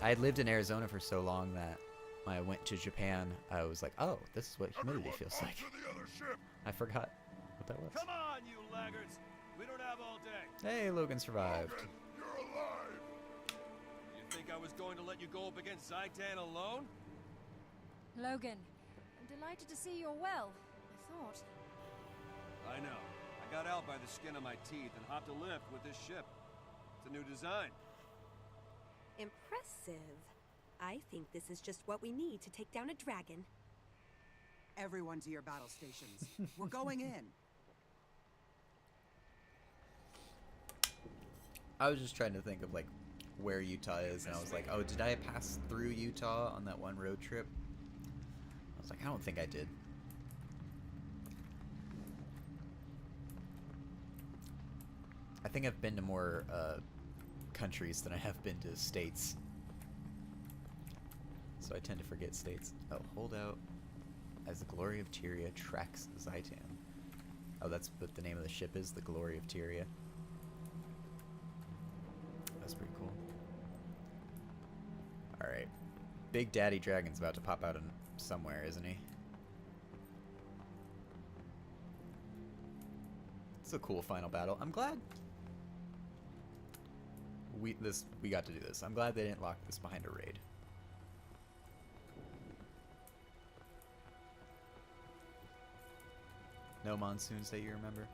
had lived in Arizona for so long that when I went to Japan, I was like, oh, this is what humidity feels like. I forgot what that was. Come on, you laggards! We don't have all day. Hey, Logan survived. Logan, you're alive! You think I was going to let you go up against Zaitan alone? Logan, I'm delighted to see you're well. I thought. I know. I got out by the skin of my teeth and hopped a lift with this ship. It's a new design. Impressive. I think this is just what we need to take down a dragon. Everyone to your battle stations. We're going in. I was just trying to think of like where Utah is, and I was like, oh, did I pass through Utah on that one road trip? I was like, I don't think I did. I think I've been to more countries than I have been to states. So I tend to forget states. Oh, hold out as the glory of Tyria tracks Zaitan. Oh, that's what the name of the ship is, the Glory of Tyria. That's pretty cool. Alright. Big Daddy Dragon's about to pop out in somewhere, isn't he? It's a cool final battle. I'm glad we got to do this. I'm glad they didn't lock this behind a raid. No monsoons that you remember?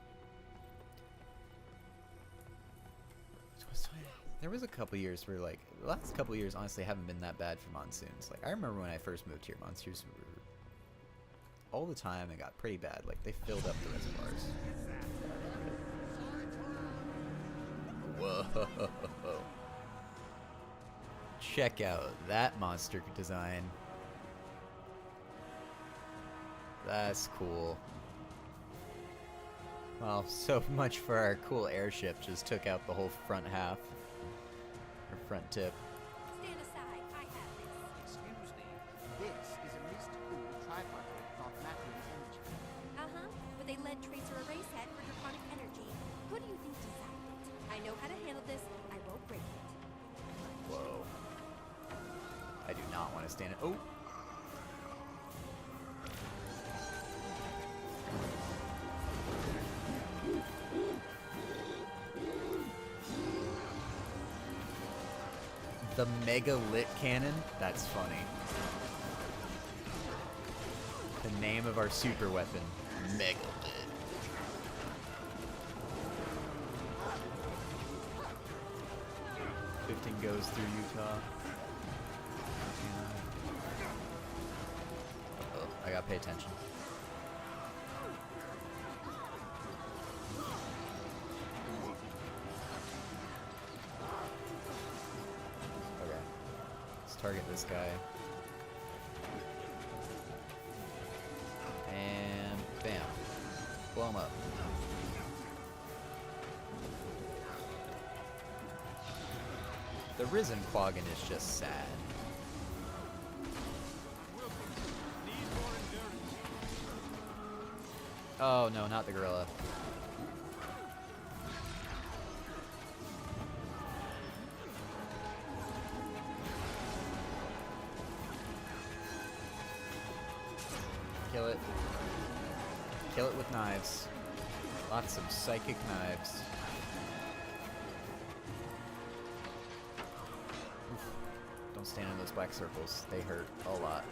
There was a couple years where, like, the last couple years honestly haven't been that bad for monsoons. Like, I remember when I first moved here, monsoons were all the time and got pretty bad. Like, they filled up the reservoirs. Whoa. Check out that monster design. That's cool. Well, so much for our cool airship. Just took out the whole front half. Or front tip. Stand aside, I have this. Excuse me. This is a mist-cooled tripartite called Matthew's engine. Uh-huh, but they led tracer array set for draconic energy. Who do you think designed it? I know how to handle this. I won't break it. Whoa. I do not want to stand it. Oh! The Mega Lit Cannon? That's funny. The name of our super weapon, Mega Lit. $15 goes through Utah. Uh-oh, I gotta pay attention. Target this guy. And bam. Blow him up. The Risen Quaggan is just sad. Oh no, not the gorilla. Kill it. Kill it with knives. Lots of psychic knives. Oof. Don't stand in those black circles. They hurt a lot.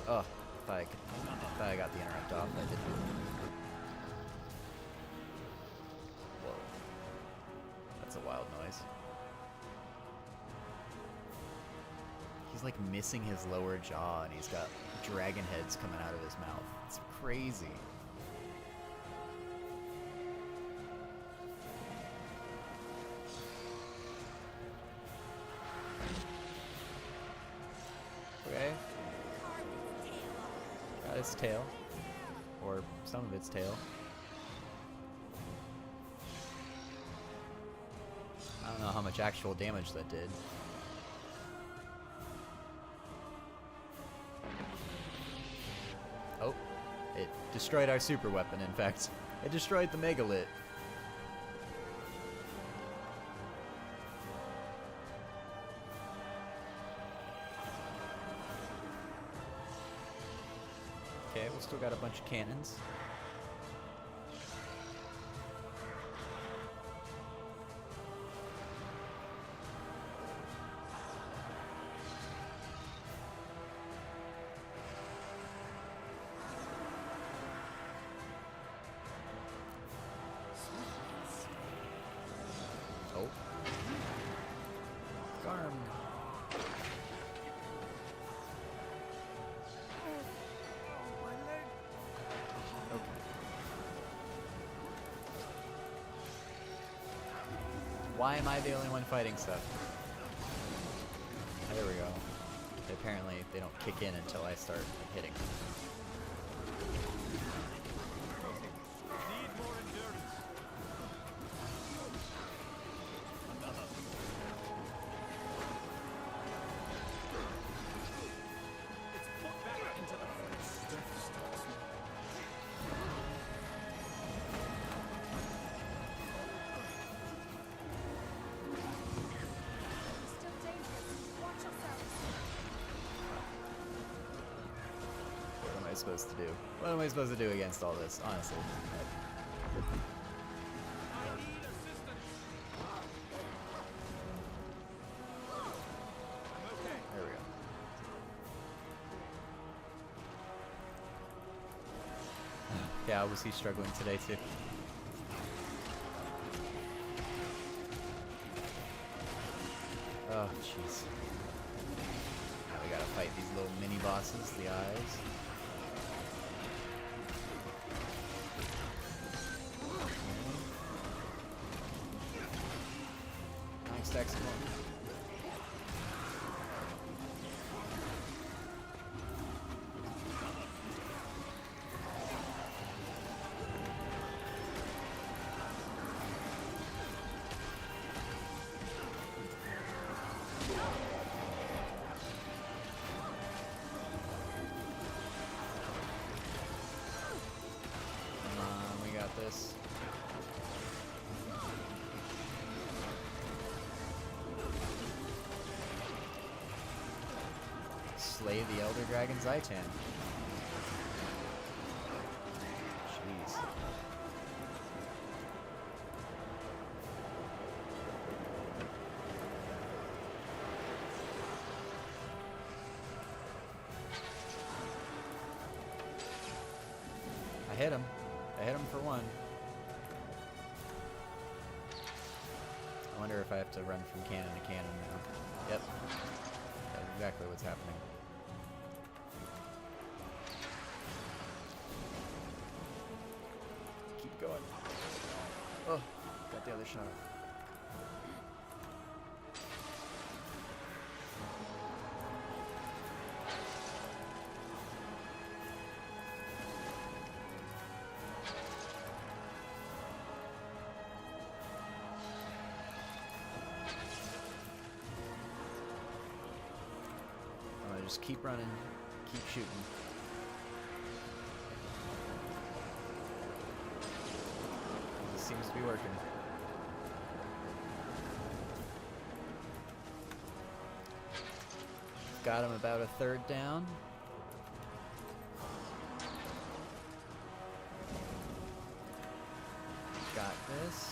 Oh, if I got the interrupt off, I didn't. Whoa. That's a wild noise. He's like missing his lower jaw and he's got dragon heads coming out of his mouth. It's crazy. Okay. Got his tail. Or some of its tail. I don't know how much actual damage that did. Oh, it destroyed our super weapon, in fact. It destroyed the Megalith. Okay, we still got a bunch of cannons. Oh. Garm. Why am I the only one fighting stuff? There we go. Apparently, they don't kick in until I start hitting. Need more endurance. Another. It's put back into the fridge. Death stalks me. Still dangerous. Watch yourselves. What am I supposed to do? What am I supposed to do against all this, honestly? There we go. Yeah, was he struggling today too? Oh, jeez. Now we gotta fight these little mini bosses, the eyes. Nice, excellent. Come on, we got this. Slay the Elder Dragon Zaitan. Jeez. I hit him. I hit him for one. I wonder if I have to run from cannon to cannon now. Yep. That's exactly what's happening. Keep going. Oh, got the other shot. I'm gonna just keep running, keep shooting. This seems to be working. Got him about a third down. Got this.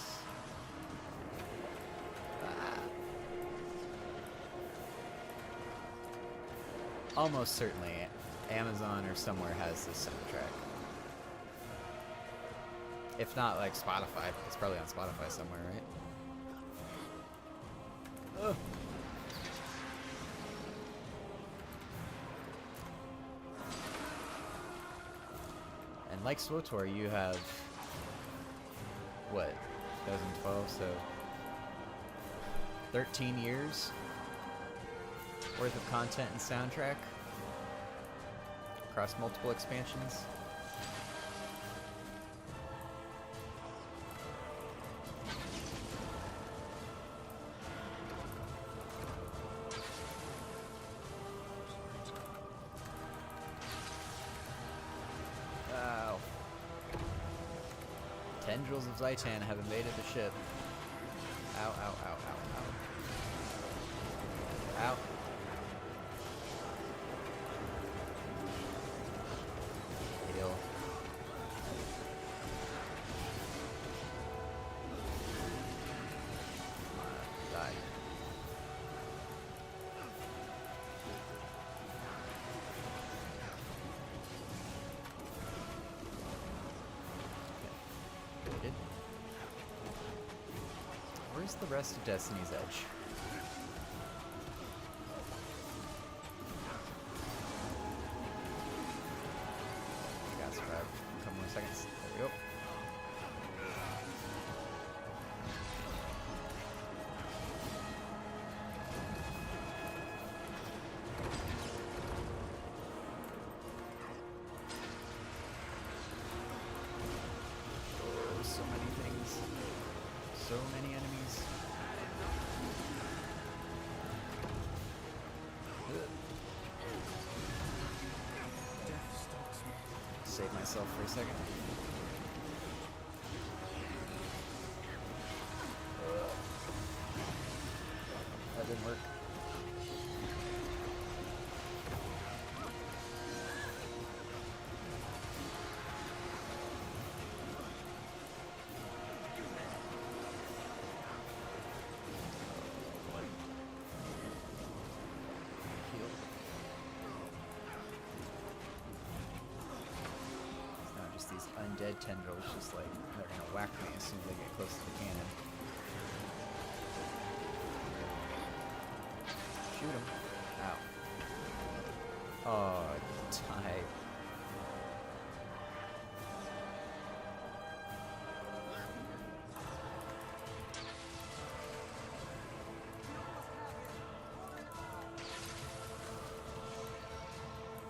Almost certainly Amazon or somewhere has this soundtrack. If not, like Spotify. It's probably on Spotify somewhere, right? Ugh. And like SWTOR, you have what? 2012, so 13 years worth of content and soundtrack across multiple expansions. Ow. Tendrils of Zaitan have invaded the ship. Ow, ow, ow, ow, ow. Ow. Heal. Die. Good. Where's the rest of Destiny's Edge? Got survived. A couple more seconds. There we go. myself for a second. That didn't work. These undead tendrils just like they're gonna whack me as soon as they get close to the cannon. Shoot him. Ow. Oh, die.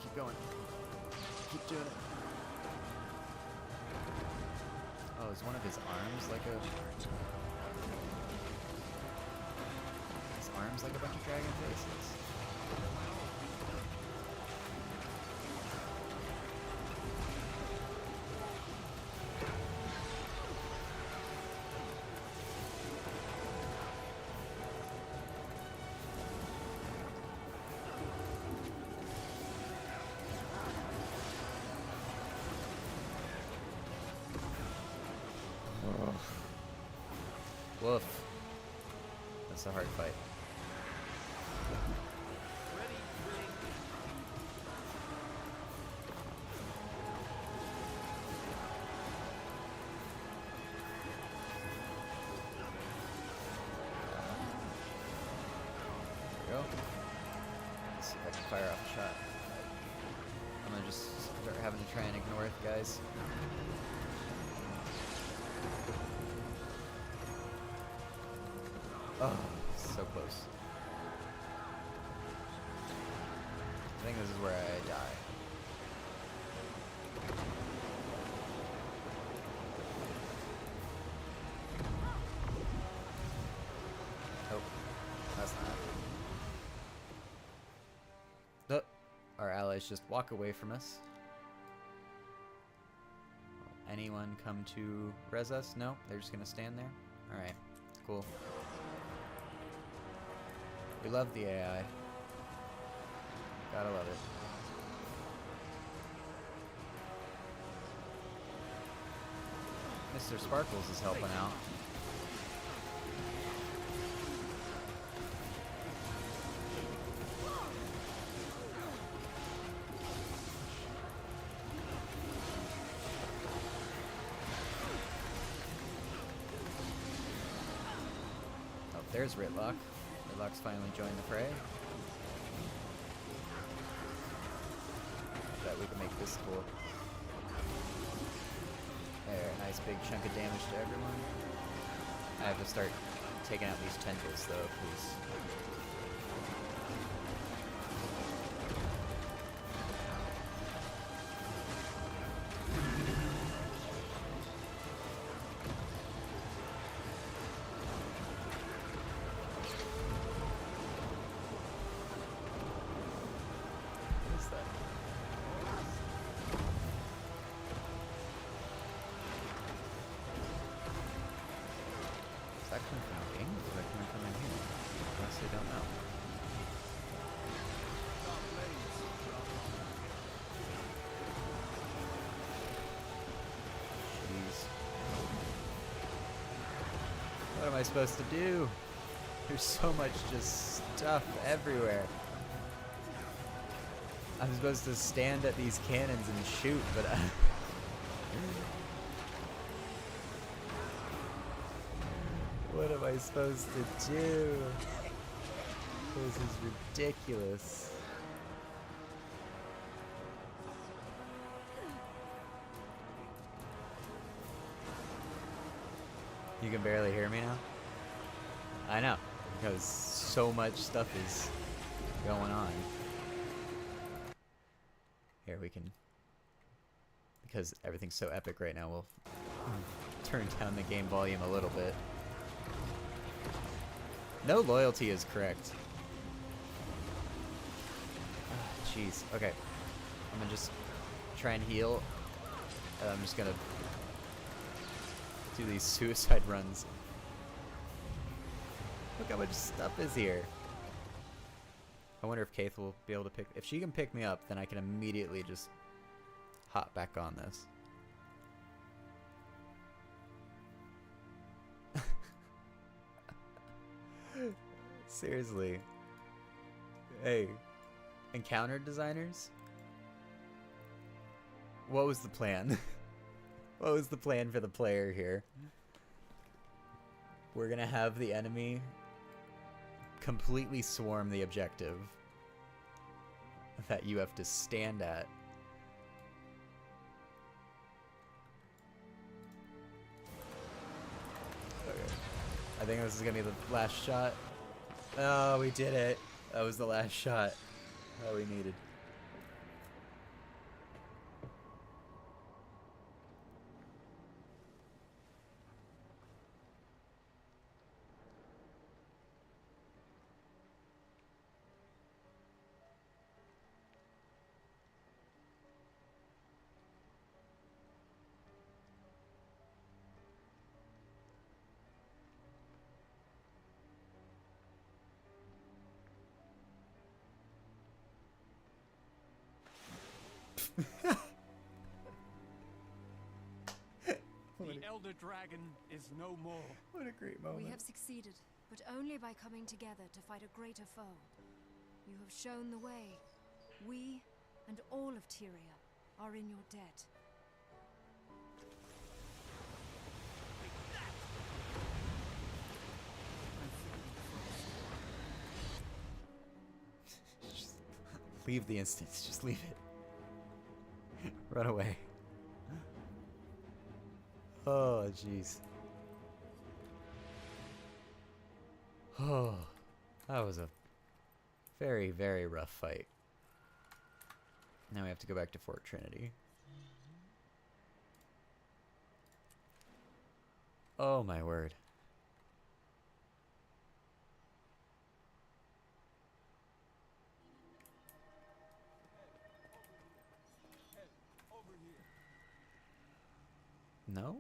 Keep going. Keep doing it. Oh, is one of his arms like a... His arms like a bunch of dragon faces? Woof. That's a hard fight. There we go. Let's see if I can fire off a shot. I'm gonna just start having to try and ignore it, guys. Oh, so close. I think this is where I die. Oh, that's not happening. Our allies just walk away from us. Will anyone come to res us? No, they're just gonna stand there? Alright, cool. We love the AI. Gotta love it. Mr. Sparkles is helping out. Oh, there's Ritlock. Ritlock's finally joined the fray. Bet we can make this cool. There, nice big chunk of damage to everyone. I have to start taking out these tendrils though, please. Is that coming from the game? Or is that coming from in here? I honestly don't know. Jeez. What am I supposed to do? There's so much just stuff everywhere. I'm supposed to stand at these cannons and shoot, but what am I supposed to do? This is ridiculous. You can barely hear me now? I know, because so much stuff is going on. Here we can, because everything's so epic right now, we'll turn down the game volume a little bit. No loyalty is correct. Jeez. Okay. I'm gonna just try and heal And I'm just gonna do these suicide runs. Look how much stuff is here. I wonder if Kaith will be able to pick... If she can pick me up, then I can immediately just hop back on this. Seriously. Hey. Encounter designers? What was the plan? What was the plan for the player here? We're gonna have the enemy completely swarm the objective that you have to stand at. Okay. I think this is gonna be the last shot. Oh, we did it. That was the last shot that we needed. The Elder Dragon is no more. What a great moment. We have succeeded, but only by coming together to fight a greater foe. You have shown the way. We, and all of Tyria, are in your debt. Just leave the instance. Just leave it. Run away. Oh, jeez. Oh, that was a very, very rough fight. Now we have to go back to Fort Trinity. Oh, my word. No?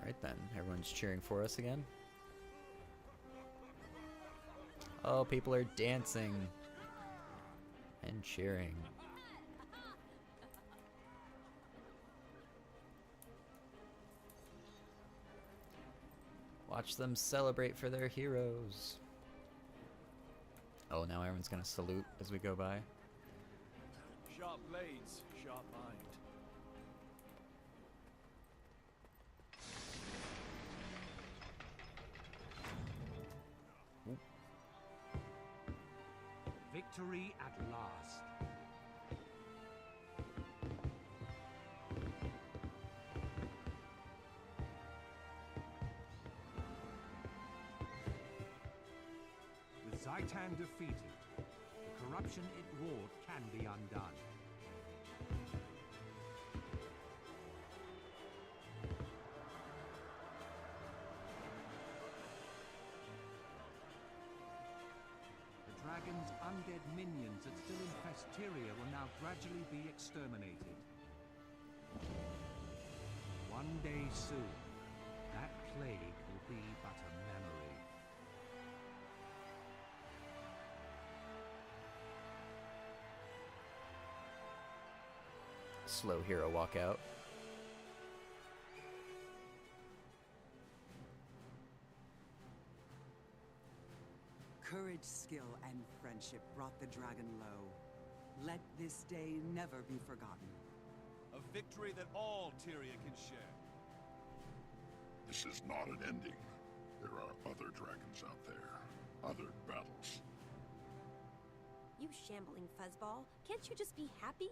Alright then, everyone's cheering for us again. Oh, people are dancing and cheering. Watch them celebrate for their heroes. Oh, now everyone's gonna salute as we go by. Sharp blades, sharp mind. Victory at last. With Zhaitan defeated, the corruption it wrought can be undone. The dragon's undead minions that still infest Tyria will now gradually be exterminated. One day soon, that plague will be but a memory. Slow hero walkout. Courage, skill, and friendship brought the dragon low. Let this day never be forgotten. A victory that all Tyria can share. This is not an ending. There are other dragons out there. Other battles. You shambling fuzzball. Can't you just be happy?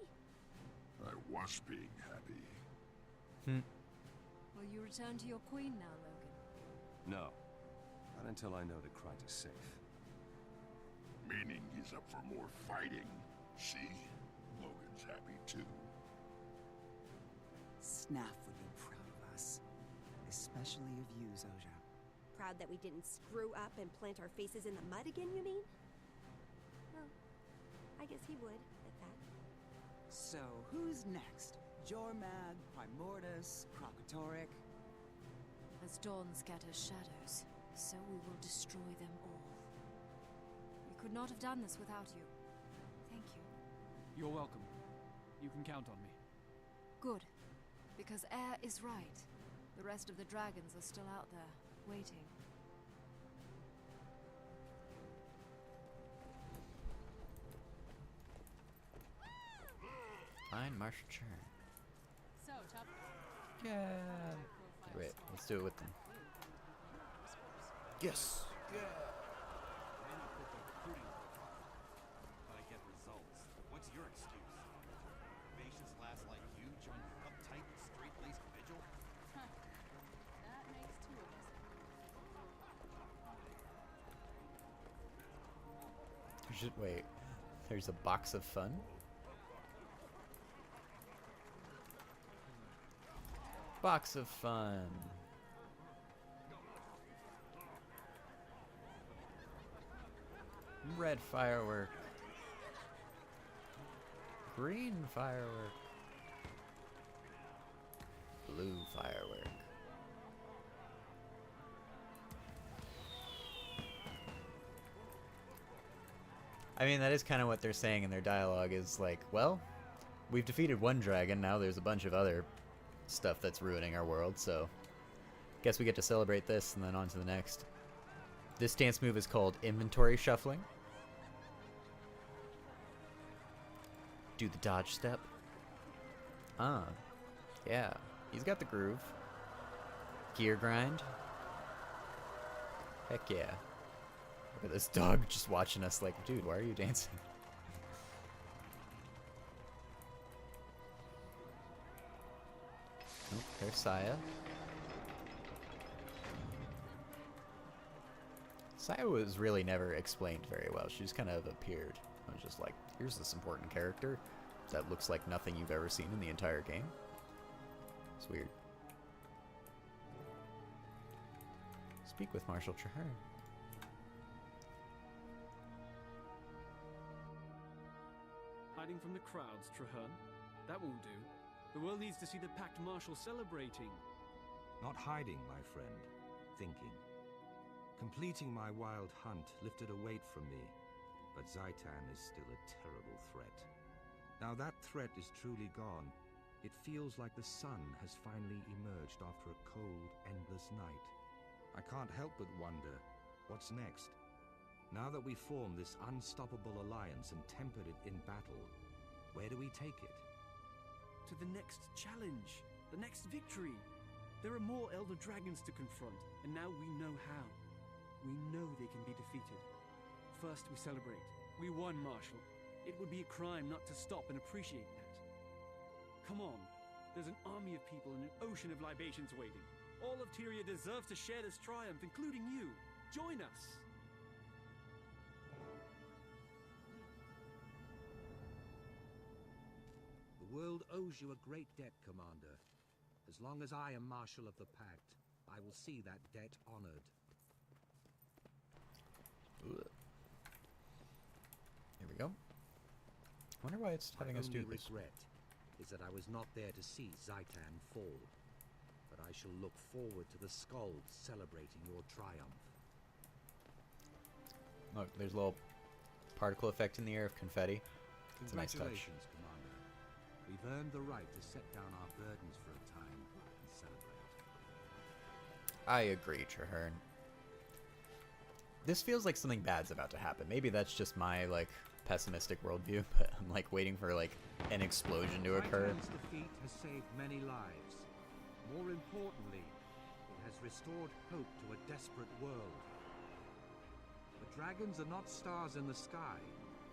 I was being happy. Will you return to your queen now, Logan? No. Not until I know that Ch8 is safe. Meaning he's up for more fighting. See? Logan He's happy too. Snaf would be proud of us. Especially of you, Zoja. Proud that we didn't screw up and plant our faces in the mud again, you mean? Well, I guess he would, at that. So, who's next? Jormag, Primordus, Krokatoric? As dawn scatters shadows, so we will destroy them all. We could not have done this without you. Thank you. You're welcome. You can count on me. Good. Because Air is right. The rest of the dragons are still out there, waiting. Fine, Marshal Churn. So, tough. Yeah. Wait, let's do it with them. Yes. Yeah. Many put their recruiting but I get results. What's your excuse? Vivacious lass like you join the uptight, straight-laced vigil? That makes two of us. Wait, there's a box of fun? Box of fun. Red firework. Green firework. Blue firework. I mean, that is kind of what they're saying in their dialogue is like, well, we've defeated one dragon, now there's a bunch of other stuff that's ruining our world, so guess we get to celebrate this and then on to the next. This dance move is called inventory shuffling. Do the dodge step. Ah, yeah, he's got the groove. Gear grind. Heck yeah. Look at this dog just watching us like, dude, why are you dancing? Oh, there's Saya. Saya was really never explained very well. She just kind of appeared. I was just like, here's this important character that looks like nothing you've ever seen in the entire game. It's weird. Speak with Marshal Traherne. Hiding from the crowds, Traherne? That won't do. The world needs to see the Pact Marshal celebrating. Not hiding, my friend. Thinking. Completing my wild hunt lifted a weight from me, but Zhaitan is still a terrible threat. Now that threat is truly gone, it feels like the sun has finally emerged after a cold, endless night. I can't help but wonder, what's next? Now that we formed this unstoppable alliance and tempered it in battle, where do we take it? To the next challenge, the next victory. There are more Elder Dragons to confront, and now we know how. We know they can be defeated. First we celebrate. We won, Marshal. It would be a crime not to stop and appreciate that. Come on. There's an army of people and an ocean of libations waiting. All of Tyria deserves to share this triumph, including you. Join us! The world owes you a great debt, Commander. As long as I am Marshal of the Pact, I will see that debt honored. Here we go. I wonder why it's having us do My only this. regret is that I was not there to see Zhaitan fall. But I shall look forward to the skulls celebrating your triumph. Look, there's a little particle effect in the air of confetti. It's a nice touch. Congratulations, Commander. We've earned the right to set down our burdens for a time and celebrate. I agree, Traherne. This feels like something bad's about to happen. Maybe that's just my, like, pessimistic worldview, but I'm, like, waiting for, like, an explosion to occur. Zhaitan's defeat has saved many lives. More importantly, it has restored hope to a desperate world. The dragons are not stars in the sky.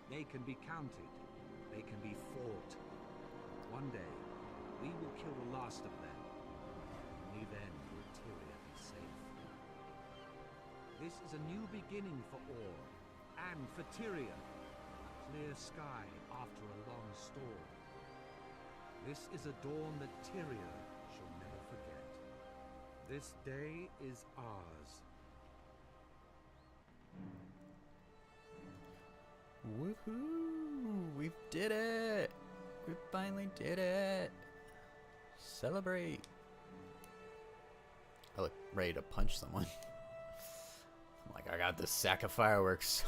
They can be counted. They can be fought. One day, we will kill the last of them. Only then will Tyria be safe. This is a new beginning for Orr, and for Tyria. A clear sky after a long storm. This is a dawn that Tyria shall never forget. This day is ours. Woohoo! We did it! We finally did it! Celebrate! I look ready to punch someone. I'm like, I got this sack of fireworks.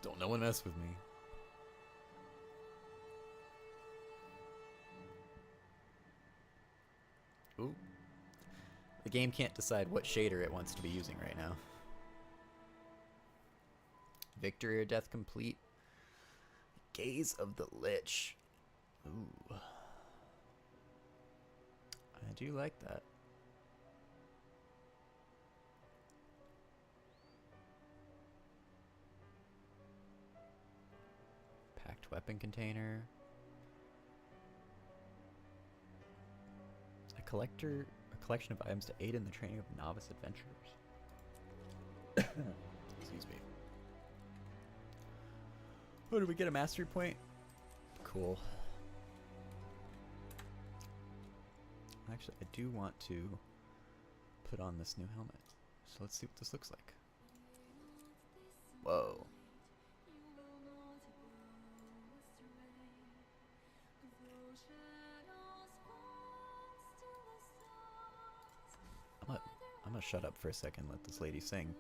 Don't no one mess with me. Ooh. The game can't decide what shader it wants to be using right now. Victory or death complete. Gaze of the Lich. Ooh. I do like that. Packed weapon container. A collection of items to aid in the training of novice adventurers. Excuse me. Oh, did we get a mastery point? Cool. Actually, I do want to put on this new helmet. So let's see what this looks like. Whoa. I'm gonna shut up for a second and let this lady sing.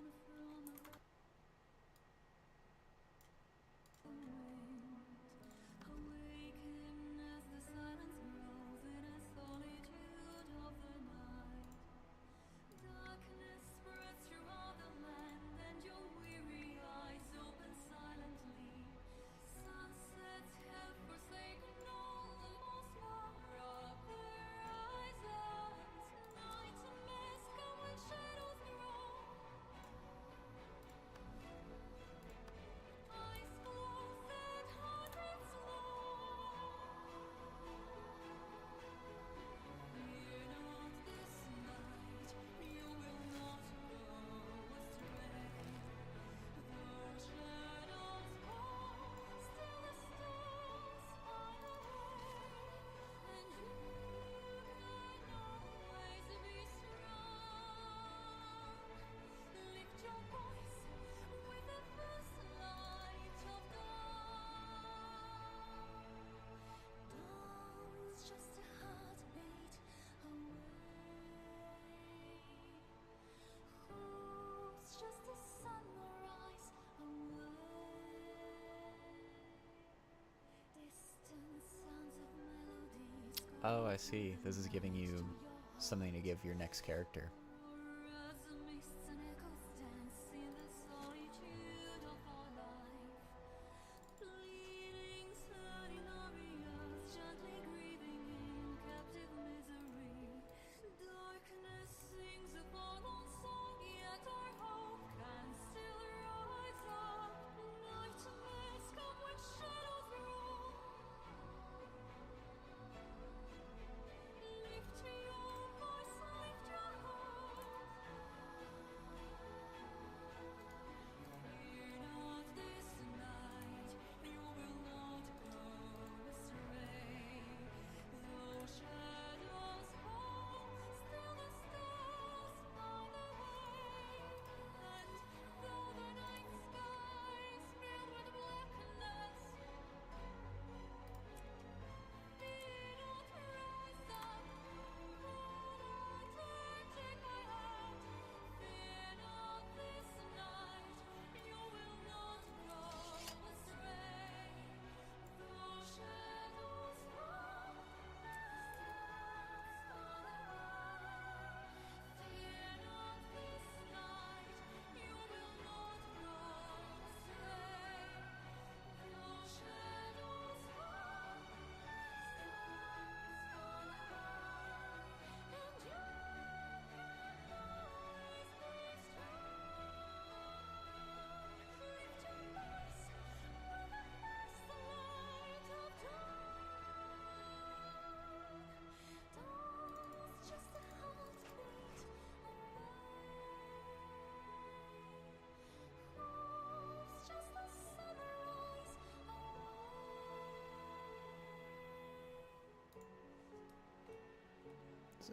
Oh, I see. This is giving you something to give your next character.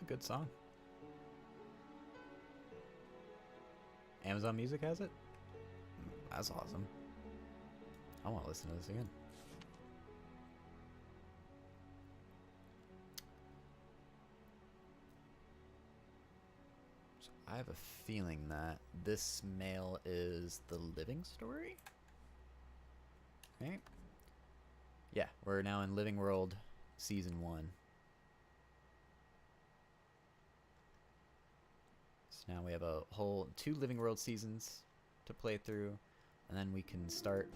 a good song. Amazon Music has it? That's awesome. I want to listen to this again. So I have a feeling that this mail is the living story? Right? Yeah, we're now in Living World Season 1. So now we have a whole 2 Living World seasons to play through, and then we can start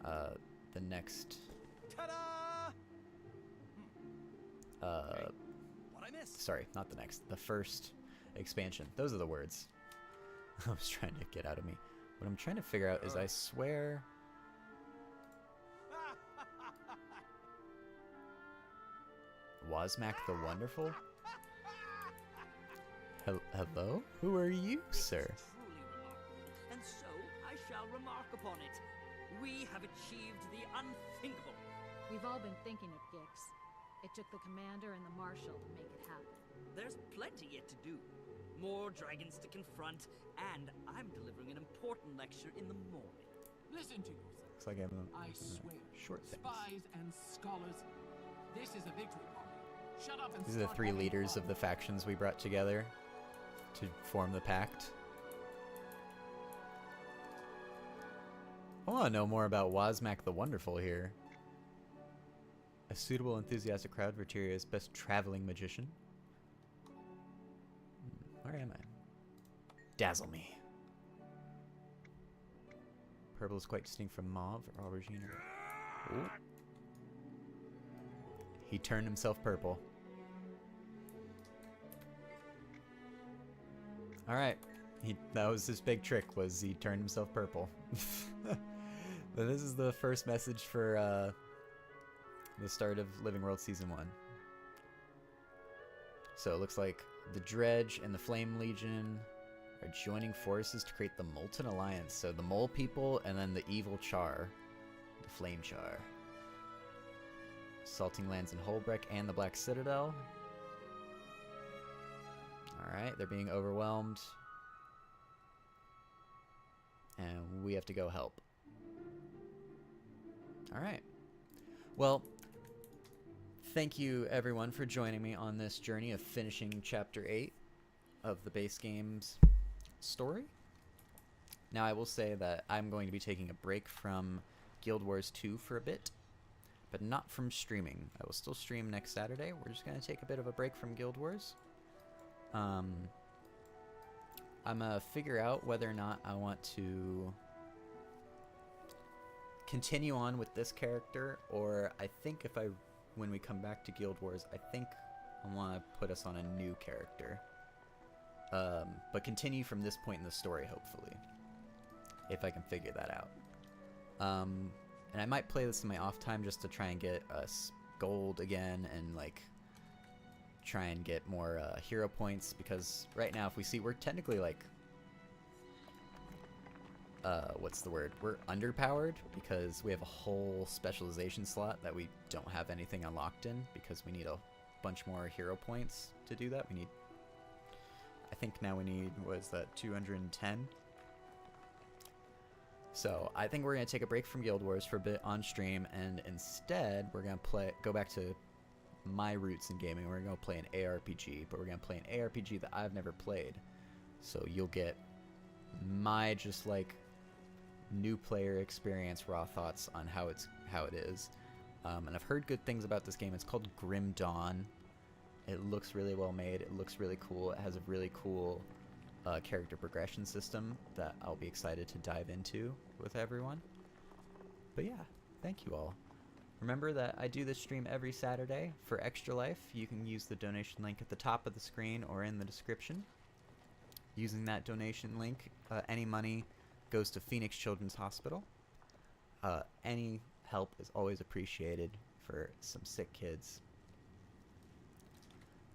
the next sorry, not the next, the first expansion. Those are the words I was trying to get out of me. What I'm trying to figure out is, I swear Wazmak the Wonderful? Hello? Who are you, sir? Truly remarkable, and so I shall remark upon it. We have achieved the unthinkable. We've all been thinking it, Gix. It took the commander and the marshal to make it happen. There's plenty yet to do. More dragons to confront, and I'm delivering an important lecture in the morning. Listen to yourself. Looks like I swear, short things. spies and scholars, this is a victory party. Shut up and These are the 3 leaders of the factions we brought together to form the pact. I want to know more about Wazmak the Wonderful here. A suitable, enthusiastic crowd for Tyria's best traveling magician. Where am I? Dazzle me. Purple is quite distinct from mauve or aubergine. Ooh. He turned himself purple. Alright. That was his big trick, was he turned himself purple. But this is the first message for the start of Living World Season 1. So it looks like the Dredge and the Flame Legion are joining forces to create the Molten Alliance. So the Mole people and then the Evil Char. The Flame Char. Assaulting lands in Holbreck and the Black Citadel. Alright, they're being overwhelmed. And we have to go help. Alright. Well, thank you everyone for joining me on this journey of finishing Chapter 8 of the base game's story. Now I will say that I'm going to be taking a break from Guild Wars 2 for a bit, but not from streaming. I will still stream next Saturday. We're just going to take a bit of a break from Guild Wars. I'm going to figure out whether or not I want to continue on with this character, or I think when we come back to Guild Wars, I think I want to put us on a new character. But continue from this point in the story, hopefully. If I can figure that out. And I might play this in my off time just to try and get us gold again and like try and get more hero points, because right now if we see, we're technically like what's the word? We're underpowered because we have a whole specialization slot that we don't have anything unlocked in, because we need a bunch more hero points to do that. We need, I think now we need, what is that, 210? So I think we're going to take a break from Guild Wars for a bit on stream, and instead we're going to go back to my roots in gaming. We're going to play an ARPG, but we're going to play an ARPG that I've never played. So you'll get my just like new player experience, raw thoughts on how it is. And I've heard good things about this game. It's called Grim Dawn. It looks really well made. It looks really cool. It has a really cool character progression system that I'll be excited to dive into with everyone. But yeah, thank you all. Remember that I do this stream every Saturday. For Extra Life, you can use the donation link at the top of the screen or in the description. Using that donation link, any money goes to Phoenix Children's Hospital. Any help is always appreciated for some sick kids.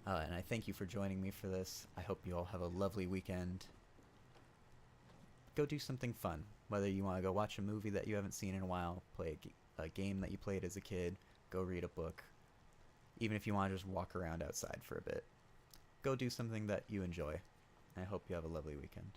And I thank you for joining me for this. I hope you all have a lovely weekend. Go do something fun. Whether you want to go watch a movie that you haven't seen in a while, play a game that you played as a kid, go read a book. even if you want to just walk around outside for a bit. Go do something that you enjoy. I hope you have a lovely weekend.